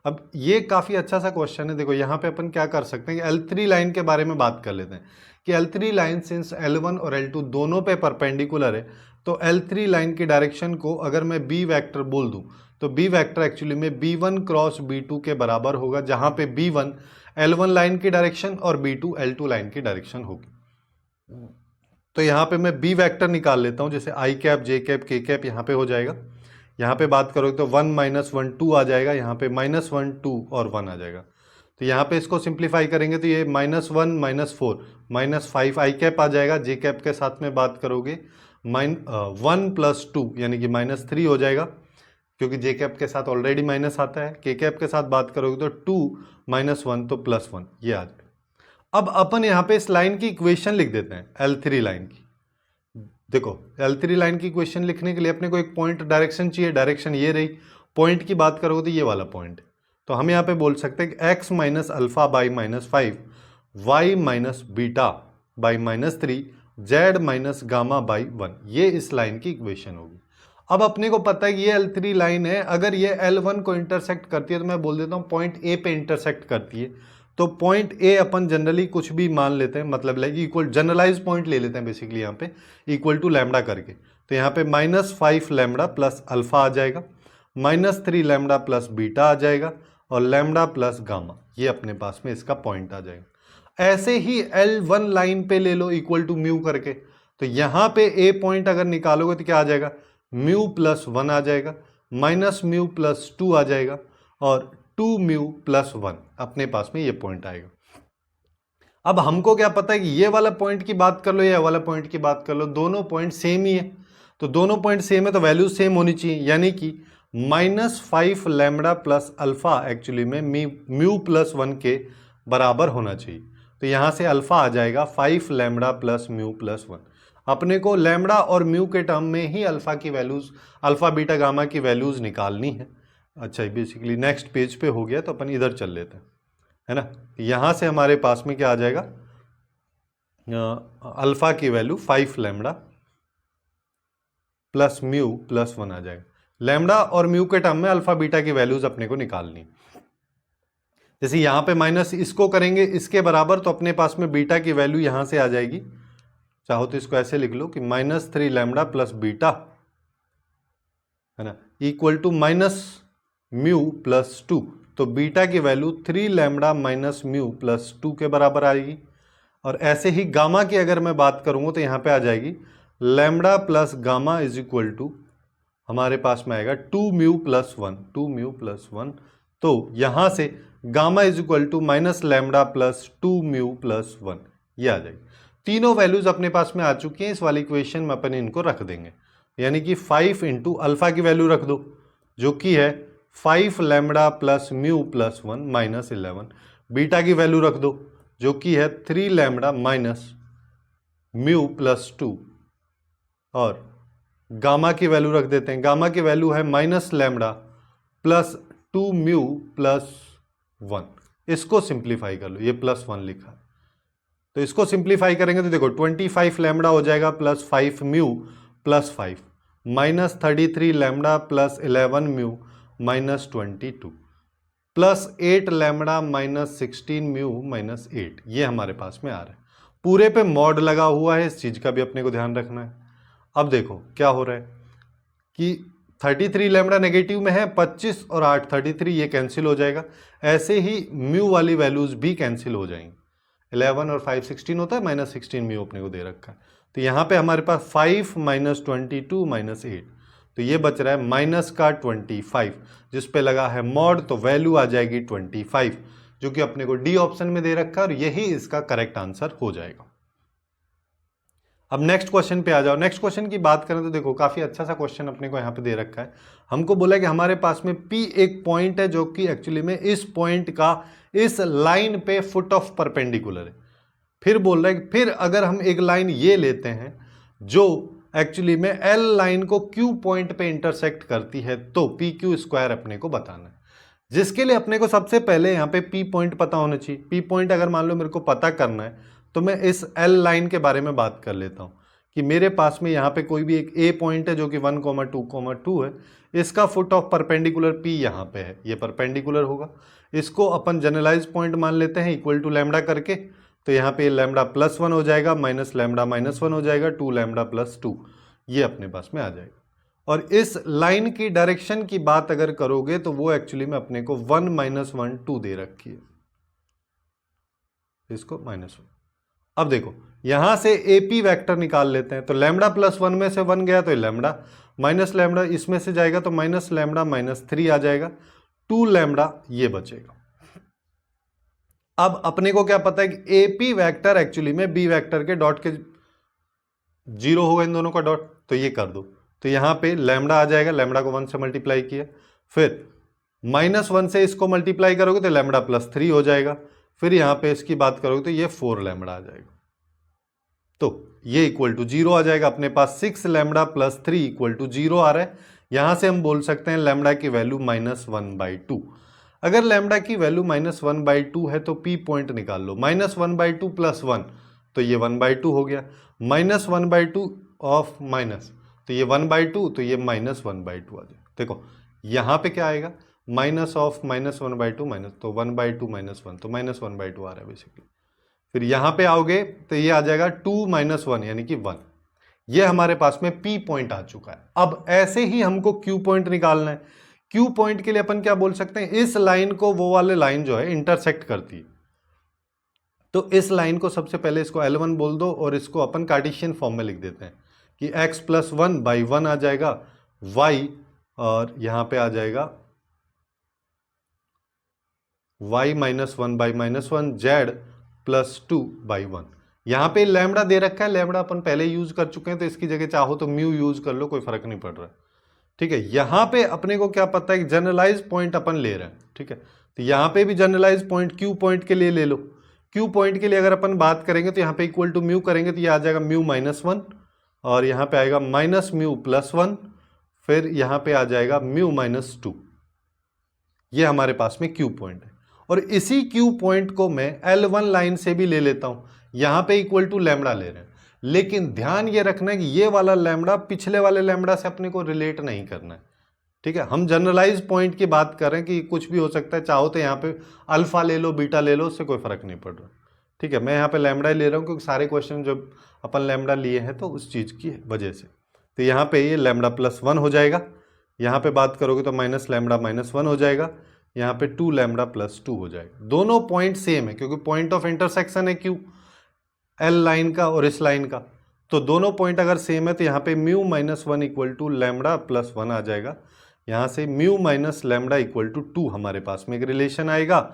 अब ये काफ़ी अच्छा सा क्वेश्चन है। देखो यहाँ पे अपन क्या कर सकते हैं कि L3 लाइन के बारे में बात कर लेते हैं कि L3 लाइन सिंस L1 और L2 दोनों पे परपेंडिकुलर है तो L3 लाइन की डायरेक्शन को अगर मैं B वेक्टर बोल दूं तो B वेक्टर एक्चुअली में B1 क्रॉस B2 के बराबर होगा, जहां पे B1 L1 लाइन की डायरेक्शन और B2 L2 लाइन की डायरेक्शन होगी। तो यहाँ पे मैं B वेक्टर निकाल लेता हूँ, जैसे I cap J cap K cap यहाँ पे हो जाएगा। यहाँ पे बात करोगे तो 1 - 1 2 आ जाएगा, यहाँ पे -1 2 और 1 आ जाएगा। तो यहाँ पे इसको सिंप्लीफाई करेंगे तो ये -1 - 4 -5 I कैप आ जाएगा, J कैप के साथ में बात करोगे 1 प्लस 2 यानी कि -3 हो जाएगा, क्योंकि जे कैप के साथ ऑलरेडी माइनस आता है। के कैप के साथ बात करोगे तो 2 - 1 तो +1, ये आ जाएगा। अब अपन यहाँ पे इस लाइन की इक्वेशन लिख देते हैं, L3 लाइन की। देखो L3 लाइन की इक्वेशन लिखने के लिए अपने को एक पॉइंट डायरेक्शन चाहिए, डायरेक्शन ये रही। पॉइंट की बात करोगे तो ये वाला पॉइंट, तो हम यहाँ पे बोल सकते हैं कि x - alpha by -5, y - beta by -3, z - gamma by 1, ये इस लाइन की इक्वेशन होगी। अब अपने को पता है कि ये L3 लाइन है, अगर ये L1 को इंटरसेक्ट करती है तो मैं बोल देता हूँ पॉइंट A पे इंटरसेक्ट करती है। तो पॉइंट A अपन जनरली कुछ भी मान लेते हैं, मतलब लाइक इक्वल जनरलाइज पॉइंट ले लेते हैं बेसिकली यहाँ पे, इक्वल टू लैम्डा करके। तो यहाँ पे -5 लैम्डा प्लस अल्फा आ जाएगा, -3 लैम्डा प्लस बीटा आ जाएगा, और लैम्डा प्लस गामा, ये अपने पास में इसका पॉइंट आ जाएगा। ऐसे ही L1 लाइन पे ले लो इक्वल टू म्यू करके, तो यहाँ पे A पॉइंट अगर निकालोगे तो क्या आ जाएगा, म्यू प्लस 1 आ जाएगा, -म्यू प्लस 2 आ जाएगा, और 2 म्यू प्लस 1 अपने पास में ये पॉइंट आएगा। अब हमको क्या पता है कि ये वाला पॉइंट की बात कर लो या वाला पॉइंट की बात कर लो, दोनों पॉइंट सेम ही है। तो दोनों पॉइंट सेम है तो वैल्यूज सेम होनी चाहिए, यानी कि -5 लैम्डा प्लस अल्फा एक्चुअली में म्यू प्लस 1 के बराबर होना चाहिए। तो यहाँ से अल्फा आ जाएगा 5 लैम्डा प्लस म्यू प्लस 1। अपने को लैम्डा और म्यू के टर्म में ही अल्फा की वैल्यूज, अल्फा बीटा गामा की वैल्यूज निकालनी है। अच्छा, बेसिकली नेक्स्ट पेज पे हो गया तो अपन इधर चल लेते हैं, है ना। यहाँ से हमारे पास में क्या आ जाएगा, अल्फा की value 5 lambda plus mu plus 1 आ जाएगा। लैम्डा और म्यू के टर्म में अल्फा बीटा की वैल्यूज अपने को निकालनी। जैसे यहाँ पे माइनस इसको करेंगे इसके बराबर, तो अपने पास में बीटा की वैल्यू यहाँ से आ जाएगी, चाहो तो इसको ऐसे लिख लो कि -3 लैम्डा प्लस बीटा, है ना, इक्वल टू -म्यू प्लस 2। तो बीटा की value 3 lambda minus mu plus 2 के बराबर आएगी। और ऐसे ही गामा की अगर मैं बात करूंगा तो यहाँ पे आ जाएगी lambda plus gamma is equal to, हमारे पास में आएगा 2 म्यू प्लस 1, 2 म्यू प्लस 1। तो यहाँ से gamma is equal to minus lambda plus 2 mu plus 1, ये आ जाएगी। तीनों वैल्यूज अपने पास में आ चुकी हैं, इस वाली इक्वेशन में अपन इनको रख देंगे, यानी कि 5 इंटू अल्फा की वैल्यू रख दो जो कि है 5 lambda plus mu plus 1 -11, beta की वैल्यू रख दो जो कि है 3 लैम्डा माइनस म्यू प्लस 2, और गामा की वैल्यू रख देते हैं, गामा की वैल्यू है minus lambda plus 2 mu plus 1। इसको सिंप्लीफाई कर लो, ये प्लस 1 लिखा है तो इसको सिंप्लीफाई करेंगे तो देखो 25 लैम्डा हो जाएगा plus 5 mu plus 5, -33 lambda plus 11 mu minus 22, plus 8 lambda minus 16 mu minus 8, ये हमारे पास में आ रहा है। पूरे पे मॉड लगा हुआ है, इस चीज का भी अपने को ध्यान रखना है। अब देखो क्या हो रहा है कि 33 लैम्डा नेगेटिव में है, 25 और 8 33, ये कैंसिल हो जाएगा। ऐसे ही म्यू वाली वैल्यूज भी कैंसिल हो जाएंगी, 11 और 5 16 होता है, -16 म्यू अपने को दे रखा है। तो यहाँ पे हमारे पास 5 - 22 - 8, तो ये बच रहा है माइनस का 25, जिस पे लगा है मॉड, तो वैल्यू आ जाएगी 25, जो कि अपने को डी ऑप्शन में दे रखा है, और यही इसका करेक्ट आंसर हो जाएगा। अब नेक्स्ट क्वेश्चन पे आ जाओ। नेक्स्ट क्वेश्चन की बात करें तो देखो काफी अच्छा सा क्वेश्चन अपने को यहाँ पे दे रखा है। हमको बोला कि हमारे पास में P एक पॉइंट है जो कि एक्चुअली में इस पॉइंट का इस लाइन पे फुट ऑफ परपेंडिकुलर है। फिर बोल रहा है कि फिर अगर हम एक लाइन ये लेते हैं जो एक्चुअली में L लाइन को Q पॉइंट पे इंटरसेक्ट करती है, तो PQ² अपने को बताना है, जिसके लिए अपने को सबसे पहले यहाँ पे P पॉइंट पता होना चाहिए। P पॉइंट अगर मान लो मेरे को पता करना है तो मैं इस L लाइन के बारे में बात कर लेता हूँ कि मेरे पास में यहाँ पे कोई भी एक A पॉइंट है जो कि 1, 2, 2 है, इसका फुट ऑफ परपेंडिकुलर P यहाँ पे है, ये परपेंडिकुलर होगा। इसको अपन जनरलाइज पॉइंट मान लेते हैं इक्वल टू लैम्डा करके, तो यहाँ पे लैम्डा प्लस 1 हो जाएगा, माइनस लैम्डा माइनस 1 हो जाएगा, 2 लैम्डा प्लस 2, ये अपने पास में आ जाएगा। और इस लाइन की डायरेक्शन की बात अगर करोगे तो वो एक्चुअली में अपने को 1 - 1 2 दे रखी है, इसको -1। अब देखो यहां से AP वेक्टर निकाल लेते हैं, तो लैम्डा प्लस 1 में से 1 गया तो लैम्डा, माइनस लैम्डा इसमें से जाएगा तो माइनस लैम्डा माइनस 3 आ जाएगा, 2 लैम्डा ये बचेगा। अब अपने को क्या पता है कि AP वेक्टर एक्चुअली में B वेक्टर के डॉट के जीरो होगा इन दोनों का डॉट, तो ये कर दो, तो यहाँ पे लैम्डा आ जाएगा, लैम्डा को 1 से मल्टीप्लाई किया, फिर -1 से इसको मल्टीप्लाई करोगे तो लैम्डा +3 हो जाएगा, फिर यहाँ पे इसकी बात करोगे तो ये 4 लैम्डा आ जाएगा, तो ये इक्वल टू 0 आ जाएगा। अपने पास 6 लैम्डा +3 इक्वल टू 0 आ रहा है। यहां से हम बोल सकते हैं लैम्डा की वैल्यू -1/2। अगर लैम्डा की वैल्यू -1/2 है तो पी पॉइंट निकाल लो, -1/2 + 1 तो ये 1/2 हो गया, -1/2 ऑफ माइनस तो ये 1/2, तो ये -1/2 आ जाएगा। देखो यहां पे क्या आएगा, माइनस ऑफ -1/2 माइनस, तो 1/2 -1 तो -1/2 आ रहा है बेसिकली। फिर यहां पे आओगे तो ये आ जाएगा 2 - 1 यानी कि 1। ये हमारे पास में पी पॉइंट आ चुका है। अब ऐसे ही हमको क्यू पॉइंट निकालना है। क्यू पॉइंट के लिए अपन क्या बोल सकते हैं, इस लाइन को वो वाले लाइन जो है इंटरसेक्ट करती है, तो इस लाइन को सबसे पहले इसको L1 बोल दो और इसको अपन कार्टेशियन फॉर्म में लिख देते हैं कि x + 1/1 आ जाएगा y, और यहां पे आ जाएगा y - 1/-1 z +2/1। यहां पे लैम्डा दे रखा है, लैम्डा अपन पहले यूज कर चुके हैं, तो इसकी जगह चाहो तो म्यू यूज कर लो, कोई फर्क नहीं पड़ रहा है। ठीक है, यहां पे अपने को क्या पता है, जनरलाइज पॉइंट अपन ले रहे हैं। ठीक है, तो यहां पे भी जनरलाइज पॉइंट क्यू पॉइंट के लिए ले लो। क्यू पॉइंट के लिए अगर अपन बात करेंगे तो यहां पे इक्वल टू म्यू करेंगे तो ये आ जाएगा म्यू -1, और यहां पे आएगा -μ + 1, फिर यहां पे आ जाएगा म्यू -2। ये हमारे पास में क्यू पॉइंट है, और इसी क्यू पॉइंट को मैं L1 लाइन से भी ले लेता हूं। यहां पे इक्वल टू लैम्डा ले रहे हैं, लेकिन ध्यान ये रखना है कि ये वाला लैम्डा पिछले वाले लैम्डा से अपने को रिलेट नहीं करना है। ठीक है, हम जनरलाइज पॉइंट की बात कर रहे हैं कि कुछ भी हो सकता है, चाहो तो यहाँ पे अल्फा ले लो, बीटा ले लो, उससे कोई फर्क नहीं पड़ रहा। ठीक है, मैं यहाँ पे लैम्डा ही ले रहा हूँ क्योंकि सारे क्वेश्चन जब अपन लैम्डा लिए हैं तो उस चीज़ की वजह से। तो यहाँ पे ये लैम्डा +1 हो जाएगा, यहाँ पे बात करोगे तो माइनस लैम्डा -1 हो जाएगा, यहाँ पे 2 लैम्डा +2 हो जाएगा। दोनों पॉइंट सेम है क्योंकि पॉइंट ऑफ इंटरसेक्शन है क्यू, एल लाइन का और इस लाइन का, तो दोनों पॉइंट अगर सेम है तो यहाँ पे म्यू -1 इक्वल टू लैम्डा +1 आ जाएगा। यहाँ से mu minus lambda equal to 2 हमारे पास में एक रिलेशन आएगा,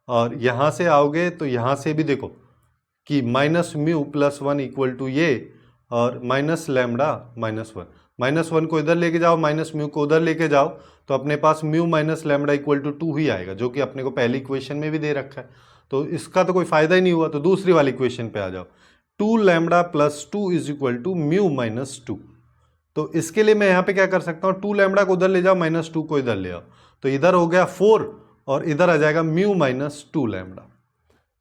और यहाँ से आओगे तो यहाँ से भी देखो कि -μ + 1 इक्वल टू ये, और माइनस लैम्डा -1, -1 को इधर लेके जाओ, -μ को उधर लेके जाओ, तो अपने पास mu minus lambda equal to 2 ही आएगा, जो कि अपने को पहली इक्वेशन में भी दे रखा है, तो इसका तो कोई फायदा ही नहीं हुआ। तो दूसरी वाली इक्वेशन पे आ जाओ, 2 lambda +2 is equal to mu -2। तो इसके लिए मैं यहाँ पे क्या कर सकता हूँ, 2 लैम्डा को उधर ले जाओ, -2 को इधर ले आओ, तो इधर हो गया 4 और इधर आ जाएगा म्यू -2 लैम्डा।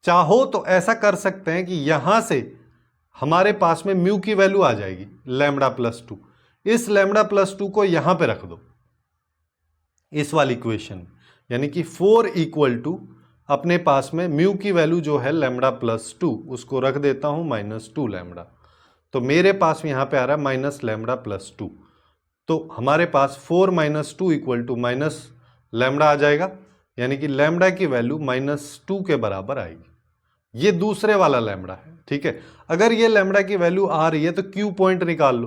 चाहो तो ऐसा कर सकते हैं कि यहां से हमारे पास में म्यू की वैल्यू आ जाएगी लैम्डा +2, इस लैम्डा +2 को यहां पे रख दो इस वाली इक्वेशन, यानी कि 4 इक्वल टू अपने पास में म्यू की वैल्यू जो है लैम्डा +2 उसको रख देता हूं -2 लैम्डा, तो मेरे पास में यहां पे आ रहा है माइनस लैम्डा +2, तो हमारे पास 4 - 2 इक्वल टू माइनस लैम्डा आ जाएगा, यानी कि लैम्डा की वैल्यू -2 के बराबर आएगी। ये दूसरे वाला लैम्डा है। ठीक है, अगर ये लैम्डा की वैल्यू आ रही है तो क्यू पॉइंट निकाल लो।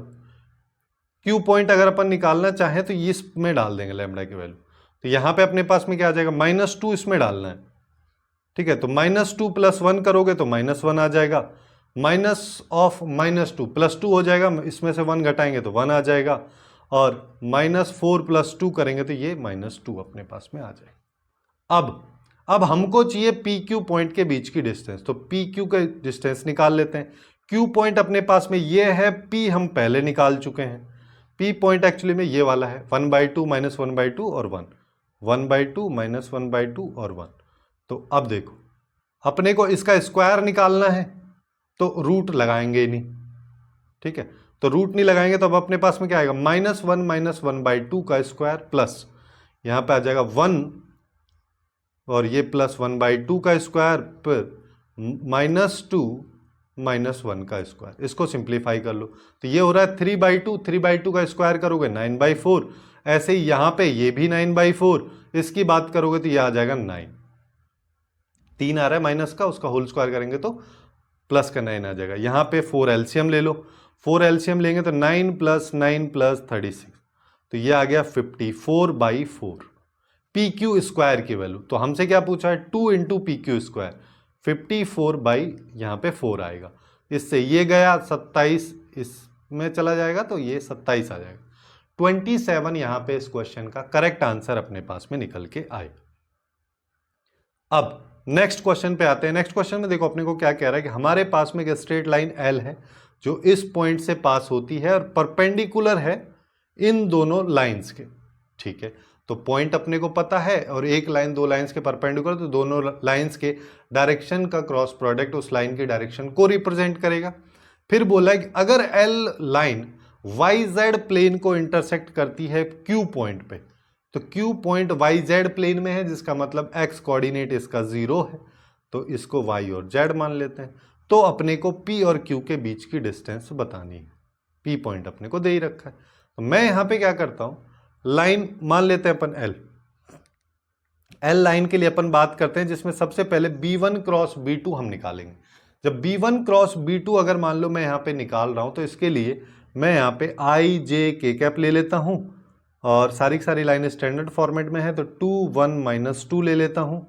क्यू पॉइंट अगर अपन निकालना चाहें तो इसमें डाल देंगे लैम्डा की वैल्यू, तो यहां पे अपने पास में क्या आ जाएगा, -2 इसमें डालना है। ठीक है, तो -2 + 1 करोगे तो -1 आ जाएगा, माइनस ऑफ -2 +2 हो जाएगा, इसमें से 1 घटाएंगे तो 1 आ जाएगा, और -4 + 2 करेंगे तो ये -2 अपने पास में आ जाएगा। अब हमको चाहिए पी क्यू पॉइंट के बीच की डिस्टेंस, तो पी क्यू का डिस्टेंस निकाल लेते हैं। क्यू पॉइंट अपने पास में ये है, पी हम पहले निकाल चुके हैं, पी पॉइंट एक्चुअली में ये वाला है 1/2 -1/2 और 1, 1/2 -1/2 और 1। तो अब देखो अपने को इसका स्क्वायर निकालना है तो रूट लगाएंगे नहीं। ठीक है, तो रूट नहीं लगाएंगे तो अब अपने पास में क्या आएगा, -1 -1/2 का स्क्वायर प्लस यहां पे आ जाएगा 1 और ये +1/2 का स्क्वायर पर -2 -1 का स्क्वायर, इसको सिंप्लीफाई कर लो तो ये हो रहा है 3/2, 3/2 का स्क्वायर करोगे 9/4, ऐसे ही यहां पे ये भी 9/4, इसकी बात करोगे तो ये आ जाएगा 9, 3 आ रहा है माइनस का, उसका होल स्क्वायर करेंगे तो प्लस का 9 आ जाएगा। यहां पे 4 एलसीएम ले लो, 4 एलसीएम लेंगे तो 9 + 9 + 36, तो ये आ गया 54/4 पी क्यू स्क्वायर की वैल्यू। तो हमसे क्या पूछा है, 2 × पी क्यू स्क्वायर, 54 बाई यहाँ पे 4 आएगा, इससे ये गया 27, इसमें चला जाएगा तो ये 27 आ जाएगा। 27 यहाँ पे इस क्वेश्चन का करेक्ट आंसर अपने पास में निकल के आएगा। अब नेक्स्ट क्वेश्चन पे आते हैं। नेक्स्ट क्वेश्चन में देखो अपने को क्या कह रहा है कि हमारे पास में एक स्ट्रेट लाइन एल है जो इस पॉइंट से पास होती है और परपेंडिकुलर है इन दोनों लाइंस के। ठीक है, तो पॉइंट अपने को पता है और एक लाइन दो लाइंस के परपेंडिकुलर, तो दोनों लाइंस के डायरेक्शन का क्रॉस प्रोडक्ट उस लाइन की डायरेक्शन को रिप्रेजेंट करेगा। फिर बोला है कि अगर L line Y Z plane को इंटरसेक्ट करती है क्यू पॉइंट पे, तो Q point Y Z plane में है, जिसका मतलब एक्स कोऑर्डिनेट इसका 0 है, तो इसको वाई और जेड मान लेते हैं। तो अपने को पी और क्यू के बीच की डिस्टेंस बतानी है। पी पॉइंट अपने को दे ही रखा है, तो मैं यहां पे क्या करता हूं, लाइन मान लेते हैं अपन एल। एल लाइन के लिए अपन बात करते हैं जिसमें सबसे पहले B1 क्रॉस B2 हम निकालेंगे। जब B1 क्रॉस B2 अगर मान लो मैं यहां पे निकाल रहा हूं, तो इसके लिए मैं यहां पे आई जे के कैप ले लेता हूं और सारी की सारी लाइन स्टैंडर्ड फॉर्मेट में है, तो 2 1 -2 ले लेता हूं,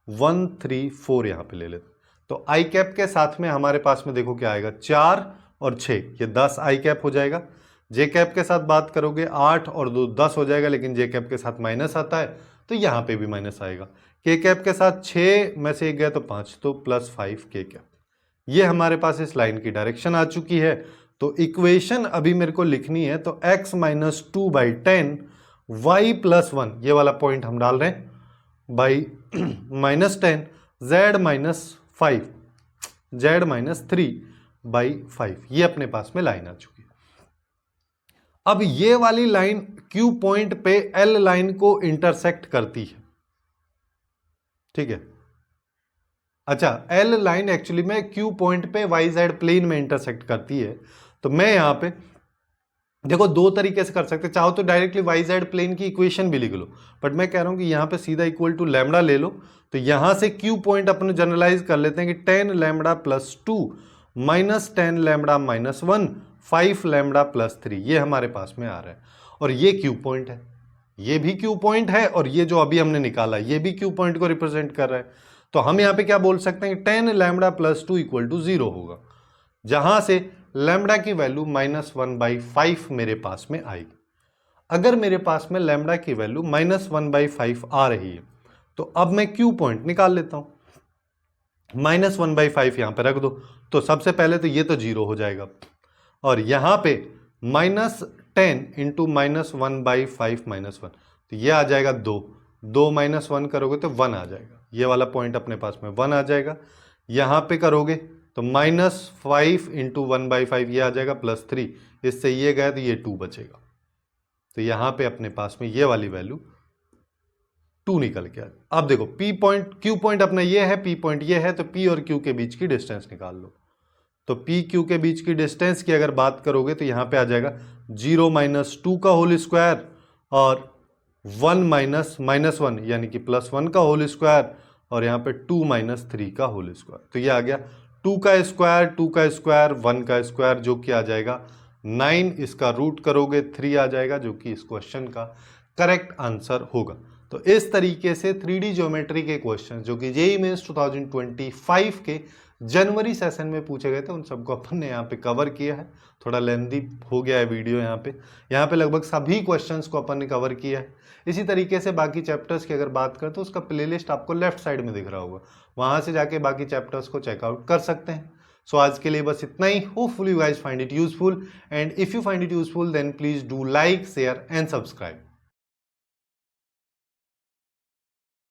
1 3 4 यहां पे ले लेता हूं। तो आई कैप के साथ में हमारे पास में देखो क्या आएगा, 4 और 6, ये 10 आई कैप हो जाएगा। जे कैप के साथ बात करोगे 8 और 2 10 हो जाएगा, लेकिन जे कैप के साथ माइनस आता है तो यहाँ पे भी माइनस आएगा। के कैप के साथ 6 में से 1 गया तो 5, तो +5 के कैप। ये हमारे पास इस लाइन की डायरेक्शन आ चुकी है। तो इक्वेशन अभी मेरे को लिखनी है, तो x - 2/10 y + 1 ये वाला पॉइंट हम डाल रहे हैं बाई -10 z - 5 z - 3/5, ये अपने पास में लाइन आ चुकी है। अब ये वाली लाइन Q पॉइंट पे L लाइन को इंटरसेक्ट करती है। ठीक है, अच्छा L लाइन एक्चुअली में Q पॉइंट पे YZ प्लेन में इंटरसेक्ट करती है। तो मैं यहां पे देखो दो तरीके से कर सकते, चाहो तो डायरेक्टली YZ प्लेन की इक्वेशन भी लिख लो, बट मैं कह रहा हूं कि यहां पे सीधा इक्वल टू लैम्बडा ले लो। तो यहां से Q पॉइंट अपन जनरलाइज कर लेते हैं कि 10 लैम्बडा + 2 -10 लैम्बडा -1 5 लैम्बडा + 3, ये हमारे पास में आ रहा है। और ये Q पॉइंट है, ये भी Q पॉइंट है, और ये जो अभी हमने निकाला ये भी Q पॉइंट को रिप्रेजेंट कर रहा है। तो हम यहां पे क्या बोल सकते हैं कि 10 लैम्बडा + 2 = 0 होगा, जहां से लैम्बडा की वैल्यू -1/5 मेरे पास में आएगी। अगर मेरे पास में लैम्बडा की वैल्यू -1/5 आ रही है, तो अब मैं Q पॉइंट निकाल लेता हूं। -1/5 यहां पे रख दो, तो सबसे पहले तो ये तो 0 हो जाएगा, और यहां पे -10 × -1/5 -1, तो ये आ जाएगा 2 -1 करोगे तो 1 आ जाएगा, ये वाला पॉइंट अपने पास में 1 आ जाएगा। यहां पे करोगे तो -5 × 1/5 ये आ जाएगा +3, इससे ये गया तो ये 2 बचेगा। तो यहां पे अपने पास में ये वाली वैल्यू 2 निकल के आ। अब देखो P पॉइंट Q पॉइंट अपना ये है, P पॉइंट ये है, तो P और Q के बीच की डिस्टेंस निकाल लो। तो P Q के बीच की डिस्टेंस की अगर बात करोगे तो यहां पे आ जाएगा 0 - 2 का होल स्क्वायर और 1 - -1 यानी कि +1 का होल स्क्वायर, और यहाँ पे 2 - 3 का होल स्क्वायर। तो ये आ गया 2 का स्क्वायर 2 का स्क्वायर 1 का स्क्वायर, जो कि आ जाएगा 9, इसका रूट करोगे 3 आ जाएगा, जो कि इस क्वेश्चन का करेक्ट आंसर होगा। तो इस तरीके से 3D ज्योमेट्री के क्वेश्चन जो कि जेईई मेंस 2025 के जनवरी सेशन में पूछे गए थे, उन सबको अपन ने यहाँ पे कवर किया है। थोड़ा लेंदी हो गया है वीडियो यहाँ पे लगभग सभी क्वेश्चंस को अपन ने कवर किया है। इसी तरीके से बाकी चैप्टर्स की अगर बात करें तो उसका प्लेलिस्ट आपको लेफ्ट साइड में दिख रहा होगा, वहां से जाके बाकी चैप्टर्स को चेकआउट कर सकते हैं। सो आज के लिए बस इतना ही। Hopefully you guys find it useful, and if you find it useful then please do like, share and subscribe.